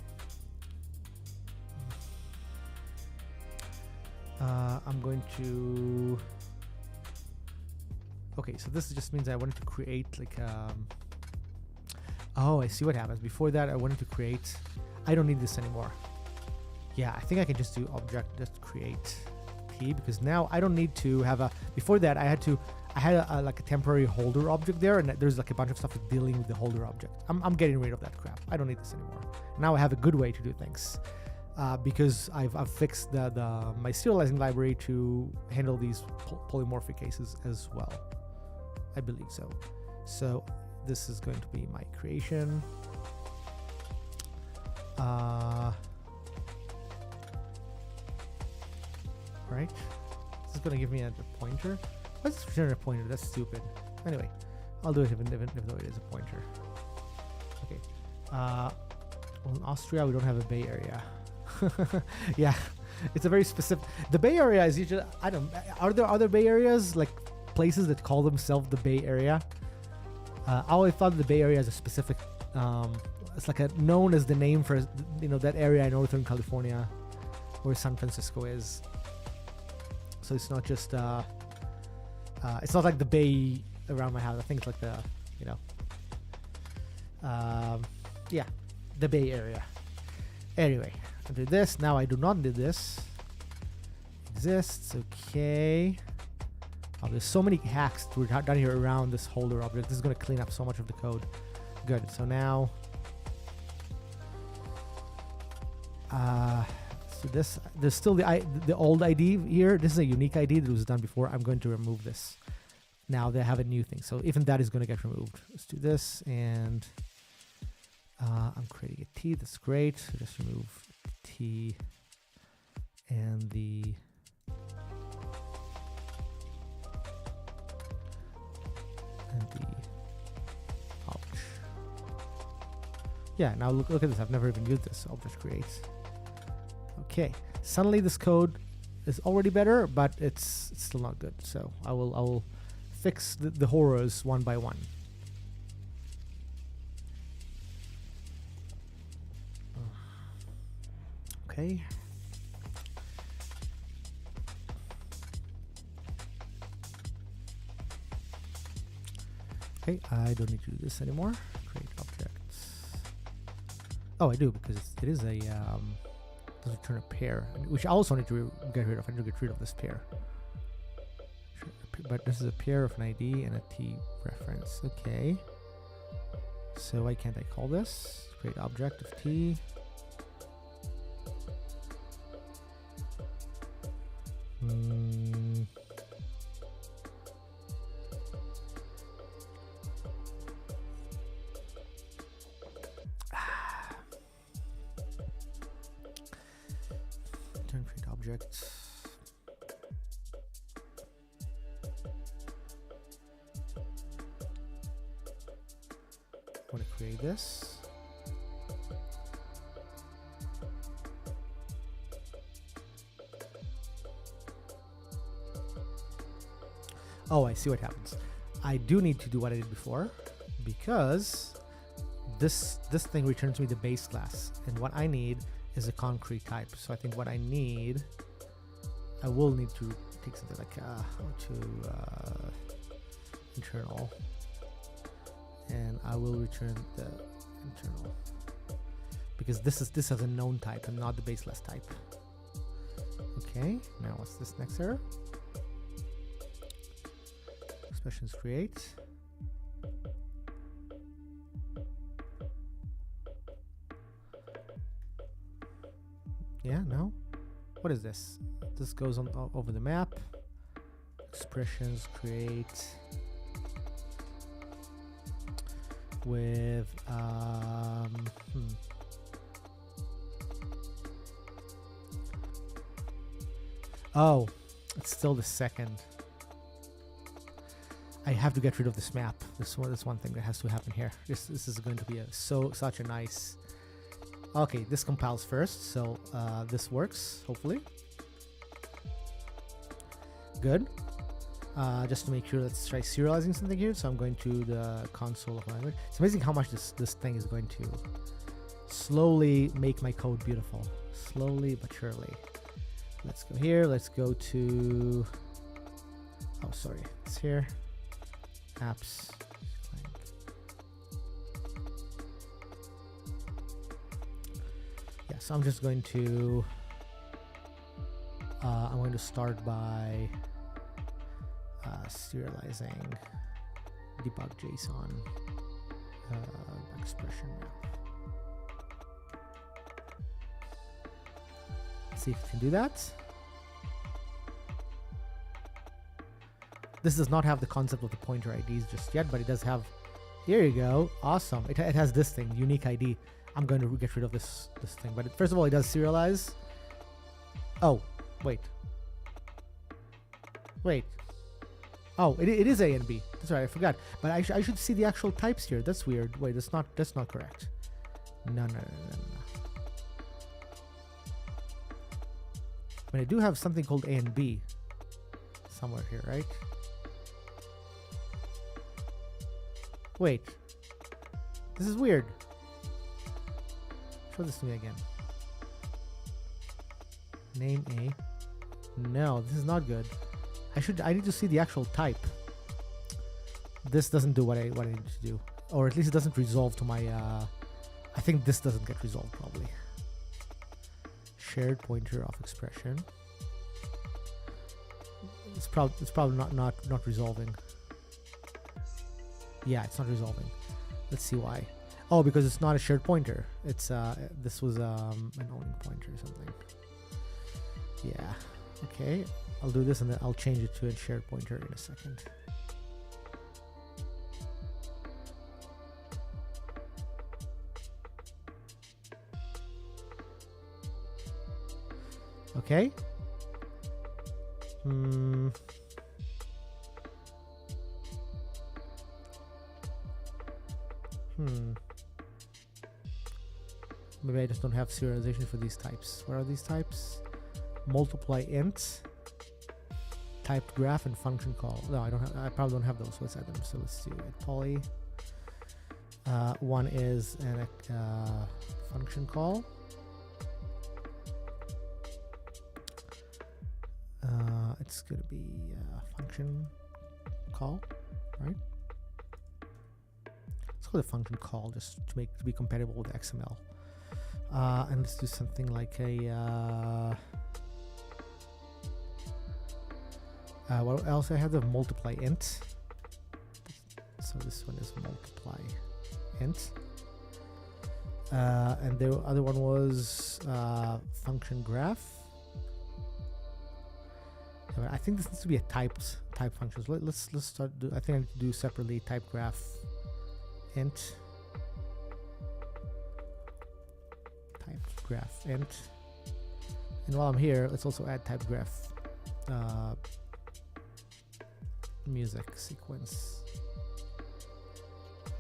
I'm going to. Okay, so this just means I wanted to create like. Oh, I see what happens. Before that, I wanted to create. I don't need this anymore. Yeah, I think I can just do object, just create P, because now I don't need to have a. Before that, I had like a temporary holder object there, and there's like a bunch of stuff dealing with the holder object. I'm getting rid of that crap. I don't need this anymore. Now I have a good way to do things, because I've fixed my serializing library to handle these polymorphic cases as well. I believe so. So this is going to be my creation. Right. This is going to give me a pointer. Let's return a pointer. That's stupid. Anyway, I'll do it even though it is a pointer. Okay. Well, in Austria, we don't have a Bay Area. Yeah, it's a very specific. The Bay Area is usually. I don't. Are there other Bay Areas, like places that call themselves the Bay Area? I always thought the Bay Area is a specific. It's like known as the name for that area in Northern California, where San Francisco is. So it's not just. It's not like the Bay around my house. I think it's like the, yeah, the Bay Area. Anyway, I do this. Now I do not need this. Exists. Okay. Oh, there's so many hacks done here around this holder object. This is going to clean up so much of the code. Good. So now. So there's still the old ID here. This is a unique ID that was done before. I'm going to remove this. now they have a new thing. So even that is going to get removed. Let's do this, and I'm creating a T. That's great. So just remove T and the ouch. Yeah, now look at this. I've never even used this. Object create. Okay. Suddenly this code is already better, but it's still not good. So I will fix the horrors one by one. Okay. Okay, I don't need to do this anymore. Create objects. Oh, I do, because it is a does return a pair, which I also need to get rid of. I need to get rid of this pair. But this is a pair of an ID and a T reference. Okay. So why can't I call this? Create object of T. Return create object. I want to create this. Oh, I see what happens. I do need to do what I did before, because this thing returns me the base class, and what I need is a concrete type. So I think what I will need to take something like internal, and I will return the internal, because this has a known type and not the base class type. Okay, now what's this next error? Expressions create. Yeah, no. What is this? This goes on over the map. Expressions create with Oh, it's still the second. I have to get rid of this map. This one thing that has to happen here. This is going to be such a nice. Okay, this compiles first, so this works hopefully. Good. Just to make sure, let's try serializing something here. So I'm going to the console of language. It's amazing how much this thing is going to slowly make my code beautiful, slowly but surely. Let's go here. Let's go to. Oh, sorry, it's here. Apps. Yeah, so I'm just going to start by serializing debug JSON expression map. See if it can do that. This does not have the concept of the pointer IDs just yet, but it does have. Here you go. Awesome. It has this thing, unique ID. I'm going to get rid of this thing. But first of all, it does serialize. Oh, wait. Oh, it is A and B. That's right. I forgot. But I should see the actual types here. That's weird. Wait, that's not correct. No. But I do have something called A and B somewhere here, right? Wait, this is weird. Show this to me again. Name A. No, this is not good. I need to see the actual type. This doesn't do what I need to do, or at least it doesn't resolve to my. I think this doesn't get resolved probably. Shared pointer of expression. It's probably not resolving. Yeah, it's not resolving. Let's see why. Oh, because it's not a shared pointer. It's this was an owning pointer or something. Yeah. Okay. I'll do this and then I'll change it to a shared pointer in a second. Okay. Maybe I just don't have serialization for these types. What are these types? Multiply int, typed graph, and function call. No, I don't have. I probably don't have those. Let's add them. So let's do it. Poly. One is an function call. It's gonna be a function call, right? Let's call it a function call just to be compatible with XML. And let's do something like a. What else? I have the multiply int. So this one is multiply int. And the other one was function graph. I think this needs to be a type function. So let's start. I think I need to do separately type graph int. Type graph int. And while I'm here, let's also add type graph music sequence.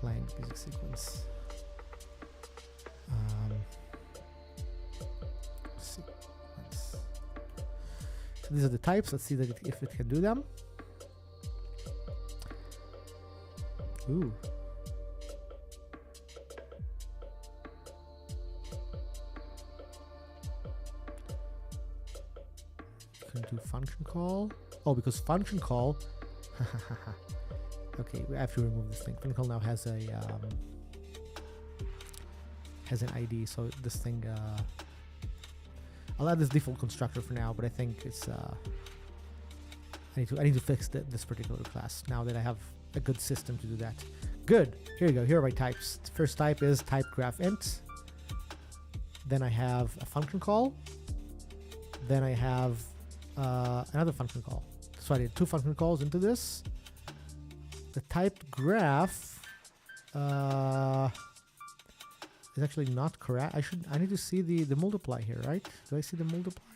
Playing music sequence. Sequence. So these are the types. Let's see that if it can do them. Ooh. Can do function call. Oh, because function call. Okay, we have to remove this thing. Function call now has a has an ID, so this thing. I'll add this default constructor for now, but I think it's. I need to fix this particular class now that I have a good system to do that. Good. Here you go. Here are my types. The first type is type graph int. Then I have a function call. Then I have another function call. So I did two function calls into this. The typed graph is actually not correct. I need to see the multiply here, right? Do I see the multiply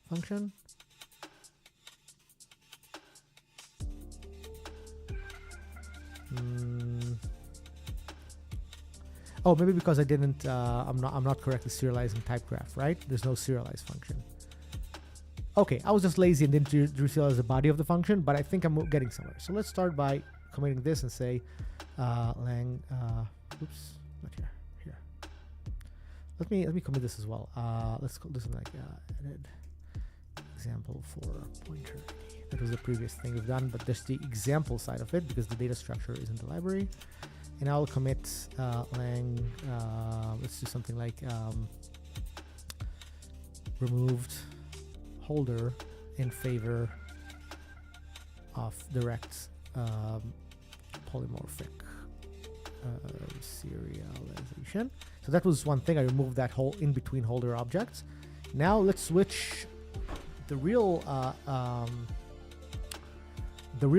function? Oh, maybe because I didn't. I'm not correctly serializing type graph, right? There's no serialize function. Okay, I was just lazy and didn't serialize the body of the function, but I think I'm getting somewhere. So let's start by committing this and say lang. Oops, not here. Here. Let me commit this as well. Let's do something like edit example for pointer. That was the previous thing we've done, but there's the example side of it because the data structure is in the library. And I'll commit lang. Let's do something like removed holder in favor of direct polymorphic serialization. So that was one thing. I removed that whole in between holder objects. Now let's switch the real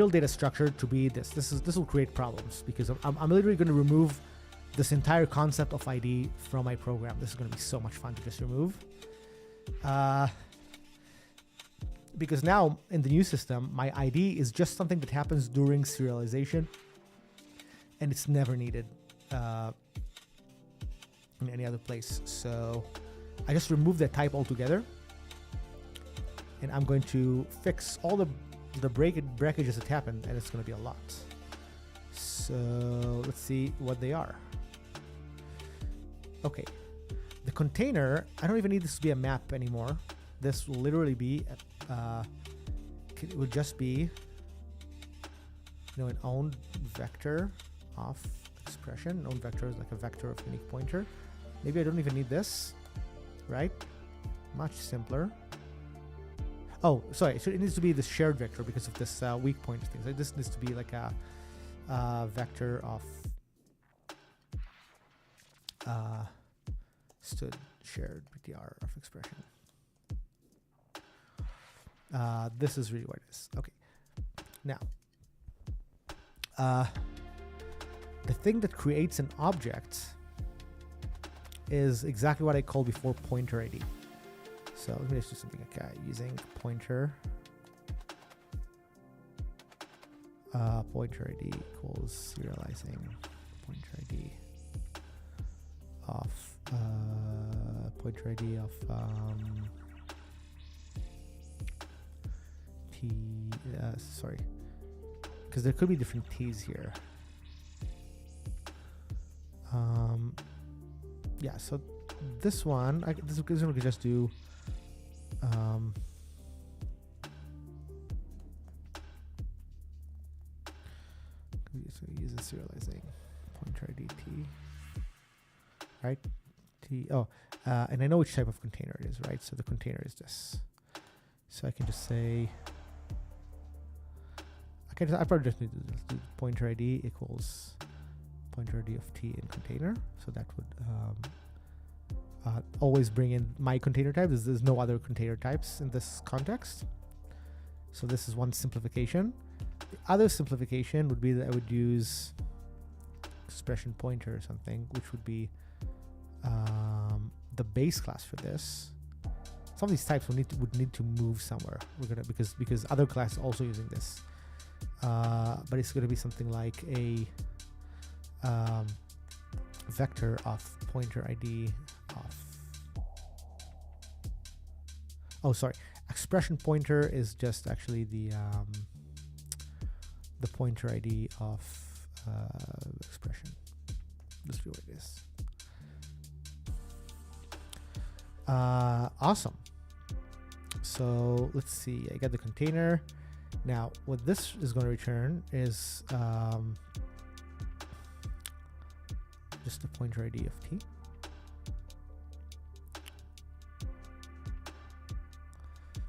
data structure to be this. This will create problems because I'm literally going to remove this entire concept of ID from my program. This is going to be so much fun to just remove. Because now in the new system, my ID is just something that happens during serialization, and it's never needed in any other place. So I just remove that type altogether, and I'm going to fix all the breakages that happened, and it's going to be a lot. So let's see what they are. Okay, the container, I don't even need this to be a map anymore. This will literally be it would just be an owned vector of expression. An owned vector is like a vector of unique pointer. Maybe I don't even need this, right? Much simpler. Oh, sorry. So it needs to be the shared vector because of this weak point thing. So this needs to be like a vector of stood shared PTR of expression. This is really what it is. Okay. Now, the thing that creates an object is exactly what I called before pointer ID. So let me just do something like using pointer. Pointer ID equals serializing pointer ID of T. Sorry, because there could be different T's here. Yeah, so this one, this one we could just do. So use a serializing pointer ID T, right? T. Oh, and I know which type of container it is, right? So the container is this. So I can just say, I probably just need to do pointer ID equals pointer ID of T in container. So that would always bring in my container type. There's no other container types in this context. So this is one simplification. The other simplification would be that I would use expression pointer or something, which would be the base class for this. Some of these types would need to move somewhere. Because other classes are also using this. But it's going to be something like a vector of pointer ID of. Oh, sorry. Expression pointer is just actually the pointer ID of expression. Let's do what it is. Awesome. So let's see. I got the container. Now, what this is going to return is just the pointer ID of T.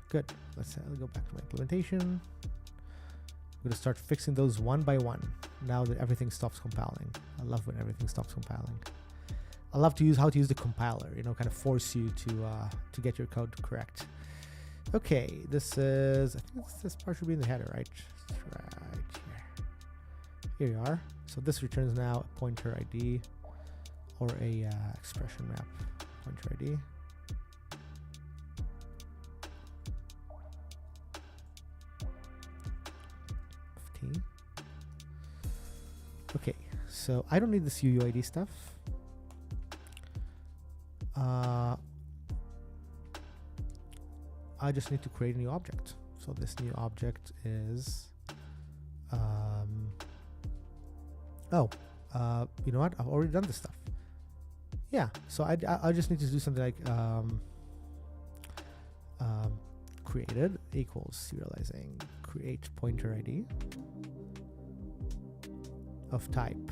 Good. Let's go back to my implementation. I'm going to start fixing those one by one now that everything stops compiling. I love when everything stops compiling. I love to use how to use the compiler, kind of force you to get your code correct. Okay, this is, I think this part should be in the header, right? Right here. Here you are. So this returns now a pointer ID or a expression map pointer ID. Okay, so I don't need this UUID stuff. I just need to create a new object. So this new object is, you know what? I've already done this stuff. Yeah, so I just need to do something like created equals serializing create pointer ID of type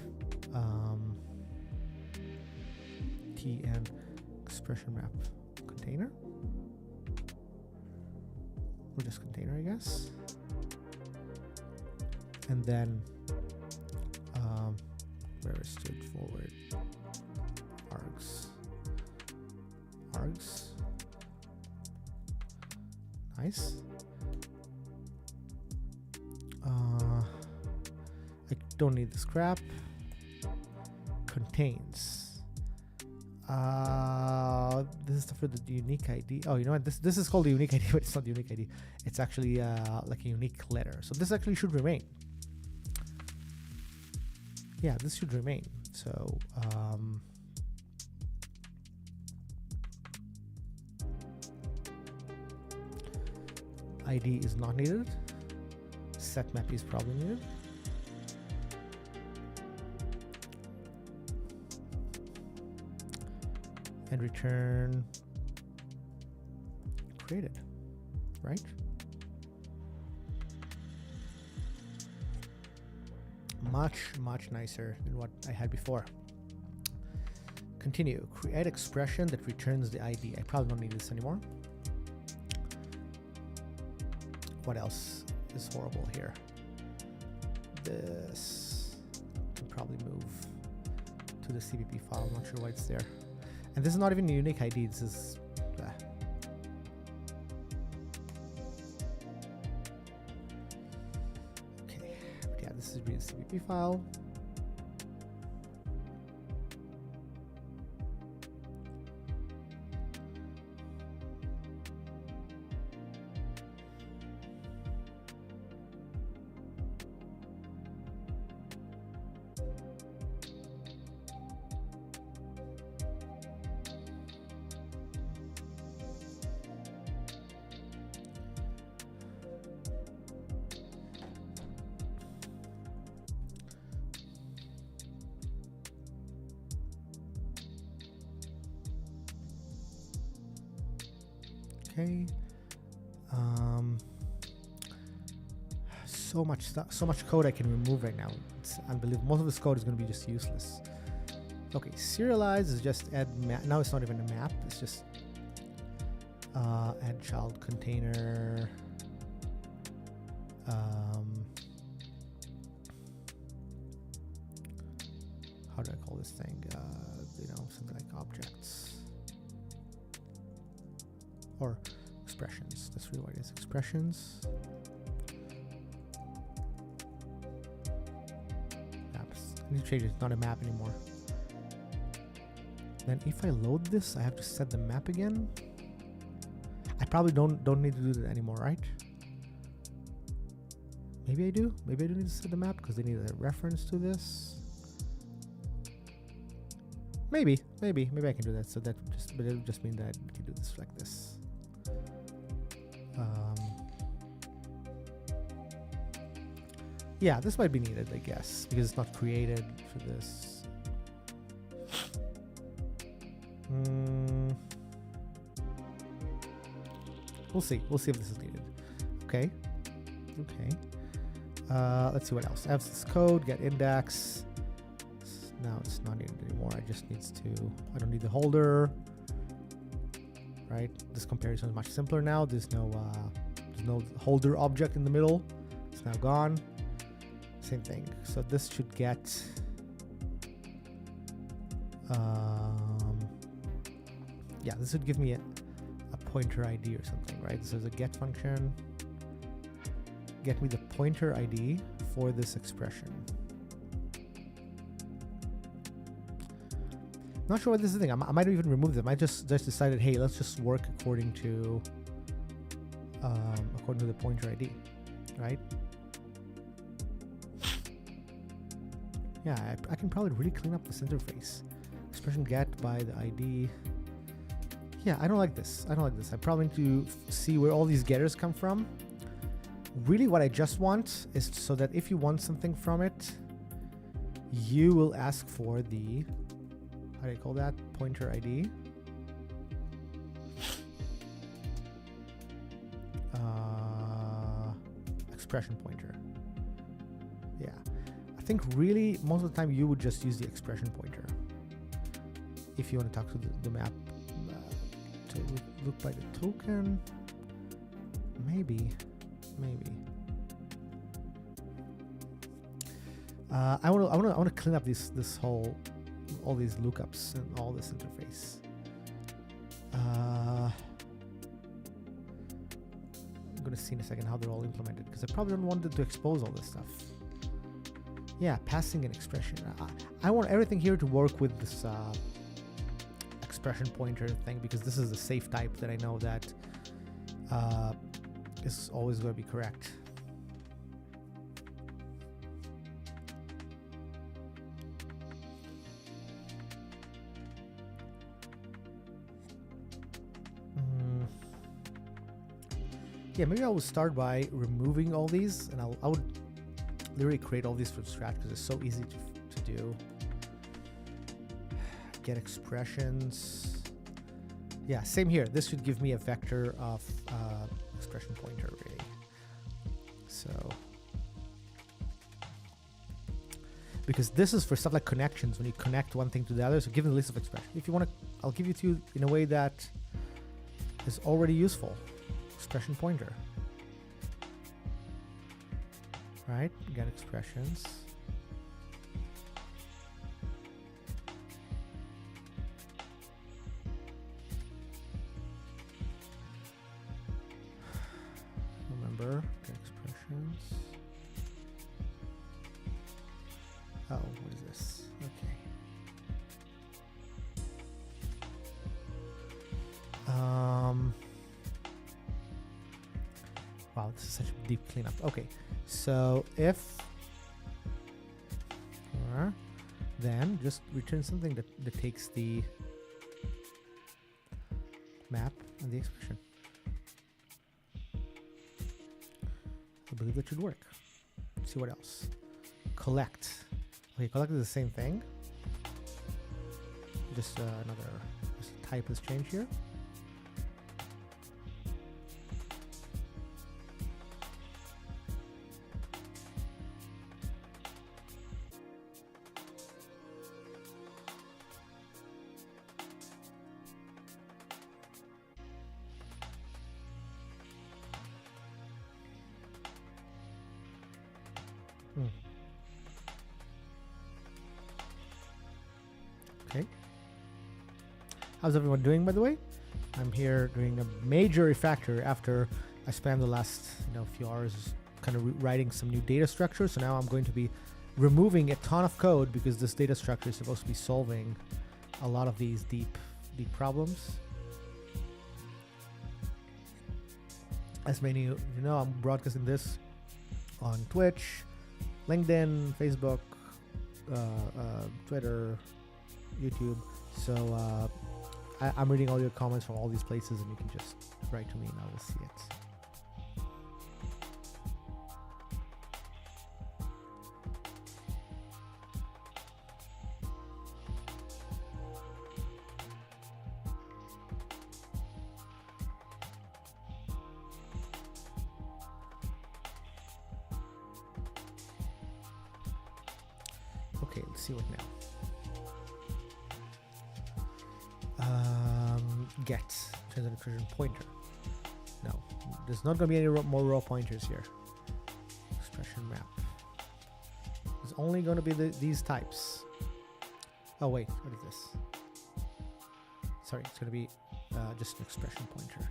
T and expression map container. Or just container, I guess. And then very straightforward args. Nice. I don't need this crap. Contains. This is for the unique ID. Oh, you know what? This is called the unique ID, but it's not the unique ID. It's actually like a unique letter. So this actually should remain. Yeah, this should remain. So ID is not needed. Set map is probably needed. And return created, right? Much nicer than what I had before. Continue. Create expression that returns the ID. I probably don't need this anymore. What else is horrible here? This can probably move to the CPP file. I'm not sure why it's there. And this is not even a unique ID. This is okay. But yeah, this is really a CPP file. Okay. So much stuff, so much code I can remove right now. It's unbelievable. Most of this code is going to be just useless. Okay, serialize is just add map. Now it's not even a map. It's just add child container. How do I call this thing? Something like objects or expressions. That's really what it is. Expressions. Maps. I need to change it. It's not a map anymore. Then if I load this, I have to set the map again. I probably don't need to do that anymore, right? Maybe I do. Maybe I do need to set the map because they need a reference to this. Maybe I can do that. So that but it would just mean that I can do this like this. Yeah, this might be needed, I guess, because it's not created for this. We'll see if this is needed. Okay. Let's see what else. I have this code, get index. Now it's not needed anymore. I just needs to, I don't need the holder, right? This comparison is much simpler now. There's no holder object in the middle. It's now gone. Same thing. So this should get, yeah, this would give me a pointer ID or something, right? This is a get function. Get me the pointer ID for this expression. Not sure what this is the thing. I might even remove them. I just decided, hey, let's just work according to the pointer ID, right? Yeah, I can probably really clean up this interface. Expression get by the ID. Yeah, I don't like this. I probably need to see where all these getters come from. Really, what I just want is so that if you want something from it, you will ask for the, how do you call that? Pointer ID. Expression pointer. Yeah. I think really most of the time you would just use the expression pointer. If you want to talk to the map, to look by the token, maybe. I want to clean up all these lookups and all this interface. I'm gonna see in a second how they're all implemented because I probably don't want to expose all this stuff. Yeah, passing an expression. I want everything here to work with this expression pointer thing because this is the safe type that I know that is always going to be correct. Yeah, maybe I will start by removing all these, and I would literally create all these from scratch because it's so easy to do. Get expressions. Yeah, same here. This should give me a vector of expression pointer really. So, because this is for stuff like connections, when you connect one thing to the other. So give me a list of expressions. If you want to, I'll give it to you in a way that is already useful. Expression pointer. Right? Get expressions. Remember, get expressions. Oh, what is this? Okay. Wow, this is such a deep cleanup. Okay, so if then just return something that takes the map and the expression. I believe that should work. Let's see what else. Collect. Okay, collect is the same thing. Just another type has changed here. Okay. How's everyone doing, by the way? I'm here doing a major refactor after I spent the last few hours kind of writing some new data structures. So now I'm going to be removing a ton of code because this data structure is supposed to be solving a lot of these deep problems. As many of you know, I'm broadcasting this on Twitch, LinkedIn, Facebook, Twitter, YouTube. So I'm reading all your comments from all these places, and you can just write to me and I will see it. Okay, let's see what now. Get transit expression pointer. No, there's not going to be any more raw pointers here. Expression map. There's only going to be these types. Oh wait, what is this? Sorry, it's going to be just an expression pointer.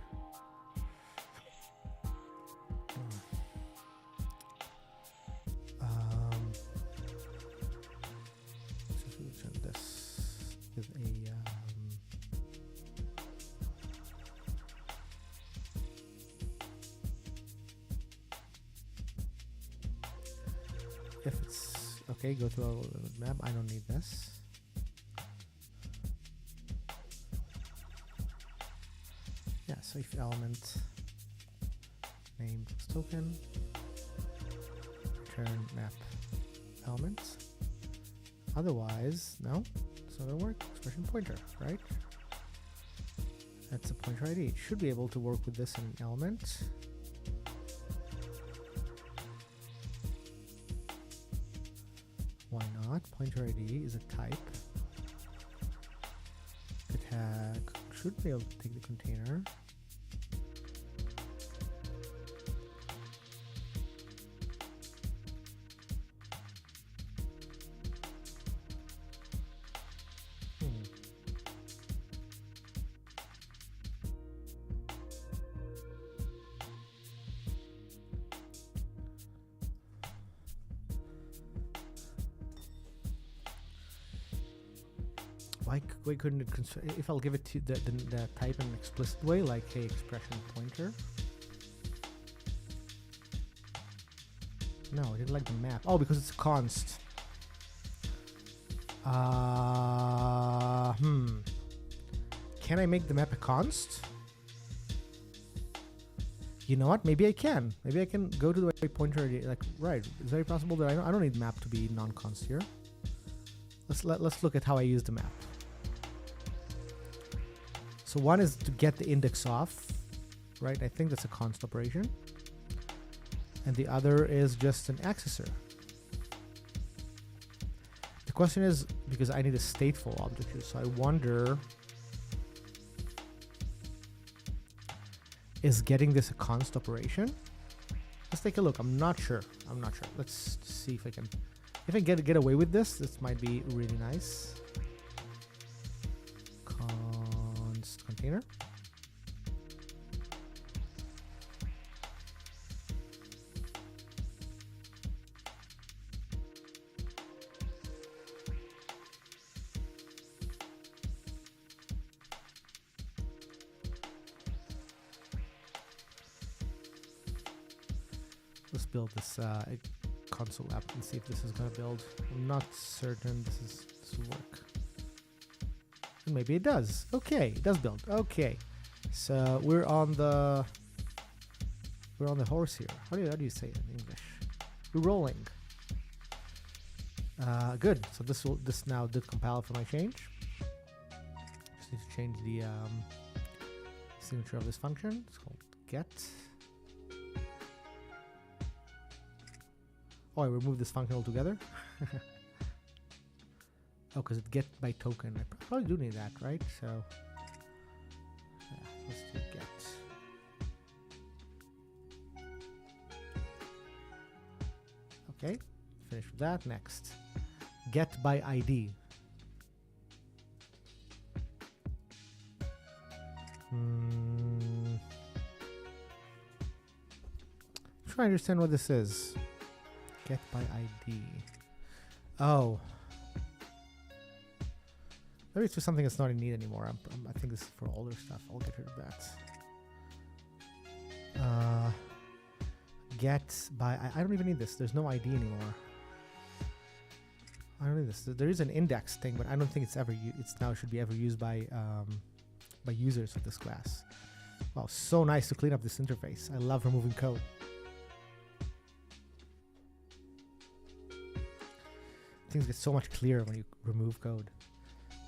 This with a if it's okay, go to a map. I don't need this. Yeah, so if element named token return map element. Otherwise, no, it's not gonna work. Expression pointer, right? That's a pointer ID. It should be able to work with this in an element. Why not? Pointer ID is a type. The tag should be able to take the container. Why couldn't it if I'll give it to the type in an explicit way, like hey, expression pointer? No, I didn't like the map. Oh, because it's const. Can I make the map a const? You know what? Maybe I can. Maybe I can go to the pointer ID. Like, right? It's very possible that I don't need map to be non-const here. Let's look at how I use the map. So one is to get the index off, right? I think that's a const operation. And the other is just an accessor. The question is, because I need a stateful object here, so I wonder, is getting this a const operation? Let's take a look. I'm not sure. Let's see if I can get away with this. This might be really nice. Container. Let's build this console app and see if this is going to build. I'm not certain this will work. And maybe it does. Okay, it does build. Okay, so we're on the horse here. How do you say it in English? We're rolling. Good. So this now did compile for my change. Just need to change the signature of this function. It's called get. Oh, I removed this function altogether. Oh, because it get by token. I probably do need that, right? So yeah, let's do get. Okay, Finish with that. Next. Get by ID. Try to understand what this is. Get by ID. Oh. Maybe it's just something that's not in need anymore. I think this is for older stuff. I'll get rid of that. Get by... I don't even need this. There's no ID anymore. I don't need this. There is an index thing, but I don't think it's ever... It's now should be ever used by users of this class. Wow, so nice to clean up this interface. I love removing code. Things get so much clearer when you remove code.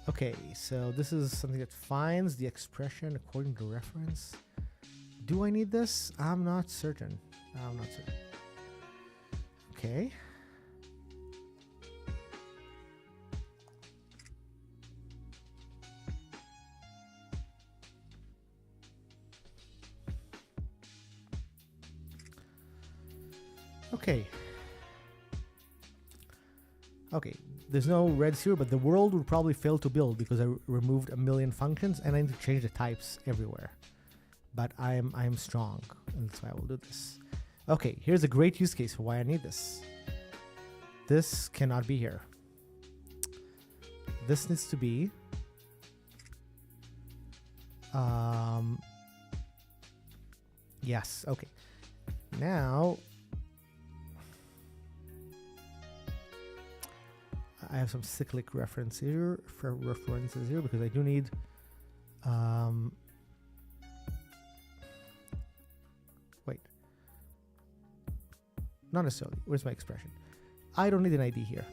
Okay, so this is something that finds the expression according to reference. Do I need this? I'm not certain. Okay. Okay, there's no reds here, but the world would probably fail to build because I removed a million functions and I need to change the types everywhere. But I am strong, and that's why I will do this. Okay, here's a great use case for why I need this. This cannot be here. This needs to be yes, okay. Now I have some cyclic references here because I do need wait, not necessarily. Where's my expression? I don't need an ID here.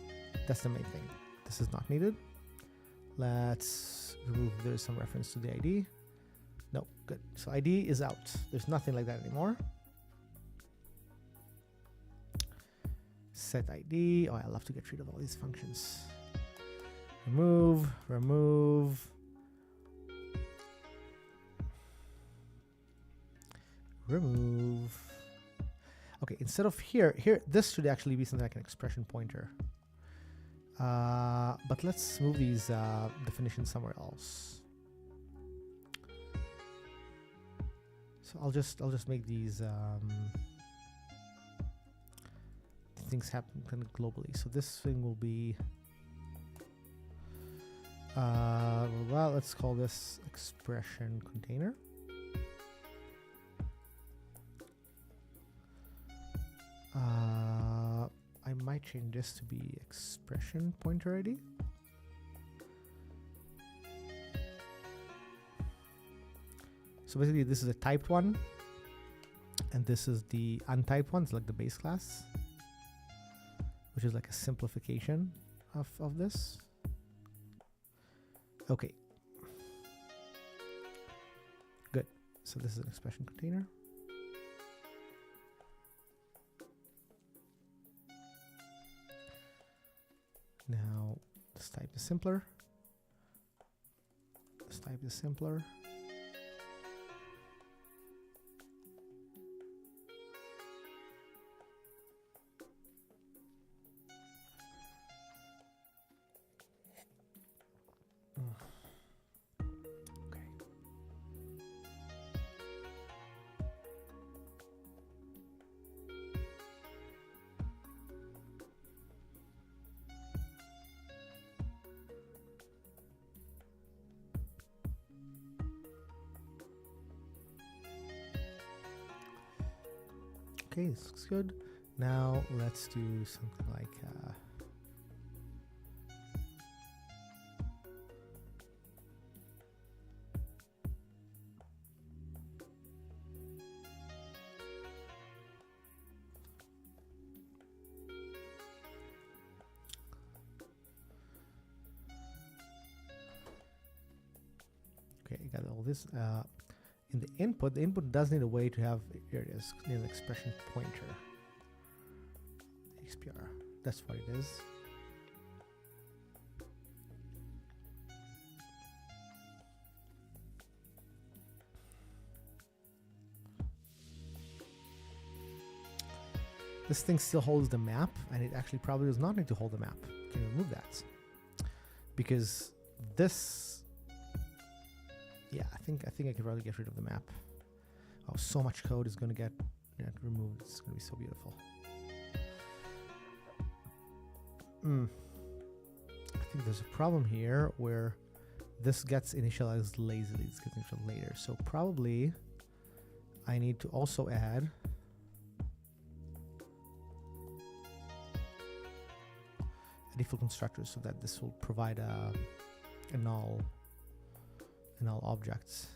That's the main thing. This is not needed. Let's remove. There's some reference to the ID. No, good. So ID is out. There's nothing like that anymore. Set ID. Oh, I love to get rid of all these functions. Remove. Okay, instead of here, this should actually be something like an expression pointer. But let's move these definitions somewhere else. So I'll just make these things happen kind of globally. So this thing will be well, let's call this expression container. I might change this to be expression pointer ID. So basically this is a typed one and this is the untyped one. It's like the base class, which is like a simplification of this. Okay, good. So this is an expression container. Now this type is simpler. This type is simpler. Okay, this looks good. Now let's do something like okay, I got all this. In the input does need a way to have, here it is, an expression pointer. XPR, that's what it is. This thing still holds the map, and it actually probably does not need to hold the map. You can remove that. Because this, yeah, I think I could probably get rid of the map. Oh, so much code is going to get removed. It's going to be so beautiful. I think there's a problem here where this gets initialized lazily. This gets initialized later. So probably I need to also add a default constructor so that this will provide a null objects.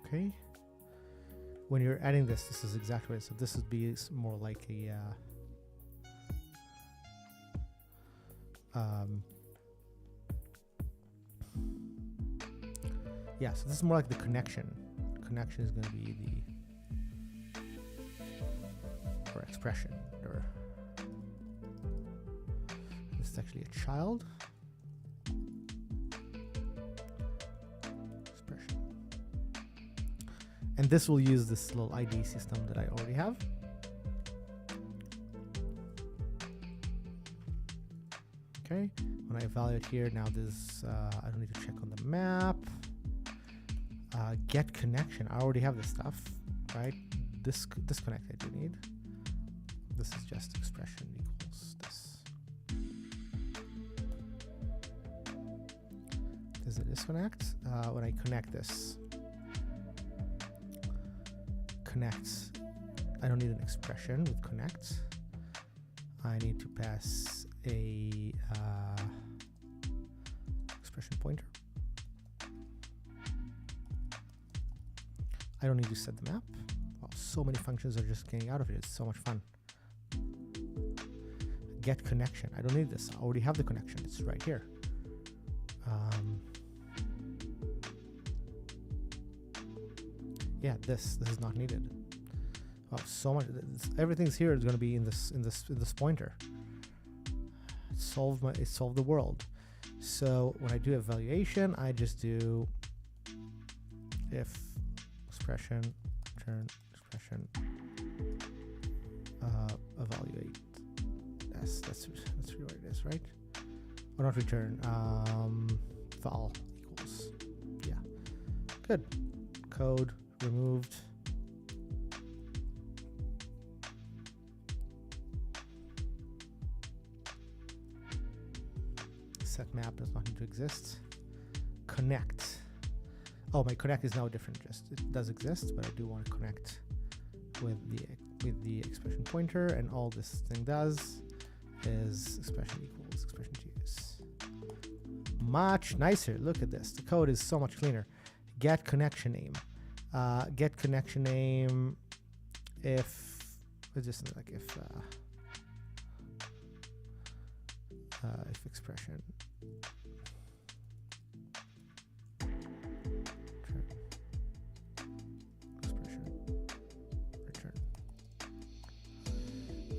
Okay. When you're adding this, this is exactly right. So this would be more like a yeah, so this is more like the connection. Connection is going to be the or expression, or this is actually a child expression, and this will use this little ID system that I already have. Okay, when I evaluate here now, this I don't need to check on the map. Get connection. I already have this stuff, right? Disconnect I do need. This is just expression equals this. There's a disconnect. When I connect this, connect. I don't need an expression with connect. I need to pass a expression pointer. I don't need to set the map. Wow, so many functions are just getting out of it. It's so much fun. Get connection. I don't need this. I already have the connection. It's right here. Yeah, this is not needed. Wow, so much. Everything's here is going to be in this pointer. It solved the world. So when I do evaluation, I just do if expression return expression evaluate. Yes, that's really what it is, right? Or not return. Val equals. Yeah. Good. Code removed. Set map does not need to exist. Connect. Oh, my connect is now different. Just it does exist, but I do want to connect with the expression pointer, and all this thing does is expression equals expression to use. Much nicer. Look at this. The code is so much cleaner. Get connection name. Get connection name. If it's just like if expression.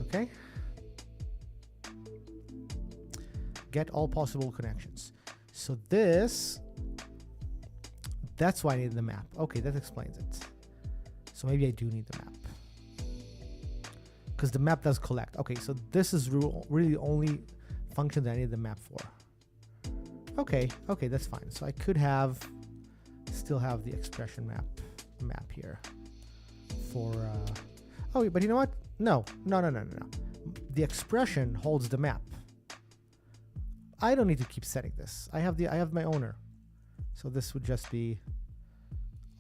Okay. Get all possible connections. So that's why I need the map. Okay, that explains it. So maybe I do need the map. Because the map does collect. Okay, so this is really the only function that I need the map for. Okay, that's fine. So I could still have the expression map here for oh, but you know what? No. The expression holds the map. I don't need to keep setting this. I have my owner. So this would just be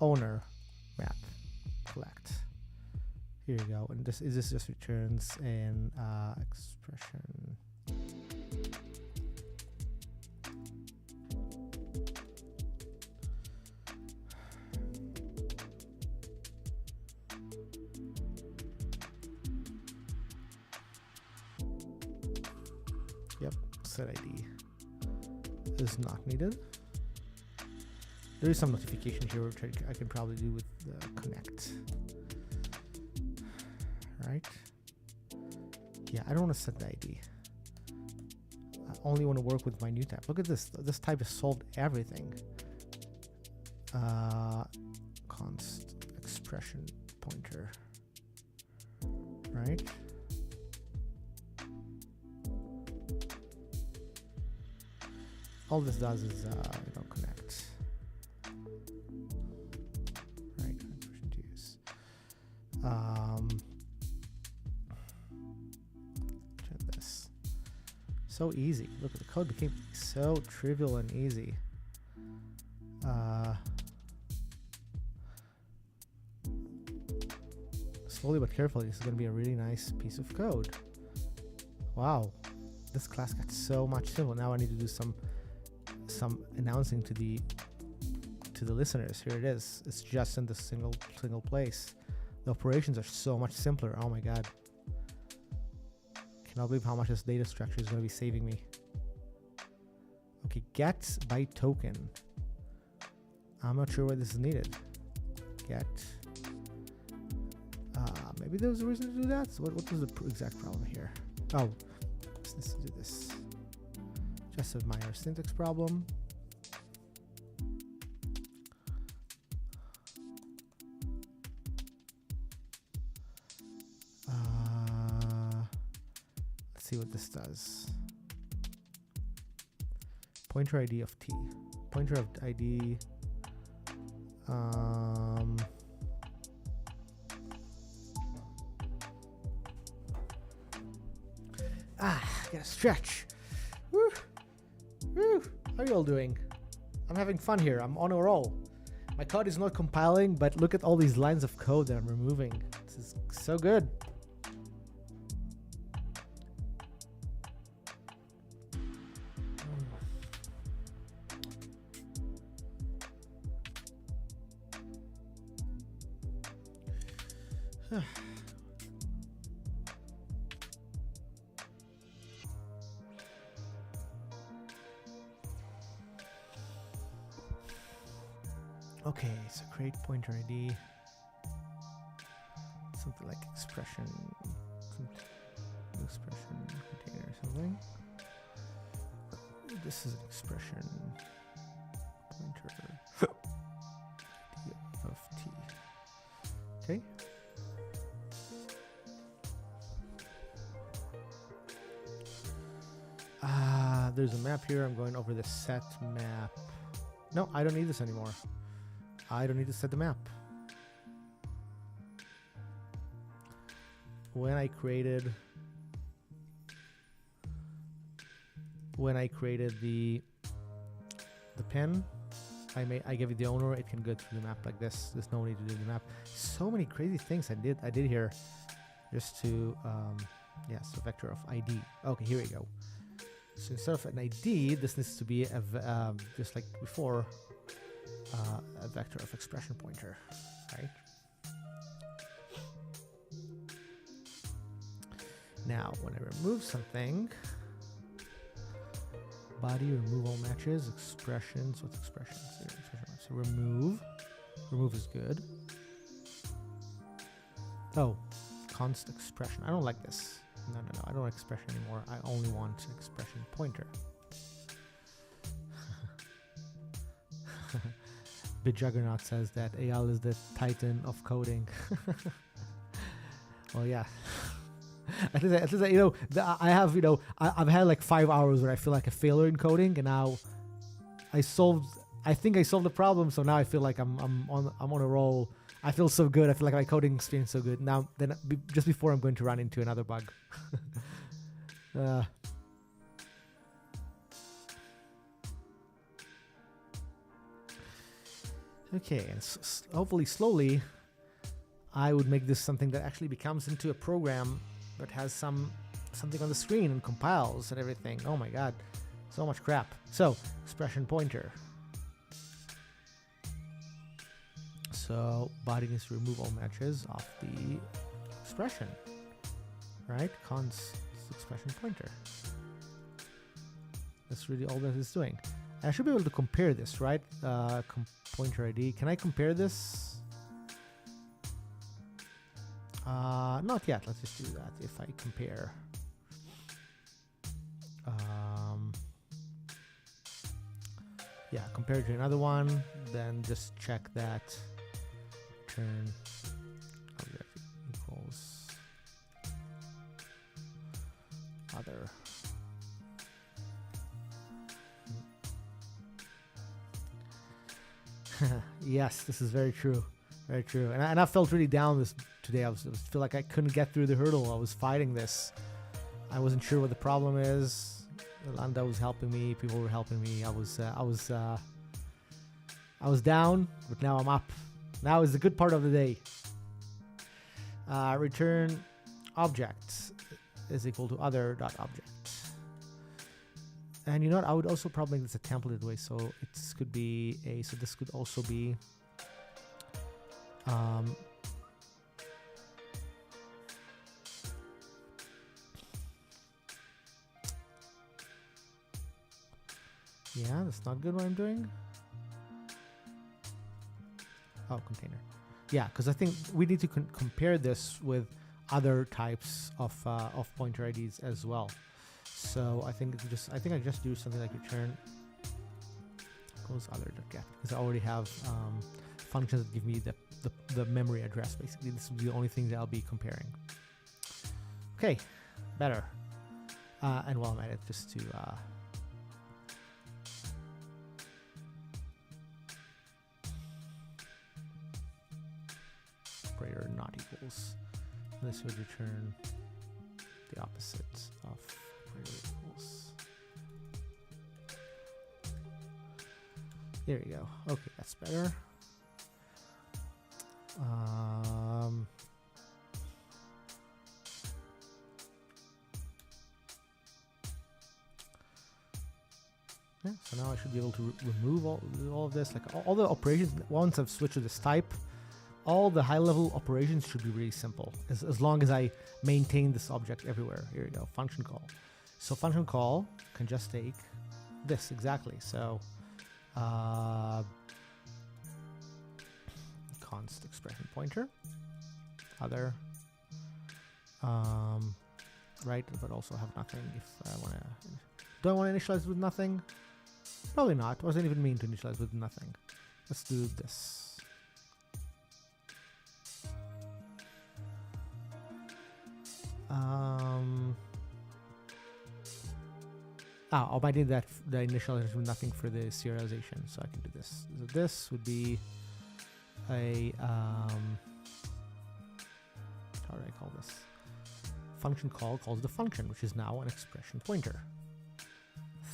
owner map collect. Here you go. And this just returns an expression. Yep, set ID is not needed. There is some notification here which I can probably do with the connect. Right? Yeah, I don't want to set the ID. only want to work with my new type. Look at this. This type has solved everything. Const expression pointer. Right? All this does is connect. Right, expression to use. Check this. So easy. Look, the code became so trivial and easy. Slowly but carefully, this is going to be a really nice piece of code. Wow, this class got so much simple. Now I need to do some announcing to the listeners. Here it is. It's just in the single place. The operations are so much simpler. Oh my god. Cannot believe how much this data structure is going to be saving me. Okay, get byte token. I'm not sure why this is needed. Get. Maybe there was a reason to do that. So what was the exact problem here? Oh, let's do this. Just a minor syntax problem. Let's see what this does. Pointer ID of t. Pointer of ID. Gotta stretch. Woo. Woo. How are you all doing? I'm having fun here. I'm on a roll. My code is not compiling, but look at all these lines of code that I'm removing. This is so good. Okay, so create pointer ID, something like expression container or something. This is an expression pointer of t. Okay. There's a map here. I'm going over the set map. No, I don't need this anymore. I don't need to set the map. When I created the pen, I gave it the owner. It can go through the map like this. There's no need to do the map. So many crazy things I did here, just to so vector of ID. Okay, here we go. So instead of an ID, this needs to be a just like before. A vector of expression pointer, right? Now, when I remove something, body remove all matches, expressions. What's expressions? So remove is good. Oh, const expression. I don't like this. No, I don't want expression anymore. I only want expression pointer. Big Juggernaut says that Eyal is the titan of coding. Well, yeah. at least I have I've had like 5 hours where I feel like a failure in coding, and now I think I solved the problem. So now I feel like I'm on a roll. I feel so good. I feel like my coding experience is so good. Now just before I'm going to run into another bug. Okay, and hopefully slowly I would make this something that actually becomes into a program that has something on the screen and compiles and everything. Oh my god, so much crap. So, expression pointer. So, body needs to remove all matches off the expression, right? Const expression pointer. That's really all that it's doing. I should be able to compare this, right? Pointer ID. Can I compare this? Not yet. Let's just do that. If I compare, yeah, compared to another one, then just check that return object equals other. Yes, this is very true. Very true. And I felt really down this today. I feel like I couldn't get through the hurdle. I was fighting this. I wasn't sure what the problem is. Yolanda was helping me. People were helping me. I was down, but now I'm up. Now is the good part of the day. Return object is equal to other.object. And you know what? I would also probably make this a templated way. So it could be so this could also be yeah, that's not good what I'm doing. Oh, container. Yeah, because I think we need to compare this with other types of pointer IDs as well. So I think I just do something like return equals other.get, because I already have functions that give me the memory address. Basically, this will be the only thing that I'll be comparing. Okay, better. And while I'm at it, just to operator not equals. This would return the opposite of operator equals. There you go. Okay, that's better. Yeah, so now I should be able to remove all of this, like all the operations. Once I've switched to this type, all the high-level operations should be really simple, as long as I maintain this object everywhere. Here we go, function call. So function call can just take this exactly. So const expression pointer, other, right, but also have nothing if I want to. Do I want to initialize with nothing? Probably not. What does it even mean to initialize with nothing? Let's do this. I might need the initialization with nothing for the serialization, so I can do this. So this would be a how do I call this? Function call calls the function, which is now an expression pointer.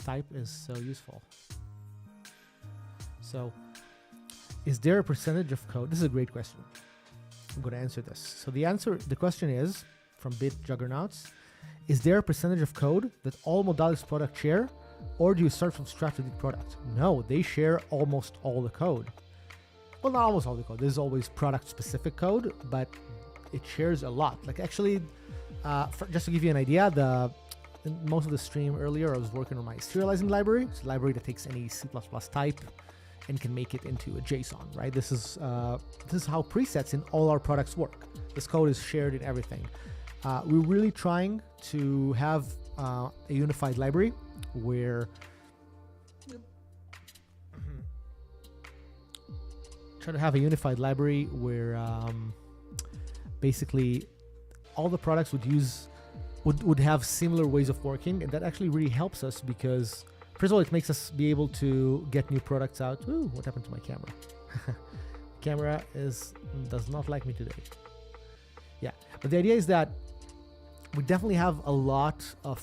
Type is so useful. So, is there a percentage of code? This is a great question. I'm going to answer this. So the question is from Bit Juggernauts. Is there a percentage of code that all Modalics products share, or do you start from scratch with the product? No, they share almost all the code. Well, not almost all the code. There's always product-specific code, but it shares a lot. Like actually, just to give you an idea, in most of the stream earlier, I was working on my serializing library. It's a library that takes any C++ type and can make it into a JSON, right? This is how presets in all our products work. This code is shared in everything. We're really trying to have a unified library where basically all the products would have similar ways of working, and that actually really helps us because first of all, it makes us be able to get new products out. Ooh, what happened to my camera? Camera does not like me today. Yeah, but the idea is that we definitely have a lot of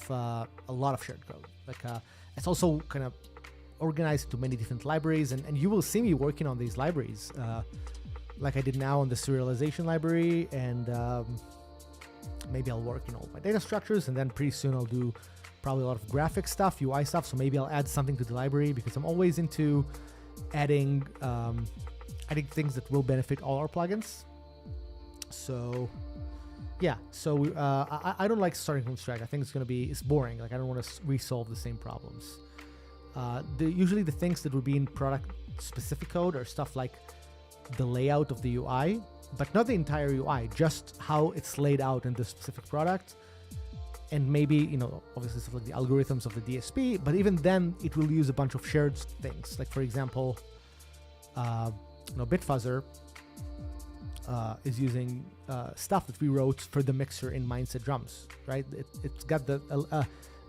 shared code. Like it's also kind of organized into many different libraries, and you will see me working on these libraries, like I did now on the serialization library, and maybe I'll work in all my data structures, and then pretty soon I'll do probably a lot of graphic stuff, UI stuff. So maybe I'll add something to the library because I'm always into adding things that will benefit all our plugins. So yeah, so I don't like starting from scratch. I think it's boring. Like I don't want to resolve the same problems. Usually the things that would be in product specific code are stuff like the layout of the UI, but not the entire UI, just how it's laid out in the specific product. and maybe, obviously stuff like the algorithms of the DSP, but even then it will use a bunch of shared things. Like, for example, Bitfuzzer is using stuff that we wrote for the mixer in Mindset Drums, right? It's got the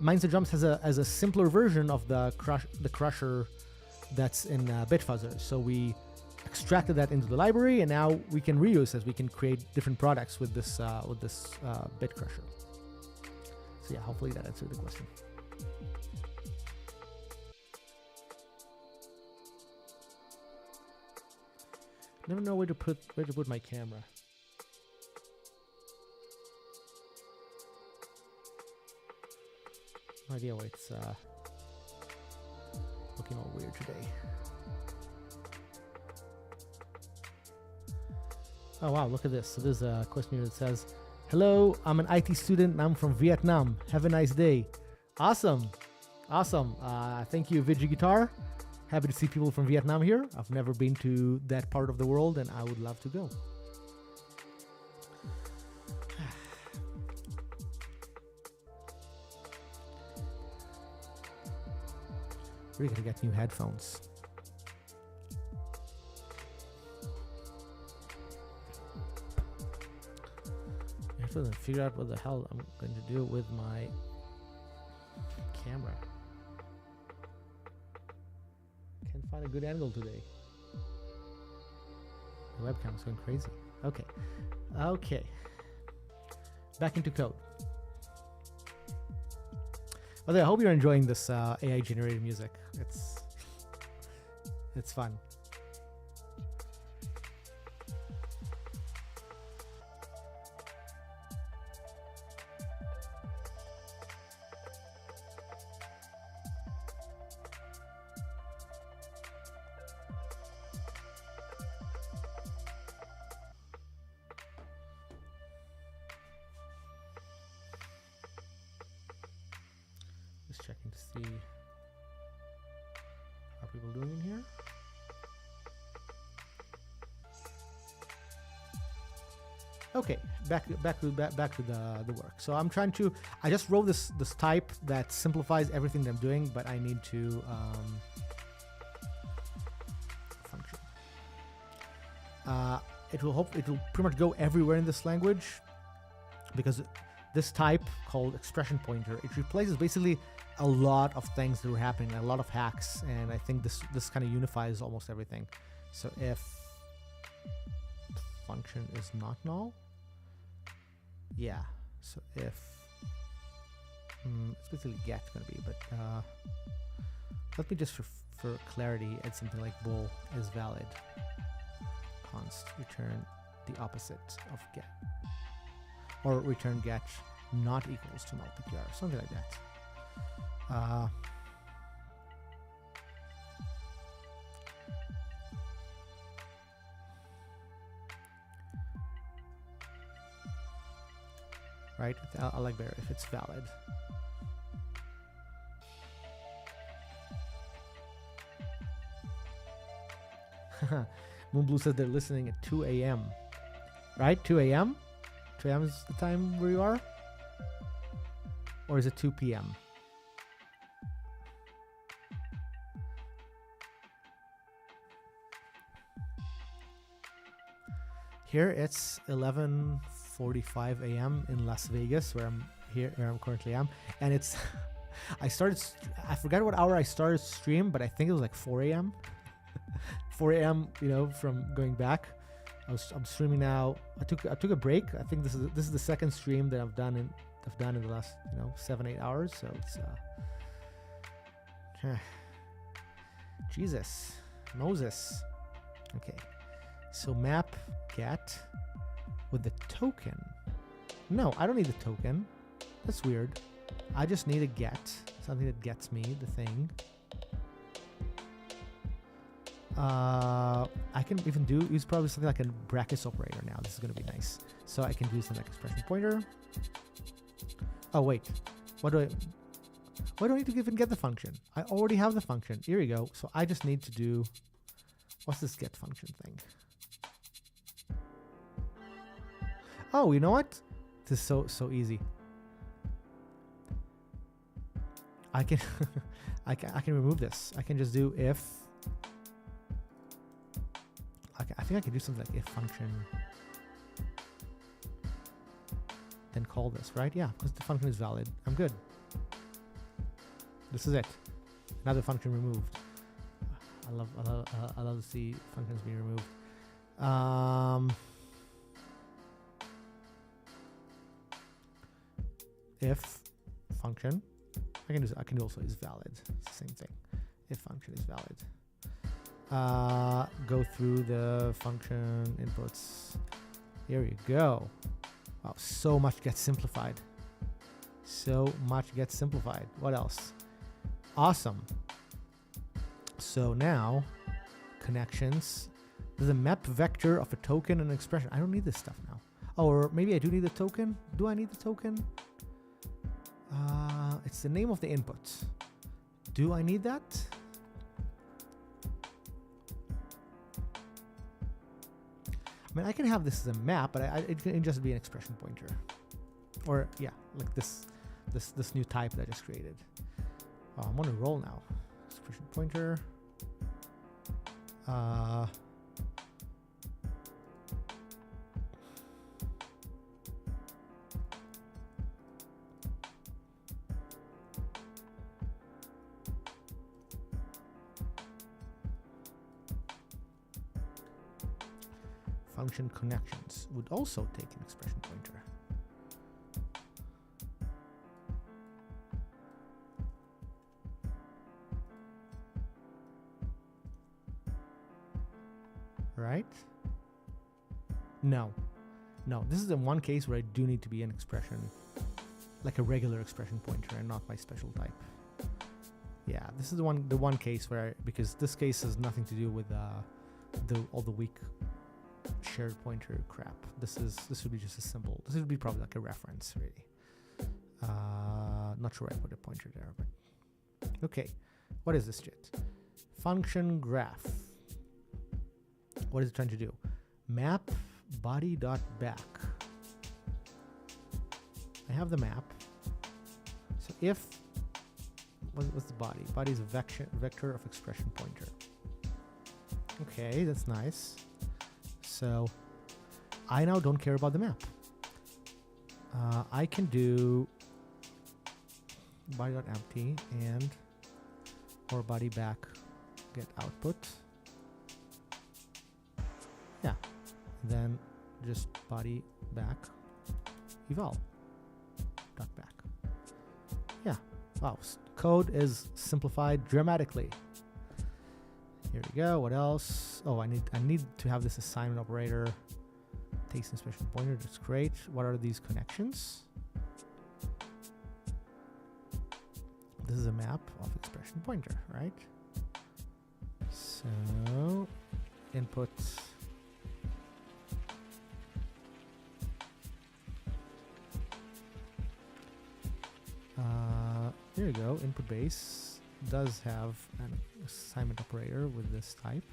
Mindset Drums has a simpler version of the crusher that's in Bitfuzzer. So we extracted that into the library, and now we can reuse this. We can create different products with this bit crusher. So yeah, hopefully that answered the question. Never know where to put my camera. No idea why it's looking all weird today. Oh wow, look at this. So there's a question here that says, "Hello, I'm an IT student and I'm from Vietnam. Have a nice day." Awesome. Thank you, Vigi Guitar. Happy to see people from Vietnam here. I've never been to that part of the world and I would love to go. We're gonna get new headphones. I have to figure out what the hell I'm going to do with my camera. Can't find a good angle today. The webcam is going crazy. Okay. Back into code. Although I hope you're enjoying this AI generated music. It's fun. Just checking to see how people doing in here. Okay, back to the work. So I just wrote this type that simplifies everything that I'm doing, but I need to function. It will pretty much go everywhere in this language, because this type called expression pointer, it replaces basically a lot of things that were happening, a lot of hacks, and I think this kind of unifies almost everything. So if function is not null, yeah. So if it's basically get gonna be, but let me just for clarity add something like bool is valid. Const return the opposite of get, or return get not equals to null ptr, something like that. Right, I like better if it's valid. Moonblue says they're listening at 2 a.m. Right, 2 a.m. 2 a.m. is the time where you are, or is it 2 p.m.? Here it's 11:45 a.m. in Las Vegas, where I'm currently am, and it's I forgot what hour I started stream, but I think it was like 4 a.m. 4 a.m. From going back. I'm streaming now. I took a break. I think this is the second stream that I've done in the last 7-8 hours. So it's Jesus Moses. Okay, so map get with the token. No, I don't need the token. That's weird. I just need a get, something that gets me the thing. I can even use probably something like a brackets operator now. This is going to be nice. So I can do something like expression pointer. Oh wait, why do I need to even get the function? I already have the function. Here we go. So I just need to do, what's this get function thing? Oh, you know what? This is so easy. I can I can remove this. I can just do if. I think I can do something like if function. Then call this, right? Yeah, because the function is valid. I'm good. This is it. Another function removed. I love to see functions being removed. If function, I can do also is valid. It's the same thing. If function is valid. Go through the function inputs. Here you go. Wow, so much gets simplified. So much gets simplified. What else? Awesome. So now, connections. There's a map vector of a token and an expression. I don't need this stuff now. Oh, or maybe I do need the token. Do I need the token? It's the name of the input. Do I need that? I mean, I can have this as a map, but it can just be an expression pointer. Or, yeah, like this new type that I just created. Oh, I'm on a roll now. Expression pointer. Function connections would also take an expression pointer. Right? No. This is the one case where I do need to be an expression, like a regular expression pointer and not my special type. Yeah, this is the one case where because this case has nothing to do with all the weak shared pointer crap. This would be just a symbol. This would be probably like a reference, really. Not sure I put a pointer there, but okay. What is this shit? Function graph. What is it trying to do? Map body.back. I have the map. So if what's the body? Body is a vector of expression pointer. Okay, that's nice. So I now don't care about the map. I can do body.empty and or body back get output. Yeah. Then just body back eval dot back. Yeah. Wow. Code is simplified dramatically. Here we go. What else? Oh, I need to have this assignment operator. Takes an expression pointer. That's great. What are these connections? This is a map of expression pointer, right? So input. Here we go. Input base does have an assignment operator with this type.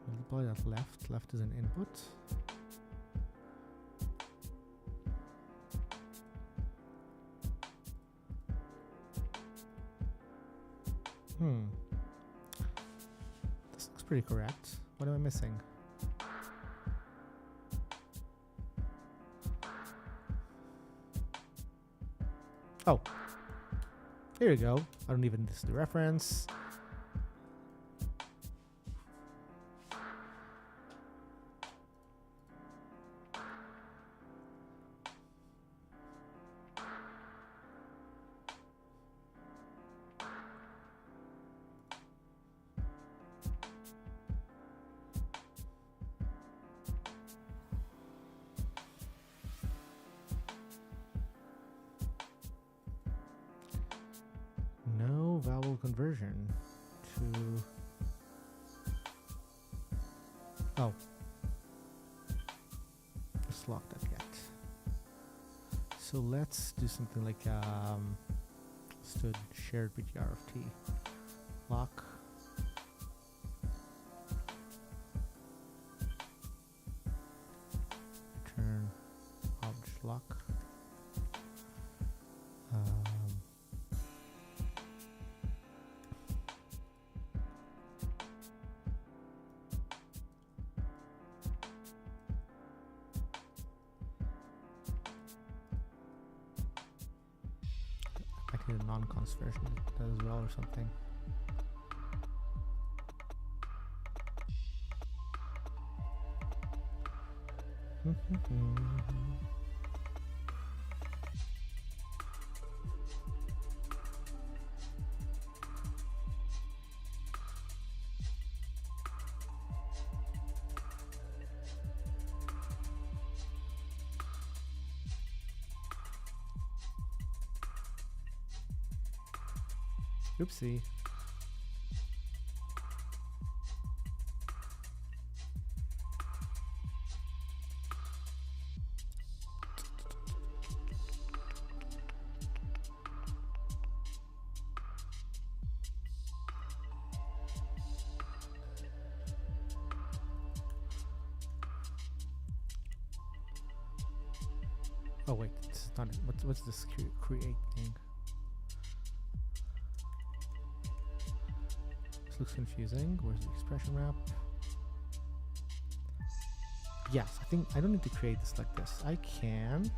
Multiply that left. Left is an input. This looks pretty correct. What am I missing? Oh, here you go. I don't even this is the reference. No vowel conversion to... Oh. Let's lock that get. So let's do something like stood shared BGR of T. Lock. Return object lock. I need a non-const version that does as well or something. Oopsie. Oh wait, this is not. What's this create thing? This looks confusing. Where's the expression wrap? Yes, I think I don't need to create this like this. I can.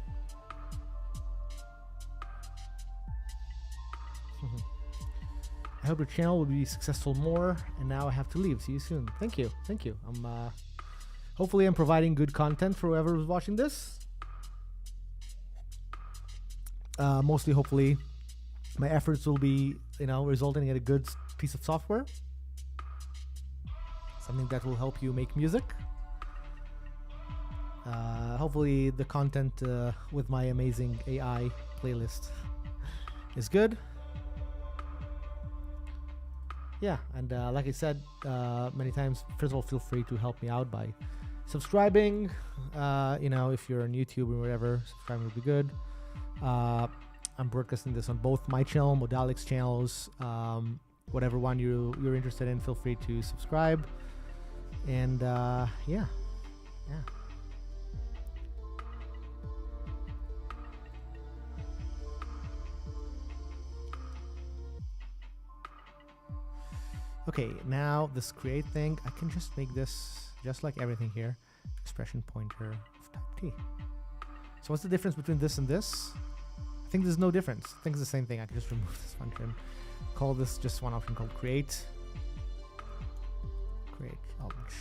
I hope your channel will be successful more. And now I have to leave. See you soon. Thank you. Thank you. Hopefully I'm providing good content for whoever is watching this. Mostly, hopefully, my efforts will be, resulting in a good piece of software. Something that will help you make music. Hopefully the content with my amazing AI playlist is good. Yeah, and like I said many times, first of all, feel free to help me out by subscribing. If you're on YouTube or whatever, subscribing would be good. I'm broadcasting this on both my channel, Modalics channels. Whatever one you're interested in, feel free to subscribe. And yeah. Okay, now this create thing, I can just make this just like everything here, expression pointer of type T. So what's the difference between this and this? I think there's no difference. I think it's the same thing. I can just remove this function, call this just one option called create object.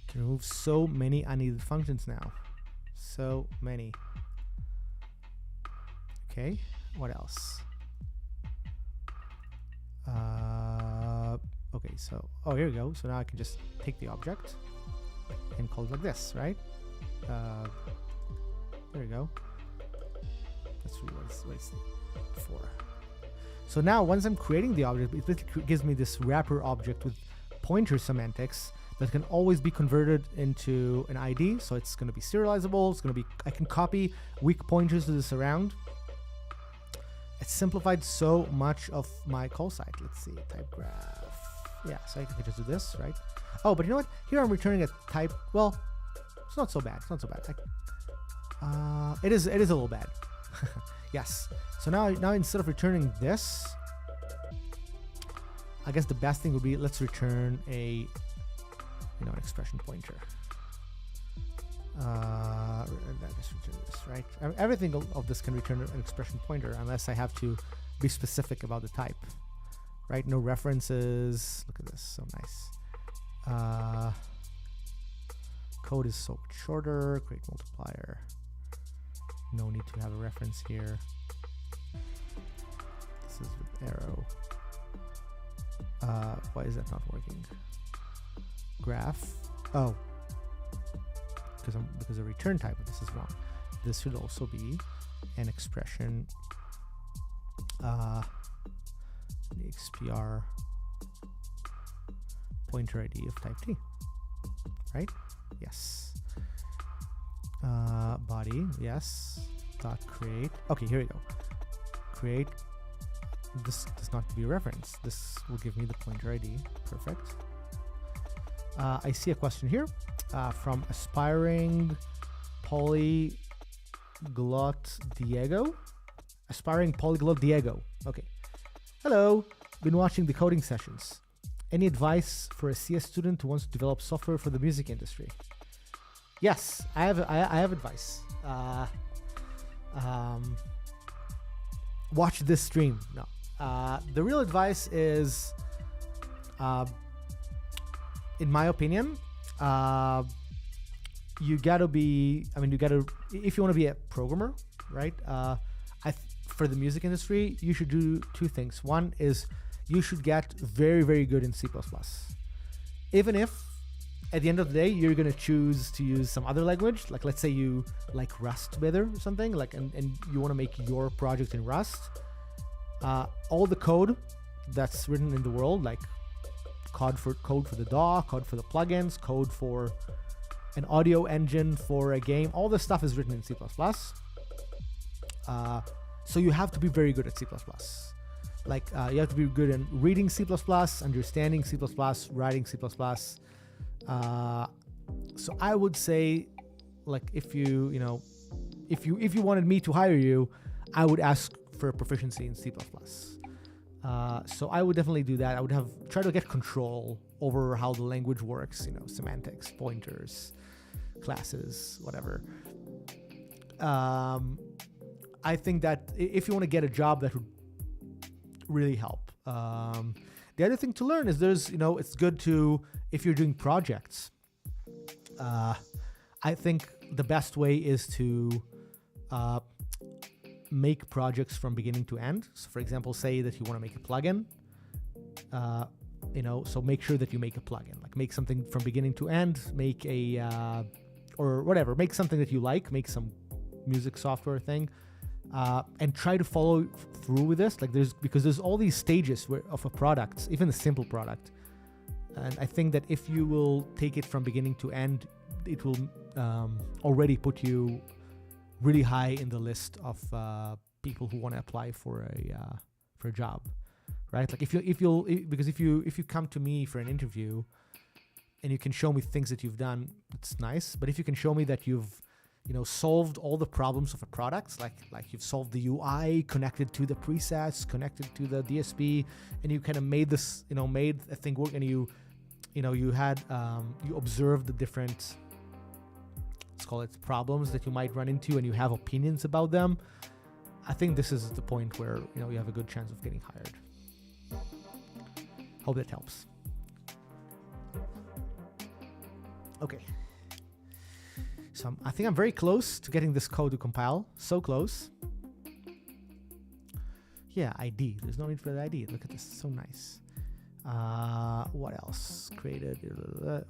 Can remove so many unneeded functions now. So many. Okay, what else? Okay, so, here we go. So now I can just take the object and call it like this, right? There we go. That's really what it's for. So now once I'm creating the object, it basically gives me this wrapper object with pointer semantics that can always be converted into an ID. So it's going to be serializable. It's going to be, I can copy weak pointers to this around. It's simplified so much of my call site. Let's see, type graph. Yeah, so I can just do this, right? Oh, but you know what? Here I'm returning a type. Well, it's not so bad. It's not so bad. It is a little bad. Yes. So now instead of returning this, I guess the best thing would be let's return a an expression pointer. Just return this, right? Everything of this can return an expression pointer unless I have to be specific about the type, right? No references. Look at this, so nice. Code is so much shorter. Create multiplier. No need to have a reference here. This is with arrow. Why is that not working? Graph. Oh, because the return type of this is wrong. This should also be an expression. The XPR pointer ID of type T. Right? Yes. Body. Yes. Dot create. Okay, here we go. Create. This does not be a reference. This will give me the pointer ID. Perfect. I see a question here from aspiring polyglot Diego. Aspiring polyglot Diego. Okay. Hello. Been watching the coding sessions. Any advice for a CS student who wants to develop software for the music industry? Yes, I have advice. Watch this stream. No. The real advice is, in my opinion, you gotta be. I mean, if you want to be a programmer, right? For the music industry, you should do two things. One is you should get very, very good in C++. Even if at the end of the day you're gonna choose to use some other language, like let's say you like Rust better or something, like and you want to make your project in Rust. All the code that's written in the world, like code for the DAW, code for the plugins, code for an audio engine for a game, all this stuff is written in C++. So you have to be very good at C++. Like you have to be good in reading C++, understanding C++, writing C++. So I would say, like, if you wanted me to hire you, I would ask for proficiency in C++. So I would definitely do that. I would try to get control over how the language works, semantics, pointers, classes, whatever. I think that if you want to get a job, that would really help. The other thing to learn is it's good to, if you're doing projects, I think the best way is to make projects from beginning to end. So for example, say that you want to make a plugin, so make sure that you make a plugin, like make something from beginning to end, make or whatever, make something that you like, make some music software thing, and try to follow through with this. Because there's all these stages of a product, even a simple product. And I think that if you will take it from beginning to end, it will already put you really high in the list of people who want to apply for a job, right? Like if you come to me for an interview and you can show me things that you've done, it's nice. But if you can show me that you've solved all the problems of a product, like you've solved the UI, connected to the presets, connected to the DSP, and you kind of made this, made a thing work, and you observed the different, let's call it, problems that you might run into, and you have opinions about them. I think this is the point where you have a good chance of getting hired. Hope that helps. Okay. So I think I'm very close to getting this code to compile. So close. Yeah, ID. There's no need for the ID. Look at this. So nice. What else? Created.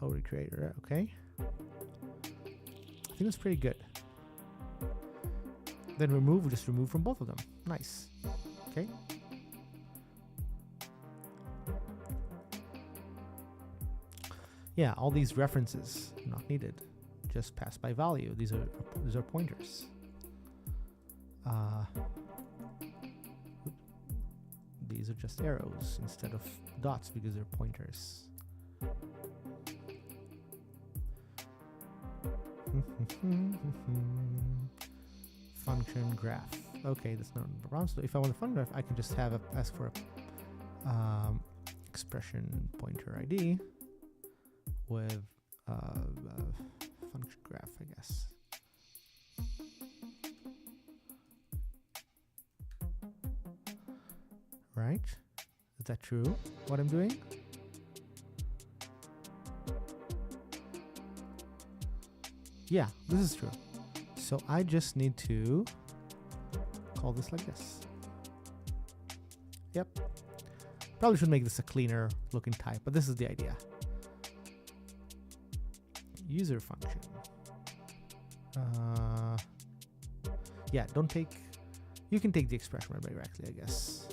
Already created. Okay. I think that's pretty good. Then remove. Just remove from both of them. Nice. Okay. Yeah, all these references not needed. Just pass by value. These are pointers. These are just arrows instead of dots because they're pointers. Function graph. Okay, that's not a problem. So if I want a function graph, I can just ask for a expression pointer ID with function graph, I guess. Right? Is that true, what I'm doing? Yeah, this is true. So I just need to call this like this. Yep. Probably should make this a cleaner looking type, but this is the idea. User function. Yeah, don't take, you can take the expression right directly, I guess.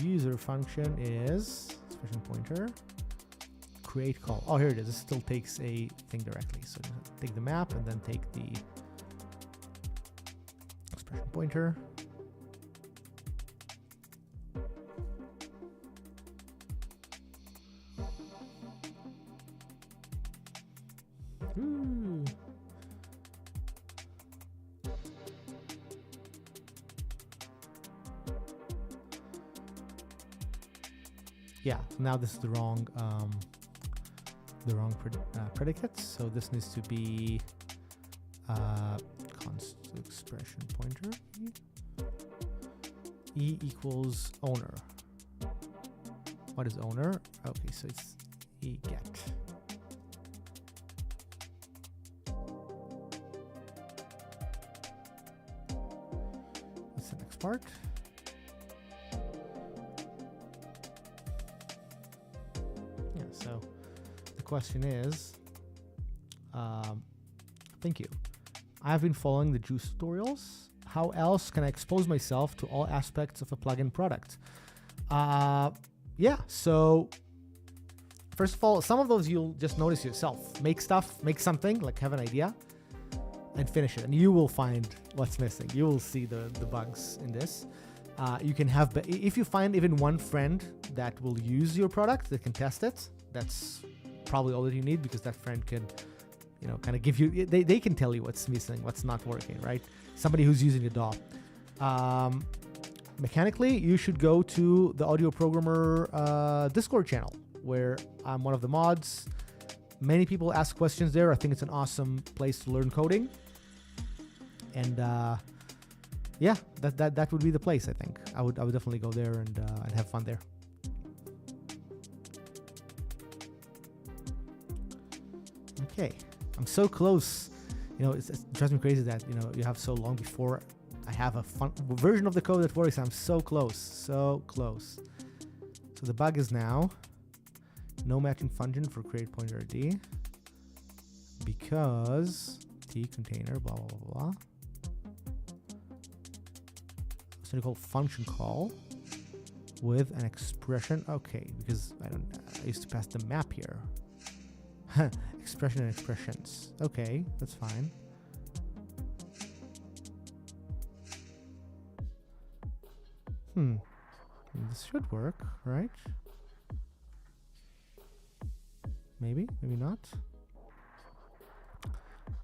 User function is expression pointer, create call. Oh, here it is. This still takes a thing directly. So take the map and then take the expression pointer. Ooh. Yeah, now this is the wrong predicates. So this needs to be const expression pointer e equals owner. What is owner? Okay, so it's e get. What's the next part? So the question is, thank you. I've been following the Juice tutorials. How else can I expose myself to all aspects of a plugin product? Yeah, so first of all, some of those you'll just notice yourself. Make stuff, make something, like have an idea, and finish it. And you will find what's missing. You will see the bugs in this. You can have, if you find even one friend that will use your product, that can test it, that's probably all that you need, because that friend can, you know, kind of give you, they can tell you what's missing, what's not working, right? Somebody who's using the DAW. Mechanically, you should go to the Audio Programmer Discord channel, where I'm one of the mods. Many people ask questions there. I think it's an awesome place to learn coding. And yeah, that would be the place. I think I would definitely go there and have fun there. Okay, I'm so close. You know, it drives me crazy that, you know, you have so long before I have a fun version of the code that works. I'm so close, so close. So the bug is now no matching function for create pointer ID, because t container blah blah blah blah. So you call function call with an expression. Okay, because I used to pass the map here. Expression and expressions. Okay, that's fine. This should work, right? Maybe, maybe not. It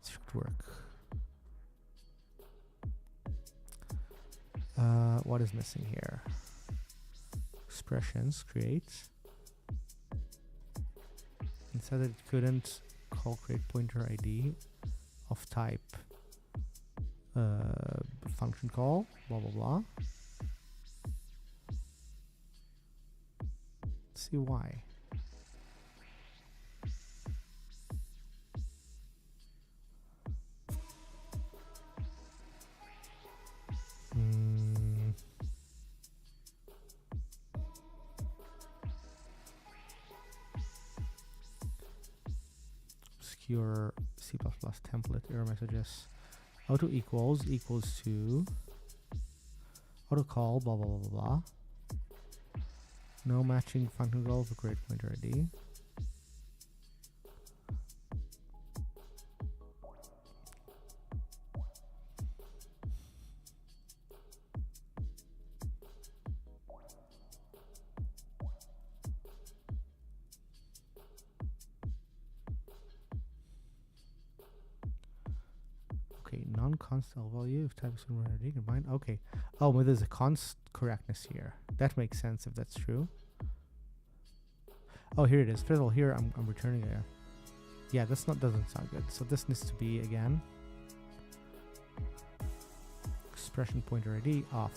should work. What is missing here? Expressions, create. It said that it couldn't call create pointer ID of type function call, blah blah blah. Let's see why. Obscure C++ template error messages. Auto equals to auto call blah blah blah blah blah. No matching function call for create pointer ID. Okay, non-const L value if type is ID combined. Okay. Oh, well, there's a const correctness here. That makes sense if that's true. Oh, here it is. First of all, here I'm returning a. Yeah, doesn't sound good. So this needs to be again expression pointer ID off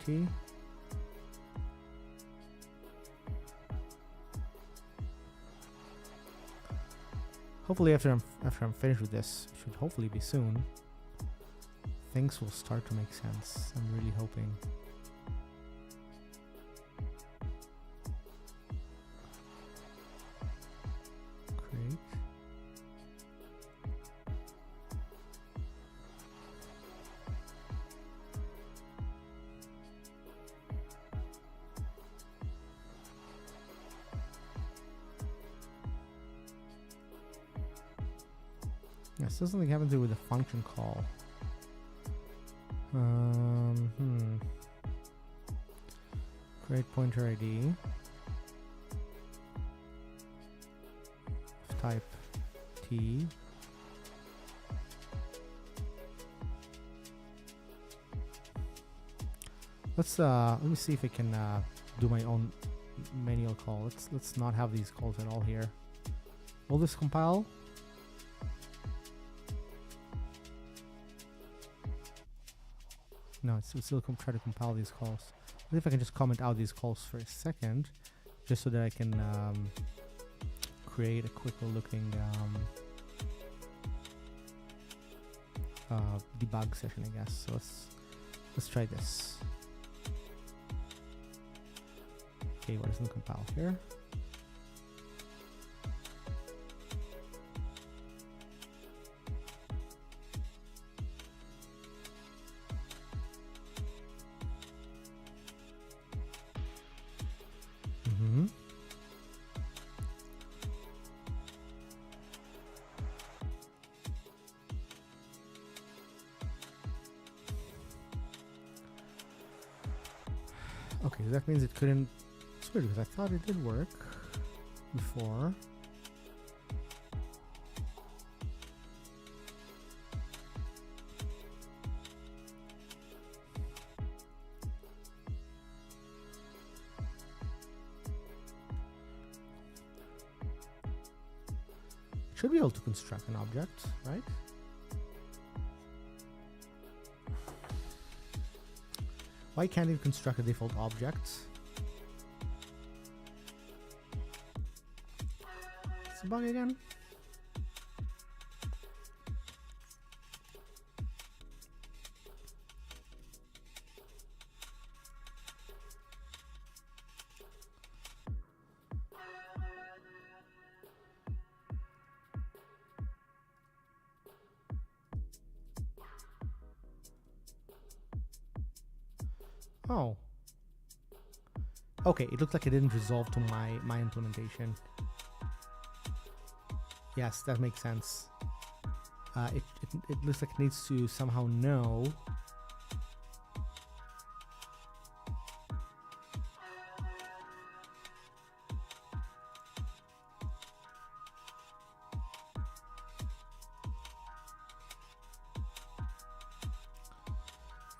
IoT. Hopefully after I'm finished with this, which should hopefully be soon, things will start to make sense. I'm really hoping. Yes, there's something having to do with the function call. Create pointer ID. Type T. Let me see if I can do my own manual call. Let's not have these calls at all here. Will this compile? No, it's still try to compile these calls. Let's see if I can just comment out these calls for a second, just so that I can create a quicker looking debug session, I guess. So let's try this. Okay, what doesn't compile here? Okay, that means it couldn't. It's weird because I thought it did work before. It should be able to construct an object, right? Why can't it construct a default object? It's a bug again. Oh. Okay, it looks like it didn't resolve to my implementation. Yes, that makes sense. It looks like it needs to somehow know.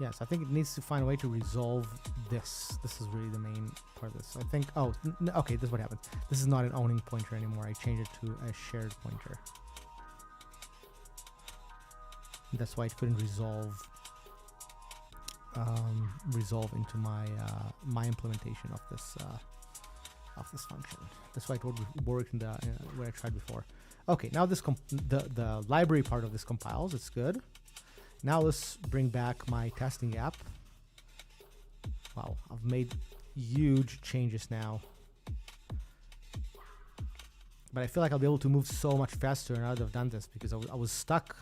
Yes, I think it needs to find a way to resolve this. This is really the main part of this. I think, oh, okay, this is what happened. This is not an owning pointer anymore. I changed it to a shared pointer. That's why it couldn't resolve into my implementation of this function. That's why it would work in the way I tried before. Okay, now this the library part of this compiles. It's good. Now let's bring back my testing app. Wow, I've made huge changes now. But I feel like I'll be able to move so much faster now that I've done this, because I was stuck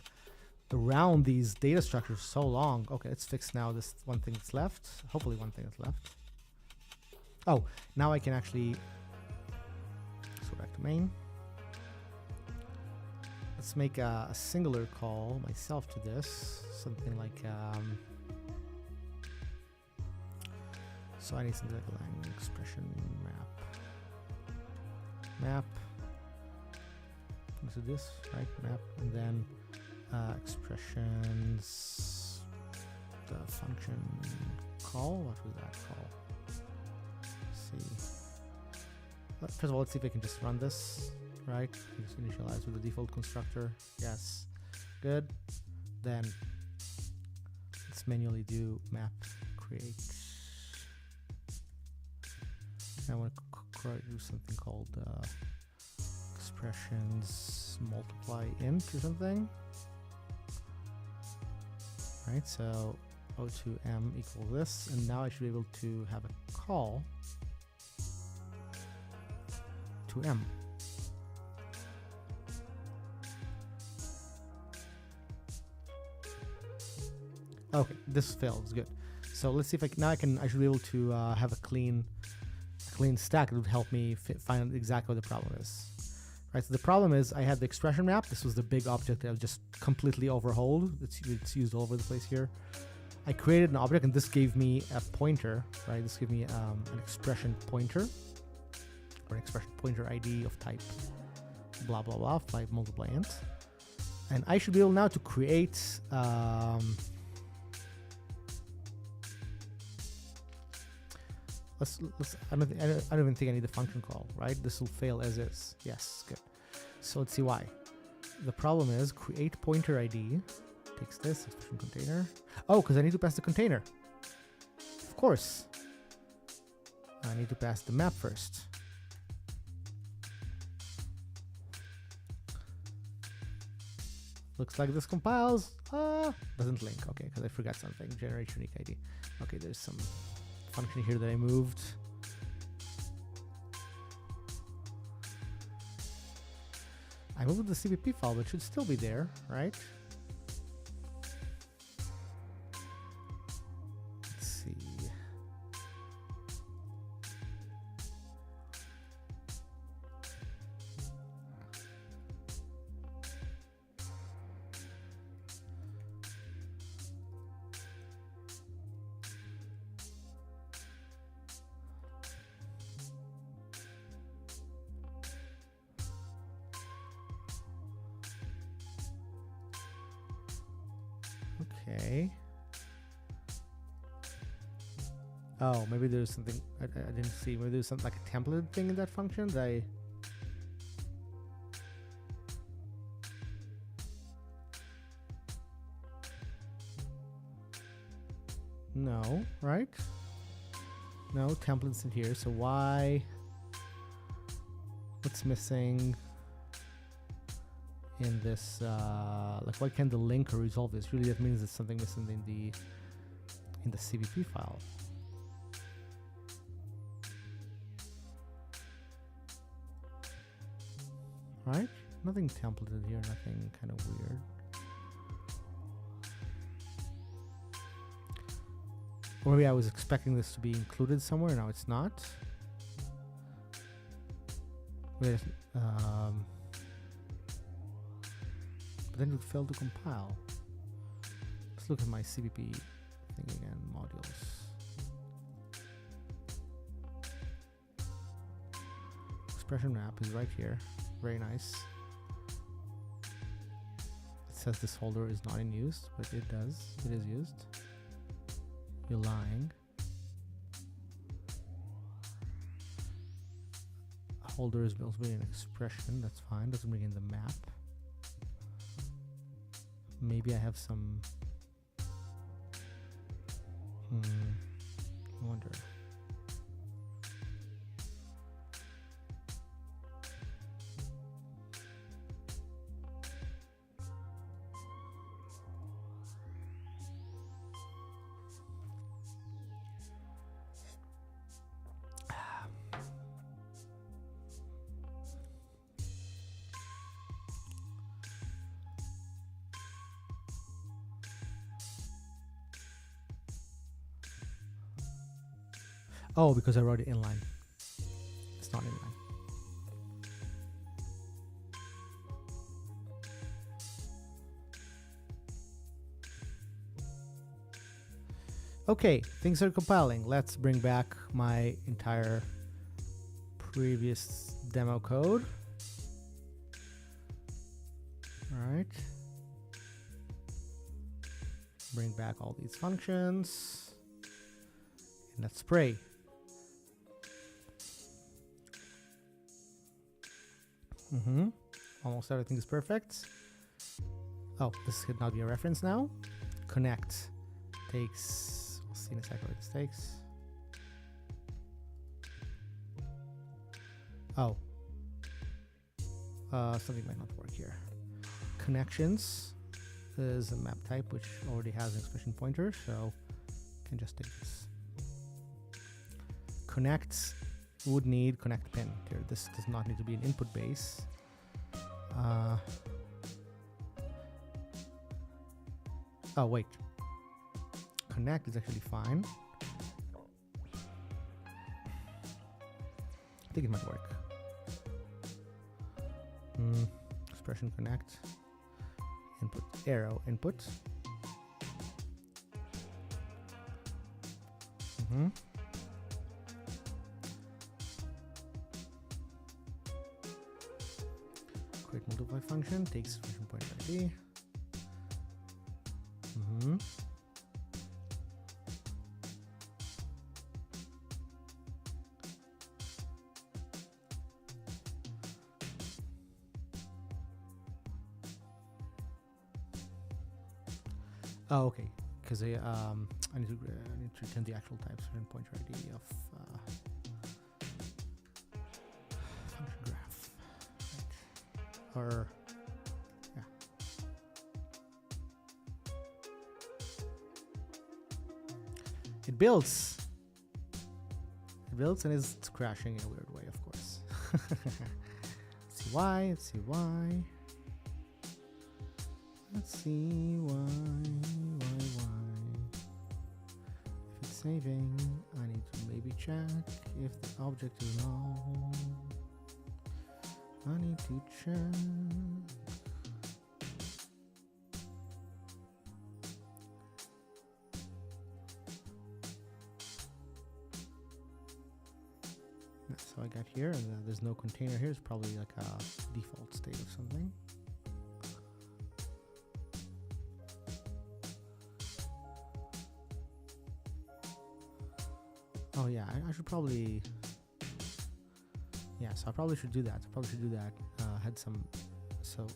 around these data structures so long. Okay, let's fix now this one thing that's left. Hopefully one thing that's left. Oh, now I can actually go back to main. Let's make a singular call myself to this. Something like, so I need something like a language expression map. Let's do this, right? Map, and then expressions, the function call. What was that call? Let's see. First of all, let's see if I can just run this, right? Just initialize with the default constructor. Yes, good. Then let's manually do map create. I want to do something called expressions multiply int or something. Right, so O2M equals this, and now I should be able to have a call to M. Okay, this fails. Good. So let's see if I should be able to have a clean stack that would help me find out exactly what the problem is. Right, so the problem is I had the expression map. This was the big object that I was just completely overhauled. It's used all over the place here. I created an object and this gave me a pointer, right? This gave me an expression pointer or an expression pointer ID of type blah, blah, blah, 5 multiply int. And I should be able now to create I don't even think I need the function call, right? This will fail as is. Yes, good. So let's see why. The problem is create pointer ID takes this expression container. Oh, because I need to pass the container. Of course. I need to pass the map first. Looks like this compiles. Doesn't link. Okay, because I forgot something. Generate unique ID. Okay, there's some function here that I moved. I moved the CVP file, but it should still be there, right? Let's see. Okay. Oh, maybe there's something I didn't see. Maybe there's something like a template thing in that function that I... No, right? No templates in here. So why? What's missing in this? Like, why can't the linker resolve this? Really, that means there's something missing in the CVP file. Right? Nothing templated here. Nothing kind of weird. Or maybe I was expecting this to be included somewhere. Now it's not. But then it failed to compile. Let's look at my CVP thing again. Modules. Expression map is right here. Very nice. It says this folder is not in use, but it does. It is used. You're lying. Holder is also an expression. That's fine. Doesn't bring in the map. Maybe I have some. I wonder. Oh, because I wrote it inline. It's not inline. Okay, things are compiling. Let's bring back my entire previous demo code. All right. Bring back all these functions. And let's pray. Almost everything is perfect. Oh, this could not be a reference now. Connect takes, we'll see in a second what this takes. Oh. Something might not work here. Connections is a map type which already has an expression pointer, so can just take this. Connects would need connect pin here. This does not need to be an input base. Oh wait, connect is actually fine. I think it might work. Expression connect. Input arrow input. Create multiply function takes function pointer ID. Oh, okay. Because I need to return the actual type function pointer ID of function graph, right? Or yeah. It builds. It builds and it's crashing in a weird way, of course. Let's see why. Let's see why. Let's see why. If it's saving, I need to maybe check if the object is null. I need to check. So I got here, and there's no container here. It's probably like a default state of something. Oh yeah, I should probably. Yeah, so I probably should do that. Had some. So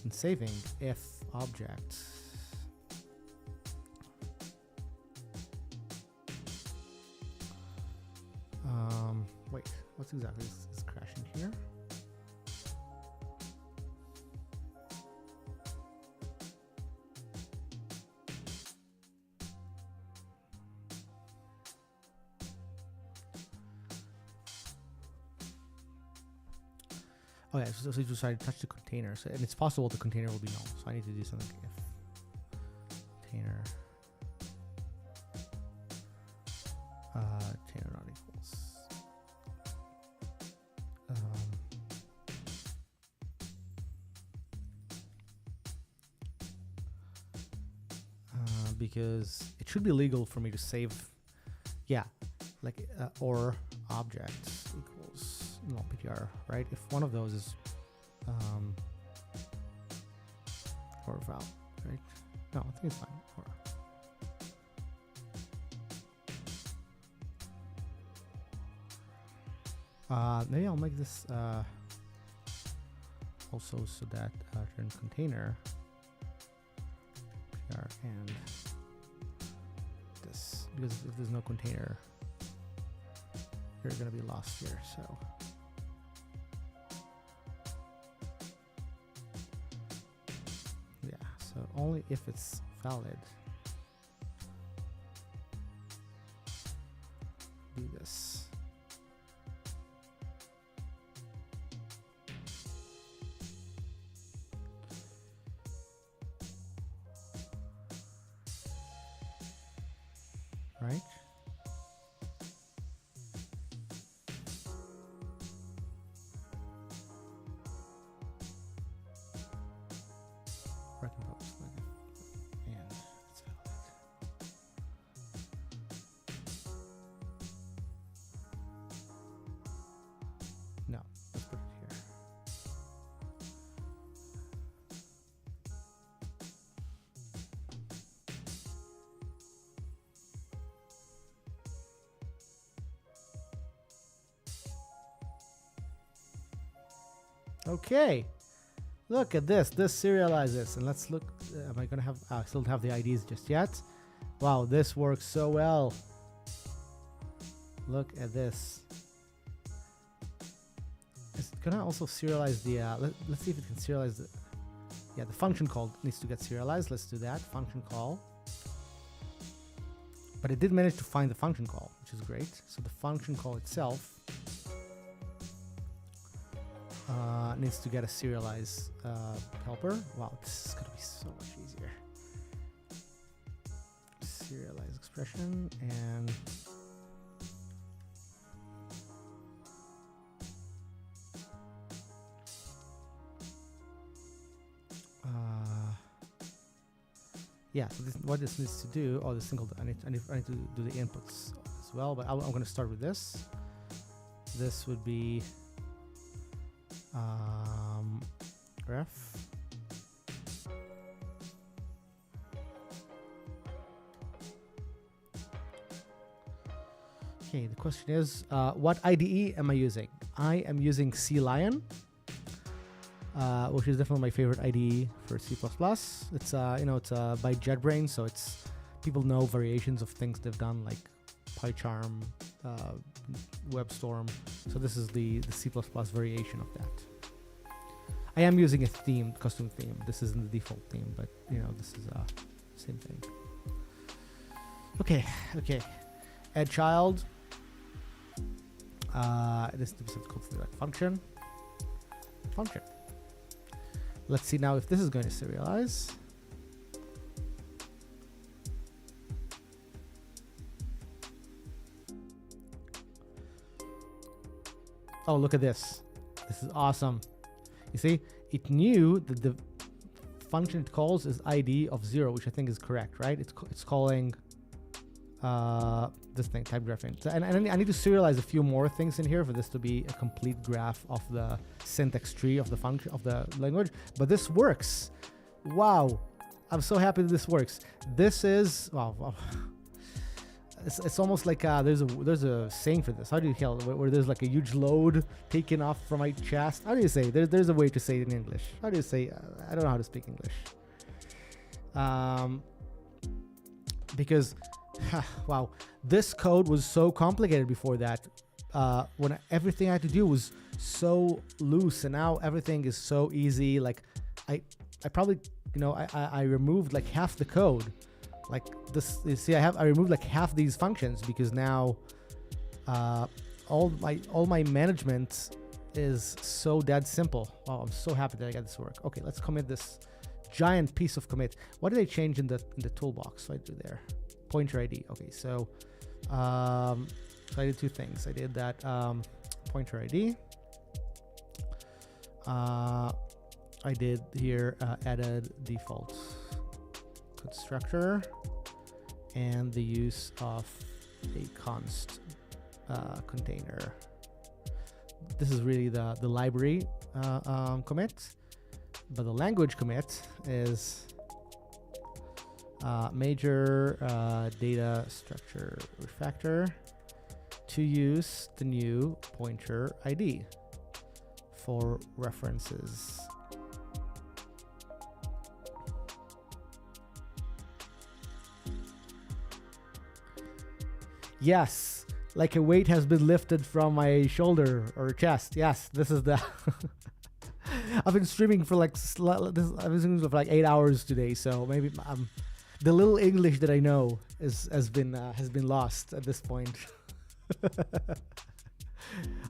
in saving, if object. Wait, what's exactly is crashing here? Oh yeah, so you decided to touch the container, so and it's possible the container will be null. So I need to do something if container container not equals. Because it should be legal for me to save, yeah, like or objects equals null PTR, right? If one of those is or val, right? No, I think it's fine. Or maybe I'll make this also so that return container PTR and this, because if there's no container, you're gonna be lost here. So yeah, so only if it's valid, do this. Right? Recompose and it's valid. No, let's put it here. Okay, look at this. This serializes, and let's look. Am I gonna have? I still don't have the IDs just yet. Wow, this works so well. Look at this. It's gonna also serialize the. Let's see if it can serialize the. Yeah, the function call needs to get serialized. Let's do that. Function call. But it did manage to find the function call, which is great. So the function call itself. Needs to get a serialized helper. Wow, this is gonna be so much easier. Serialized expression and yeah, so what this needs to do, oh, this single, I need to do the inputs as well, but I'm going to start with this. This would be ref. Okay, the question is, what IDE am I using? I am using CLion, which is definitely my favorite IDE for C++. It's it's by JetBrains, so it's people know variations of things they've done like PyCharm, WebStorm. So this is the C++ variation of that. I am using a custom theme. This isn't the default theme, but this is same thing. Okay. Add child. This is called function. Let's see now if this is going to serialize. Oh, look at this. This is awesome. You see, it knew that the function it calls is ID of 0, which I think is correct, right? It's calling this thing, type graphing. So, and I need to serialize a few more things in here for this to be a complete graph of the syntax tree of the function of the language. But this works. Wow, I'm so happy that this works. This is wow. It's almost like there's a saying for this. How do you tell where there's like a huge load taken off from my chest? How do you say? There's a way to say it in English. How do you say? I don't know how to speak English. Because wow, this code was so complicated before that. When everything I had to do was so loose, and now everything is so easy. Like I probably I removed like half the code. Like this, you see, I removed like half these functions because now all my management is so dead simple. Wow, I'm so happy that I got this to work. Okay, let's commit this giant piece of commit. What did I change in the toolbox? What did I do there? Pointer ID. Okay, so I did two things. I did that pointer ID. I did here added default constructor and the use of a const container. This is really the library commit, but the language commit is major data structure refactor to use the new pointer ID for references. Yes, like a weight has been lifted from my shoulder or chest. Yes, this is the I've been streaming for like 8 hours today, so maybe the little English that I know has been lost at this point.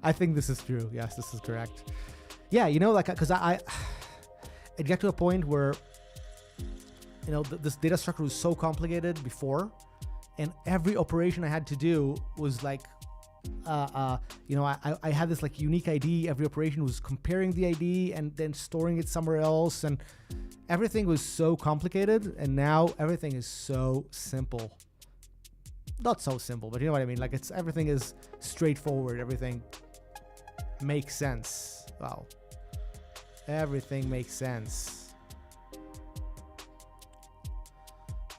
I think this is true. Yes, this is correct. Yeah, because I it got to a point where this data structure was so complicated before, and every operation I had to do was like I had this like unique ID. Every operation was comparing the ID and then storing it somewhere else, and everything was so complicated. And now everything is so simple. Not so simple, but you know what I mean. Like everything is straightforward. Everything makes sense. Wow, everything makes sense.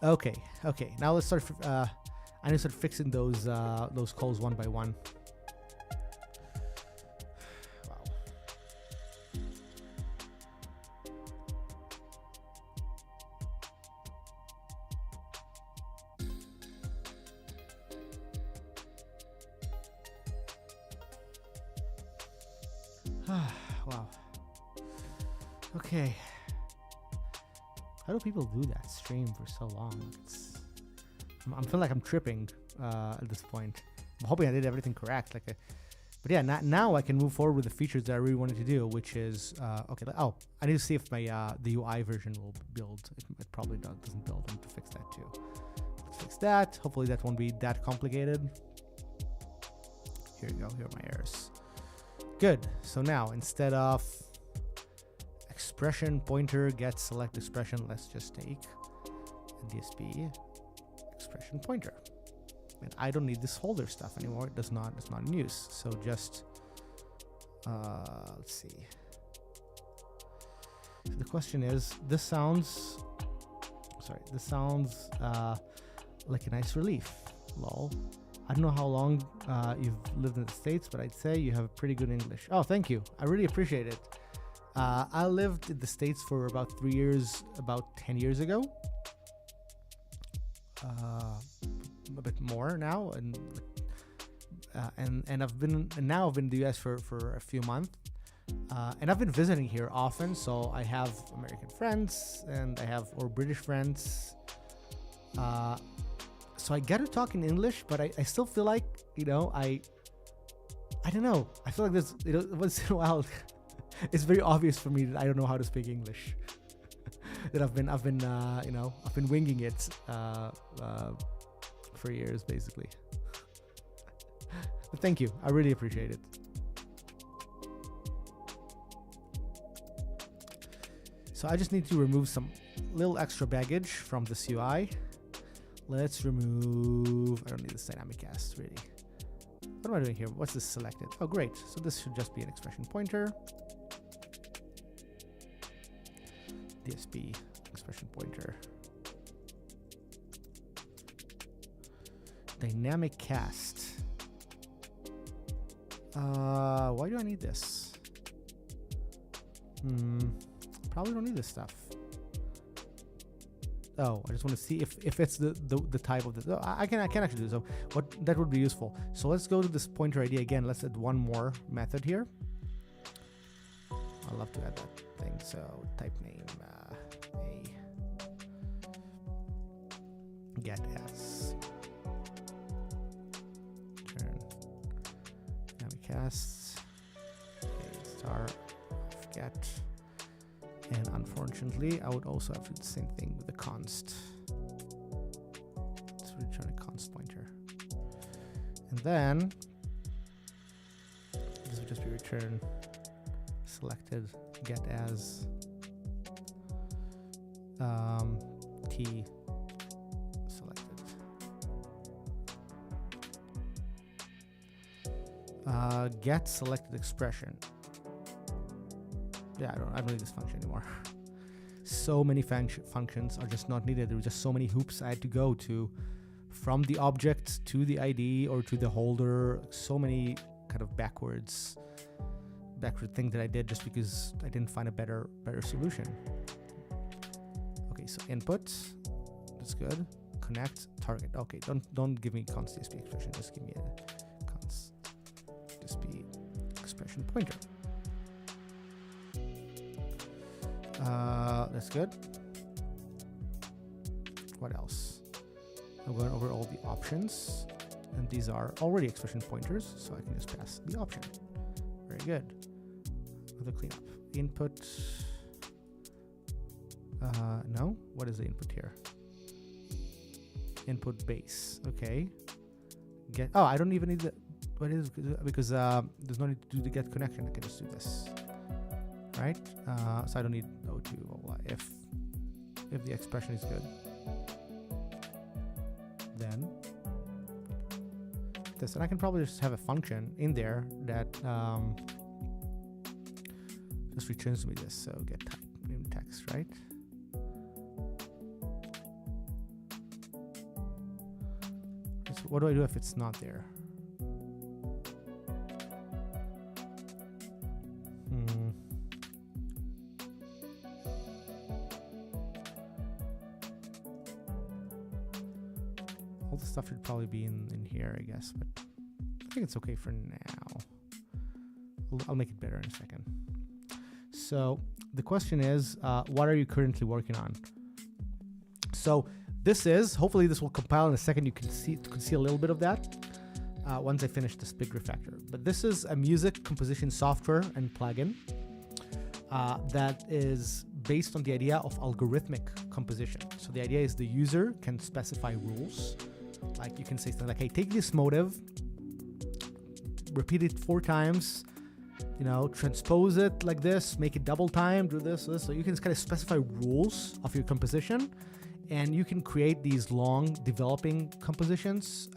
Okay. Now let's start. I need to start fixing those calls one by one. Wow. Wow. Okay. How do people do that stream for so long? I'm feeling like I'm tripping at this point. I'm hoping I did everything correct. But yeah, now I can move forward with the features that I really wanted to do, which is okay. Oh, I need to see if my the UI version will build. It probably doesn't build. I need to fix that too. Let's fix that. Hopefully that won't be that complicated. Here you go. Here are my errors. Good. So now instead of expression pointer get select expression, let's just take DSP expression pointer. And I don't need this holder stuff anymore. It's not in use. So just let's see. So the question is, this sounds like a nice relief. Lol. I don't know how long you've lived in the States, but I'd say you have pretty good English. Oh, thank you. I really appreciate it. I lived in the States for about 3 years, about 10 years ago. A bit more now, and I've been in the US for a few months, and I've been visiting here often. So I have American friends and I have British friends. So I get to talk in English, but I still feel like, I don't know. I feel like there's, once in a while, it's very obvious for me that I don't know how to speak English. That I've been winging it for years, basically. But thank you. I really appreciate it. So I just need to remove some little extra baggage from this UI. Let's remove, I don't need this dynamic cast, really. What am I doing here? What's this selected? Oh, great. So this should just be an expression pointer. DSP expression pointer. Dynamic cast. Why do I need this? Probably don't need this stuff. Oh, I just want to see if it's the type of the. I can actually do so. What that would be useful. So let's go to this pointer ID again. Let's add one more method here. I love to add that thing. So type name a get s turn dynamic casts star of get. And unfortunately, I would also have to do the same thing with the const. Let's return a const pointer. And then this would just be return selected get as t selected. Get selected expression. Yeah, I don't need this function anymore. So many functions are just not needed. There were just so many hoops I had to go to, from the object to the ID or to the holder. So many kind of backward thing that I did just because I didn't find a better solution. Okay, so input, that's good. Connect, target. Okay, don't give me const DSP expression. Just give me a const DSP expression pointer. That's good. What else? I'm going over all the options, and these are already expression pointers, so I can just pass the option. Very good. Another cleanup. Input. No. What is the input here? Input base. Okay. Get. Oh, I don't even need the. What is because there's no need to do the get connection. I can just do this. Right? So I don't need O2 if the expression is good. Then this, and I can probably just have a function in there that just returns me this. So get type name text, right? So what do I do if it's not there? Stuff should probably be in here, I guess, but I think it's okay for now. I'll make it better in a second. So the question is, what are you currently working on? So hopefully this will compile in a second. You can see a little bit of that once I finish this big refactor. But this is a music composition software and plugin that is based on the idea of algorithmic composition. So the idea is the user can specify rules. Like you can say something like, hey, take this motive, repeat it 4 times, transpose it like this, make it double time, do this. So you can kind of specify rules of your composition, and you can create these long developing compositions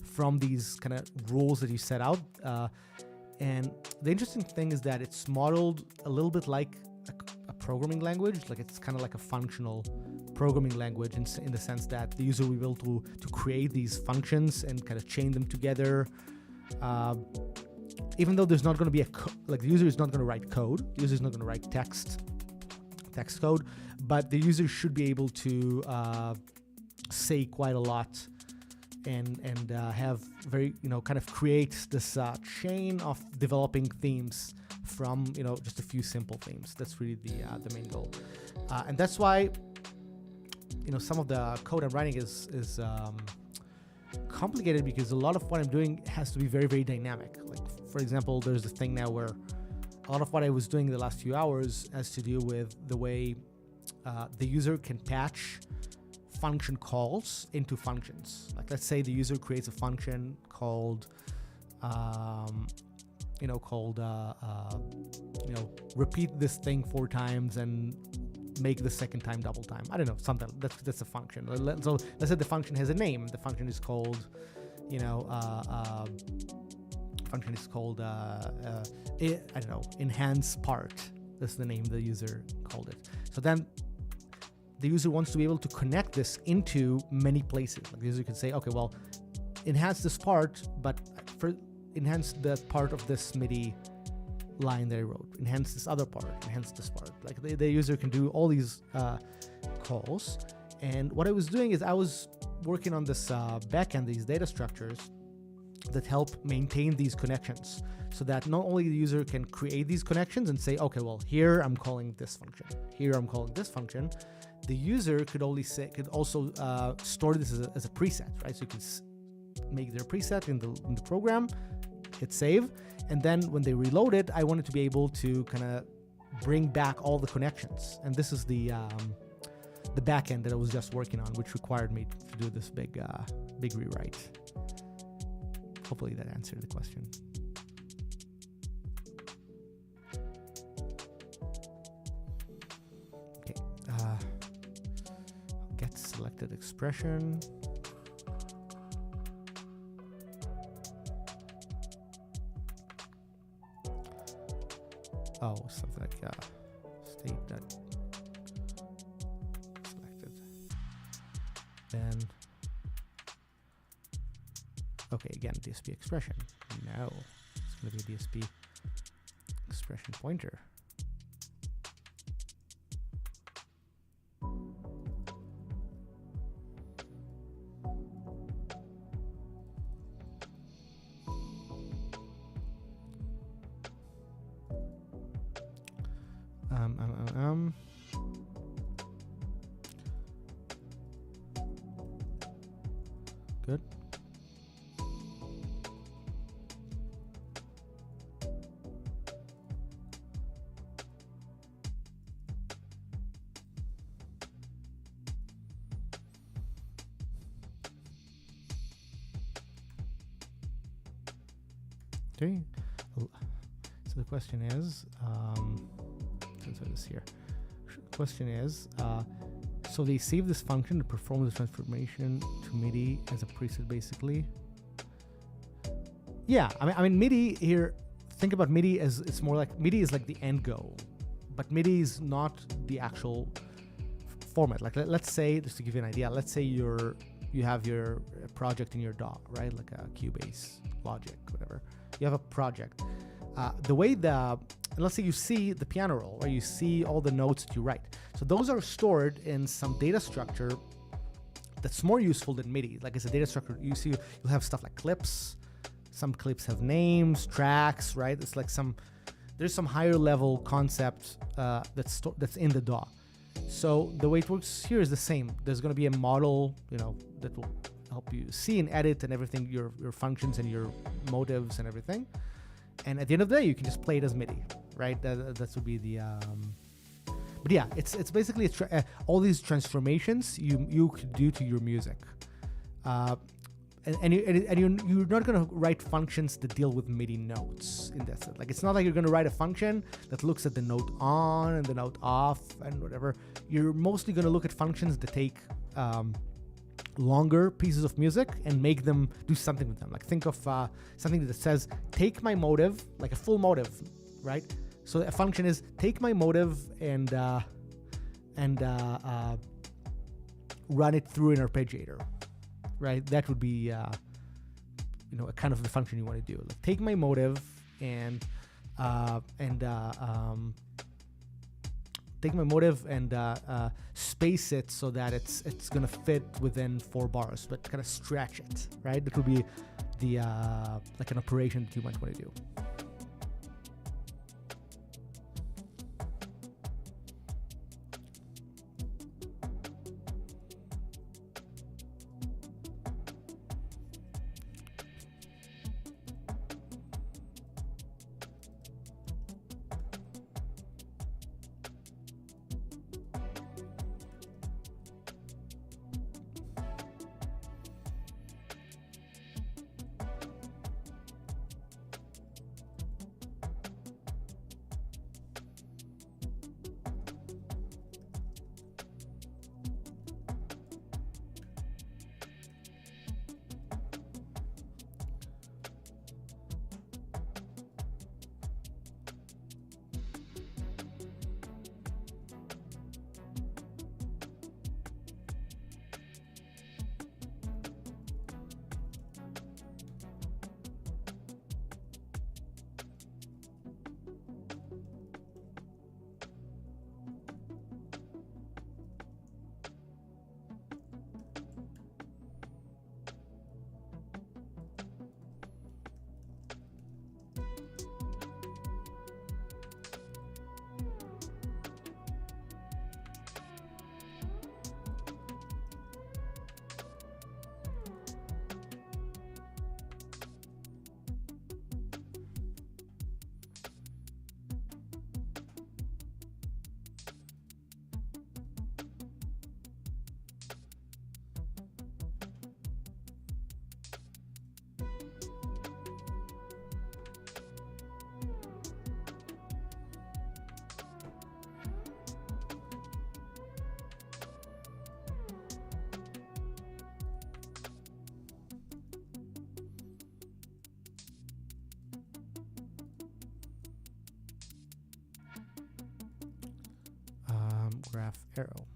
from these kind of rules that you set out. And the interesting thing is that it's modeled a little bit like a programming language. Like it's kind of like a functional programming language in the sense that the user will be able to create these functions and kind of chain them together. Even though there's not going to be the user is not going to write code, the user is not going to write text code, but the user should be able to say quite a lot and have very, kind of create this chain of developing themes from, just a few simple themes. That's really the main goal. And that's why, some of the code I'm writing is complicated, because a lot of what I'm doing has to be very, very dynamic. Like, for example, there's a thing now where a lot of what I was doing the last few hours has to do with the way the user can patch function calls into functions. Like, let's say the user creates a function called, repeat this thing 4 times and make the second time double time. I don't know, something. That's a function. So let's say the function has a name. The function is called, enhance part. That's the name the user called it. So then the user wants to be able to connect this into many places. Like, the user can say, okay, well, enhance this part, but enhance the part of this MIDI line that I wrote, enhance this other part, enhance this part. Like, the user can do all these calls. And what I was doing is I was working on this backend, these data structures that help maintain these connections, so that not only the user can create these connections and say, okay, well, here I'm calling this function, here I'm calling this function. The user could also store this as a preset, right? So you can make their preset in the program, hit save, and then when they reload it, I wanted to be able to kind of bring back all the connections. And this is the backend that I was just working on, which required me to do this big rewrite. Hopefully that answered the question. Okay, get selected expression. Oh, something like state that selected. Then, okay, again, DSP expression. No, it's going to be a DSP expression pointer. Good. Okay. So the question is, since I was here, the question is, so they save this function to perform the transformation to MIDI as a preset, basically. Yeah, I mean MIDI here. Think about MIDI as it's more like MIDI is like the end goal, but MIDI is not the actual format. Like, let's say, just to give you an idea, let's say you have your project in your DAW, right? Like a Cubase, Logic, whatever. You have a project. Let's say you see the piano roll, or you see all the notes that you write. So those are stored in some data structure that's more useful than MIDI. Like, it's a data structure. You'll have stuff like clips. Some clips have names, tracks, right? It's like there's some higher level concept that's in the DAW. So the way it works here is the same. There's going to be a model, that will help you see and edit and everything, your functions and your motives and everything. And at the end of the day, you can just play it as MIDI, right? That would be the. But yeah, it's basically all these transformations you could do to your music, and you're not gonna write functions that deal with MIDI notes in that sense. Like, it's not like you're gonna write a function that looks at the note on and the note off and whatever. You're mostly gonna look at functions that take longer pieces of music and make them do something with them. Like think of something that says, take my motive, like a full motive, right? So a function is take my motive and run it through an arpeggiator, right? That would be a kind of the function you want to do. Like take my motive and take my motive and space it so that it's gonna fit within 4 bars, but kind of stretch it, right? That would be the like an operation that you might want to do. Graph arrow.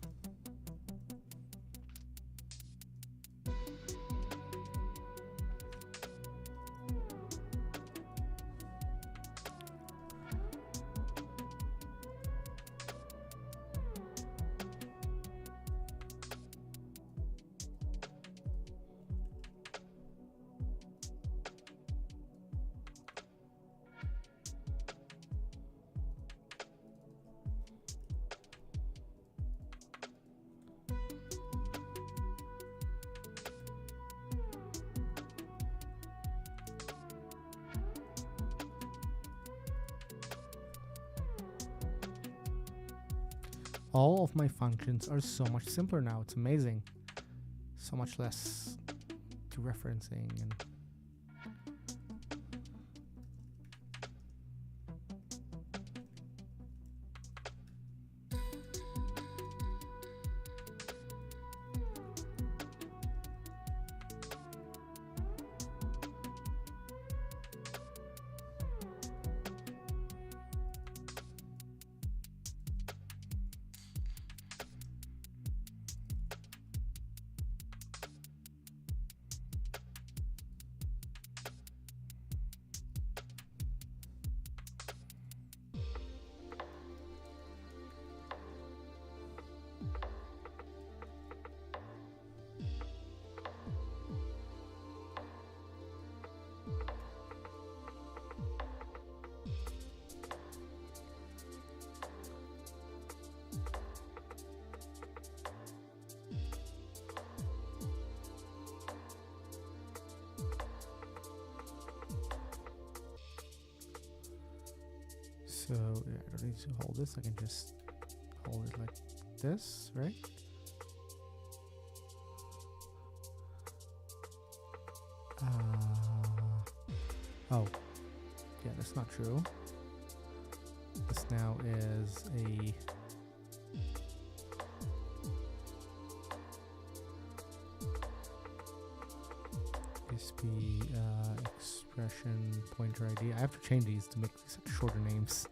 All of my functions are so much simpler now. It's amazing. So much less to referencing and so yeah, I don't need to hold this. I can just hold it like this, right? Oh, yeah, that's not true. This now is a ISP expression pointer ID. I have to change these to make these shorter names.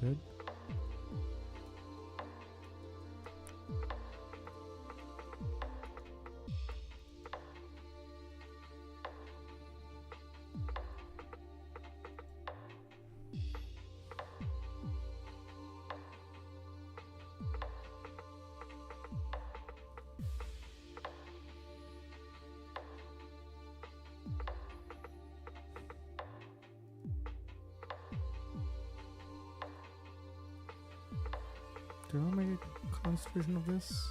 Good. Did I make a const version of this?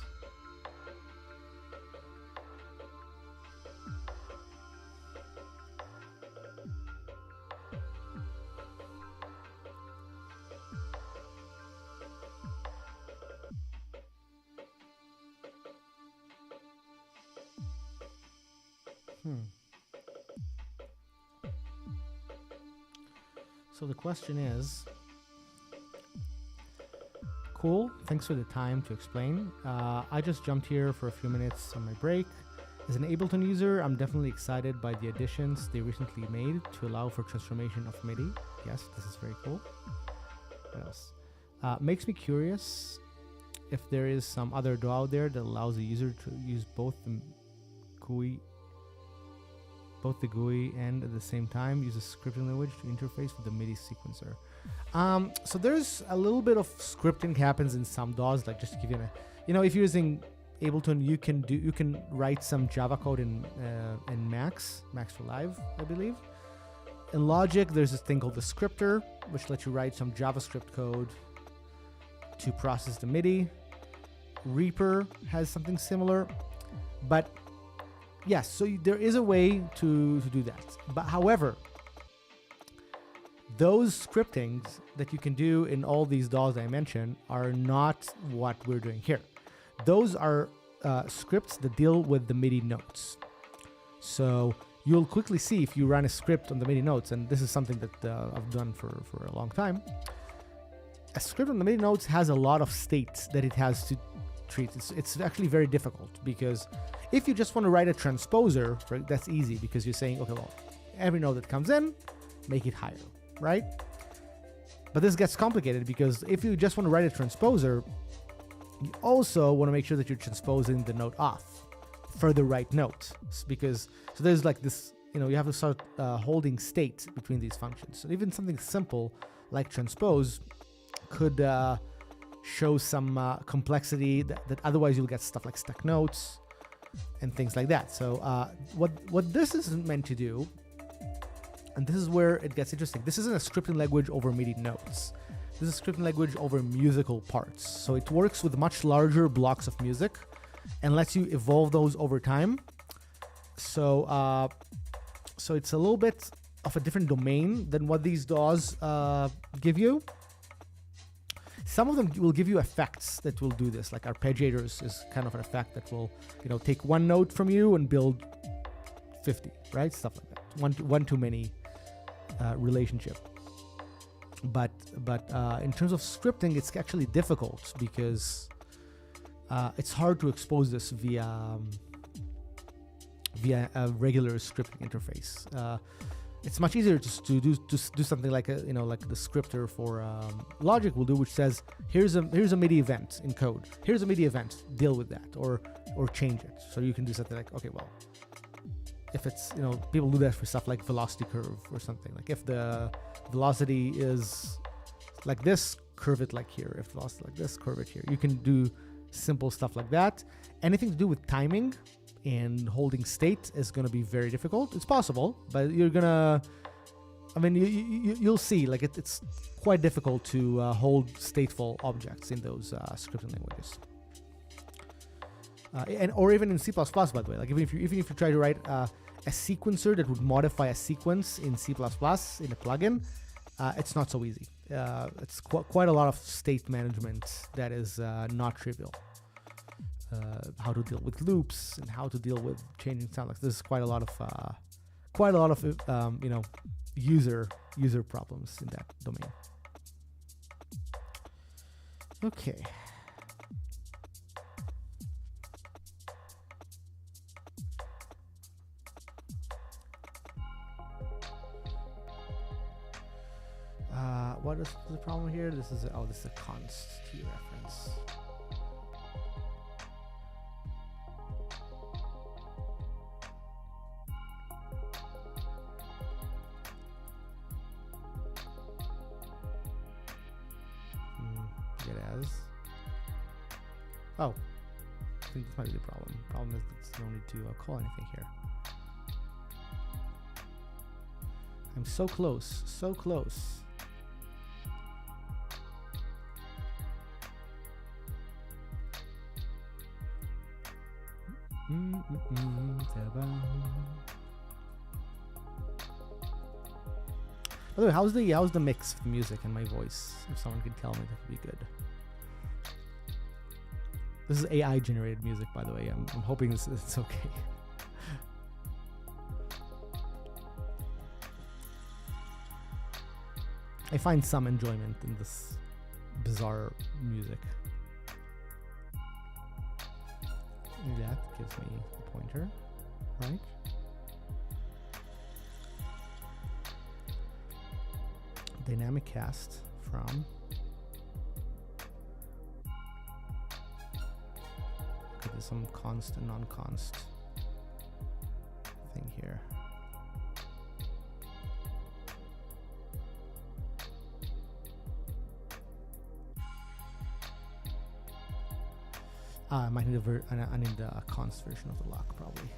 So the question is, cool, thanks for the time to explain. I just jumped here for a few minutes on my break. As an Ableton user, I'm definitely excited by the additions they recently made to allow for transformation of MIDI. Yes, this is very cool. What else? Makes me curious if there is some other DAW out there that allows the user to use both the GUI and at the same time use a scripting language to interface with the MIDI sequencer. So there's a little bit of scripting happens in some DAWs, like just to give you if you're using Ableton, you can write some Java code in Max for Live, I believe. In Logic, there's this thing called the scripter, which lets you write some JavaScript code to process the MIDI. Reaper has something similar, but yes, so there is a way to do that. But however, those scriptings that you can do in all these DAWs I mentioned are not what we're doing here. Those are scripts that deal with the MIDI notes. So you'll quickly see if you run a script on the MIDI notes, and this is something that I've done for a long time. A script on the MIDI notes has a lot of states that it has to treat. It's actually very difficult, because if you just want to write a transposer, right, that's easy, because you're saying, okay, well, every note that comes in, make it higher, right? But this gets complicated, because if you just want to write a transposer, you also want to make sure that you're transposing the note off for the right note, because so there's like this, you have to start holding state between these functions. So even something simple like transpose could show some complexity that otherwise you'll get stuff like stuck notes and things like that. So what this is meant to do, and this is where it gets interesting, this isn't a scripting language over MIDI notes. This is a scripting language over musical parts. So it works with much larger blocks of music and lets you evolve those over time. So so it's a little bit of a different domain than what these DAWs give you. Some of them will give you effects that will do this, like arpeggiators is kind of an effect that will, take one note from you and build 50, right? Stuff like that. One too many relationship. But in terms of scripting, it's actually difficult, because it's hard to expose this via a regular scripting interface. It's much easier to do something like like the scripter for Logic will do, which says here's a MIDI event in code. Here's a MIDI event. Deal with that, or change it. So you can do something like, okay, well, if it's people do that for stuff like velocity curve or something. Like if the velocity is like this, curve it like here. If the velocity like this, curve it here. You can do simple stuff like that. Anything to do with timing and holding state is going to be very difficult. It's possible, but you're gonna, you'll see, like it's quite difficult to hold stateful objects in those scripting languages, or even in C++, by the way. Like even if you try to write a sequencer that would modify a sequence in C++ in a plugin, it's not so easy. It's quite a lot of state management that is not trivial. how to deal with loops and how to deal with changing sound. Like this is quite a lot of user problems in that domain. Okay. What is the problem here? This is a const key reference. Get as. Oh, I think this might be the problem. Problem is that you don't need to call anything here. I'm so close, so close. By the way, how's the mix of the music and my voice? If someone could tell me, that would be good. This is AI generated music, by the way. I'm hoping it's okay. I find some enjoyment in this bizarre music. That gives me the pointer, right? Dynamic cast from. Okay, there's some const and non-const thing here. I might need I need a const version of the lock probably,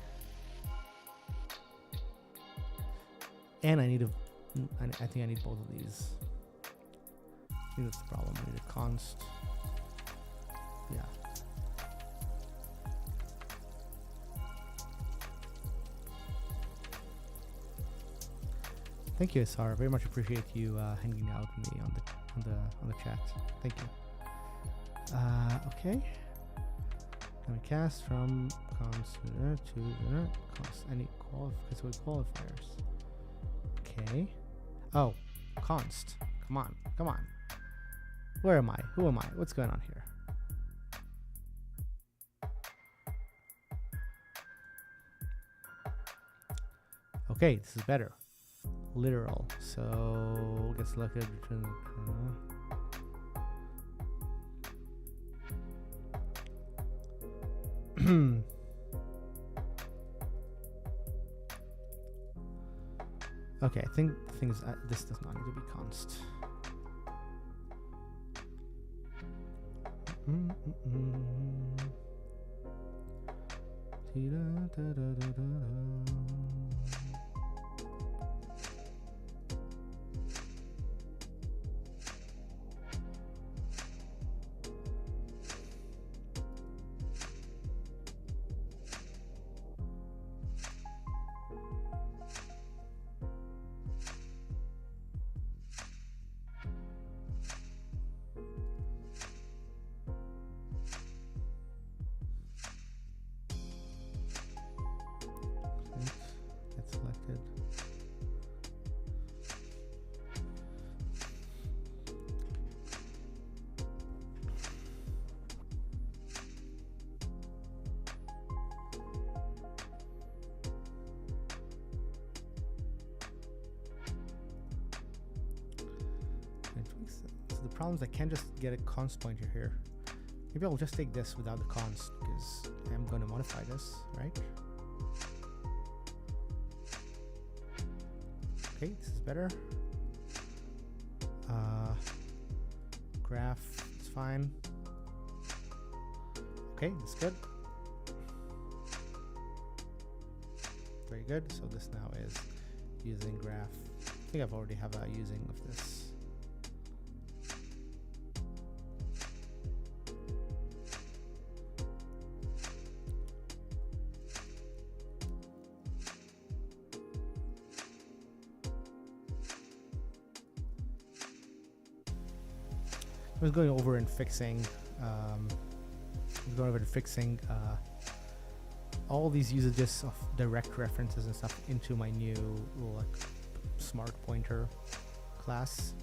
and I need I think I need both of these. I think that's the problem. I need a const. Yeah. Thank you, Sarah. Very much appreciate you hanging out with me on the chat. Thank you. Okay. Let me cast from const to const. Any qualifiers. Okay. Oh, const. Come on. Come on. Where am I? Who am I? What's going on here? Okay, this is better. Literal. So get selected between okay, I think the thing is this does not need to be const. Problems I can't just get a const pointer here. Maybe I'll just take this without the const because I'm going to modify this, right? Okay, this is better. Graph is fine. Okay, that's good. Very good. So this now is using graph. I think I've already have a using of this. I was going over and fixing I'm going over to fixing all these usages of direct references and stuff into my new little, like, smart pointer class.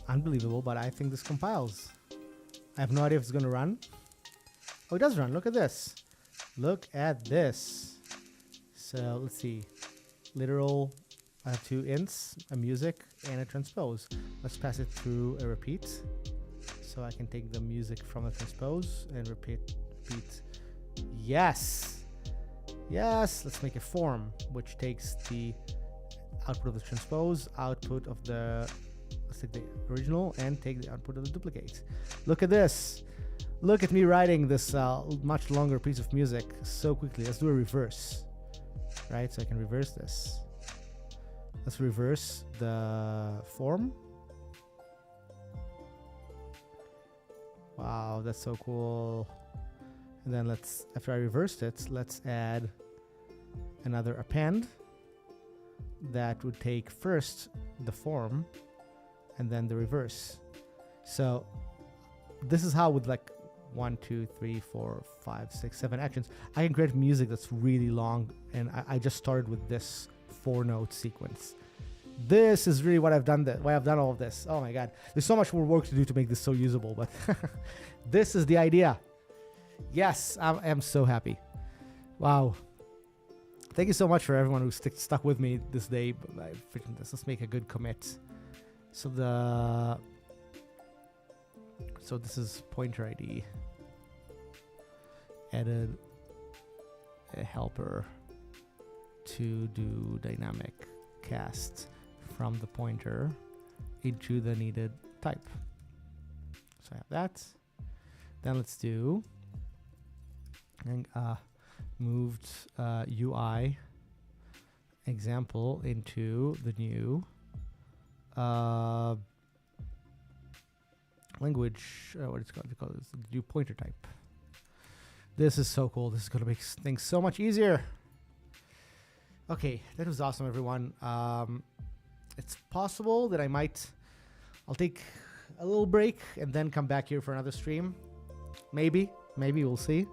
Unbelievable, but I think this compiles. I have no idea if it's going to run. Oh, it does run. Look at this. Look at this. So let's see. Literal, I have 2 ints, a music, and a transpose. Let's pass it through a repeat. So I can take the music from the transpose and repeat. Yes. Yes. Let's make a form, which takes the output of the transpose, output of the, let's take the original and take the output of the duplicate. Look at this. Look at me writing this much longer piece of music so quickly. Let's do a reverse, right? So I can reverse this. Let's reverse the form. Wow, that's so cool. And then let's, after I reversed it, let's add another append that would take first the form and then the reverse. So this is how, with like 1, 2, 3, 4, 5, 6, 7 actions, I can create music that's really long. And I just started with this 4-note sequence. This is really what I've done. Why I've done all of this. Oh my God, there's so much more work to do to make this so usable, but this is the idea. Yes, I am so happy. Wow. Thank you so much for everyone who stuck with me this day. Let's make a good commit. So this is pointer ID. Added a helper to do dynamic cast from the pointer into the needed type. So I have that. Then let's do and moved UI example into the new language. What it's called? It's the new pointer type. This is so cool. This is going to make things so much easier. Okay, that was awesome, everyone. It's possible that I'll take a little break and then come back here for another stream. Maybe we'll see.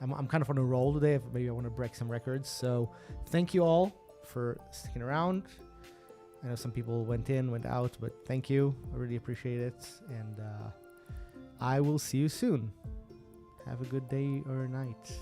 I'm kind of on a roll today. Maybe I want to break some records. So thank you all for sticking around. I know some people went in, went out, but thank you. I really appreciate it. And I will see you soon. Have a good day or night.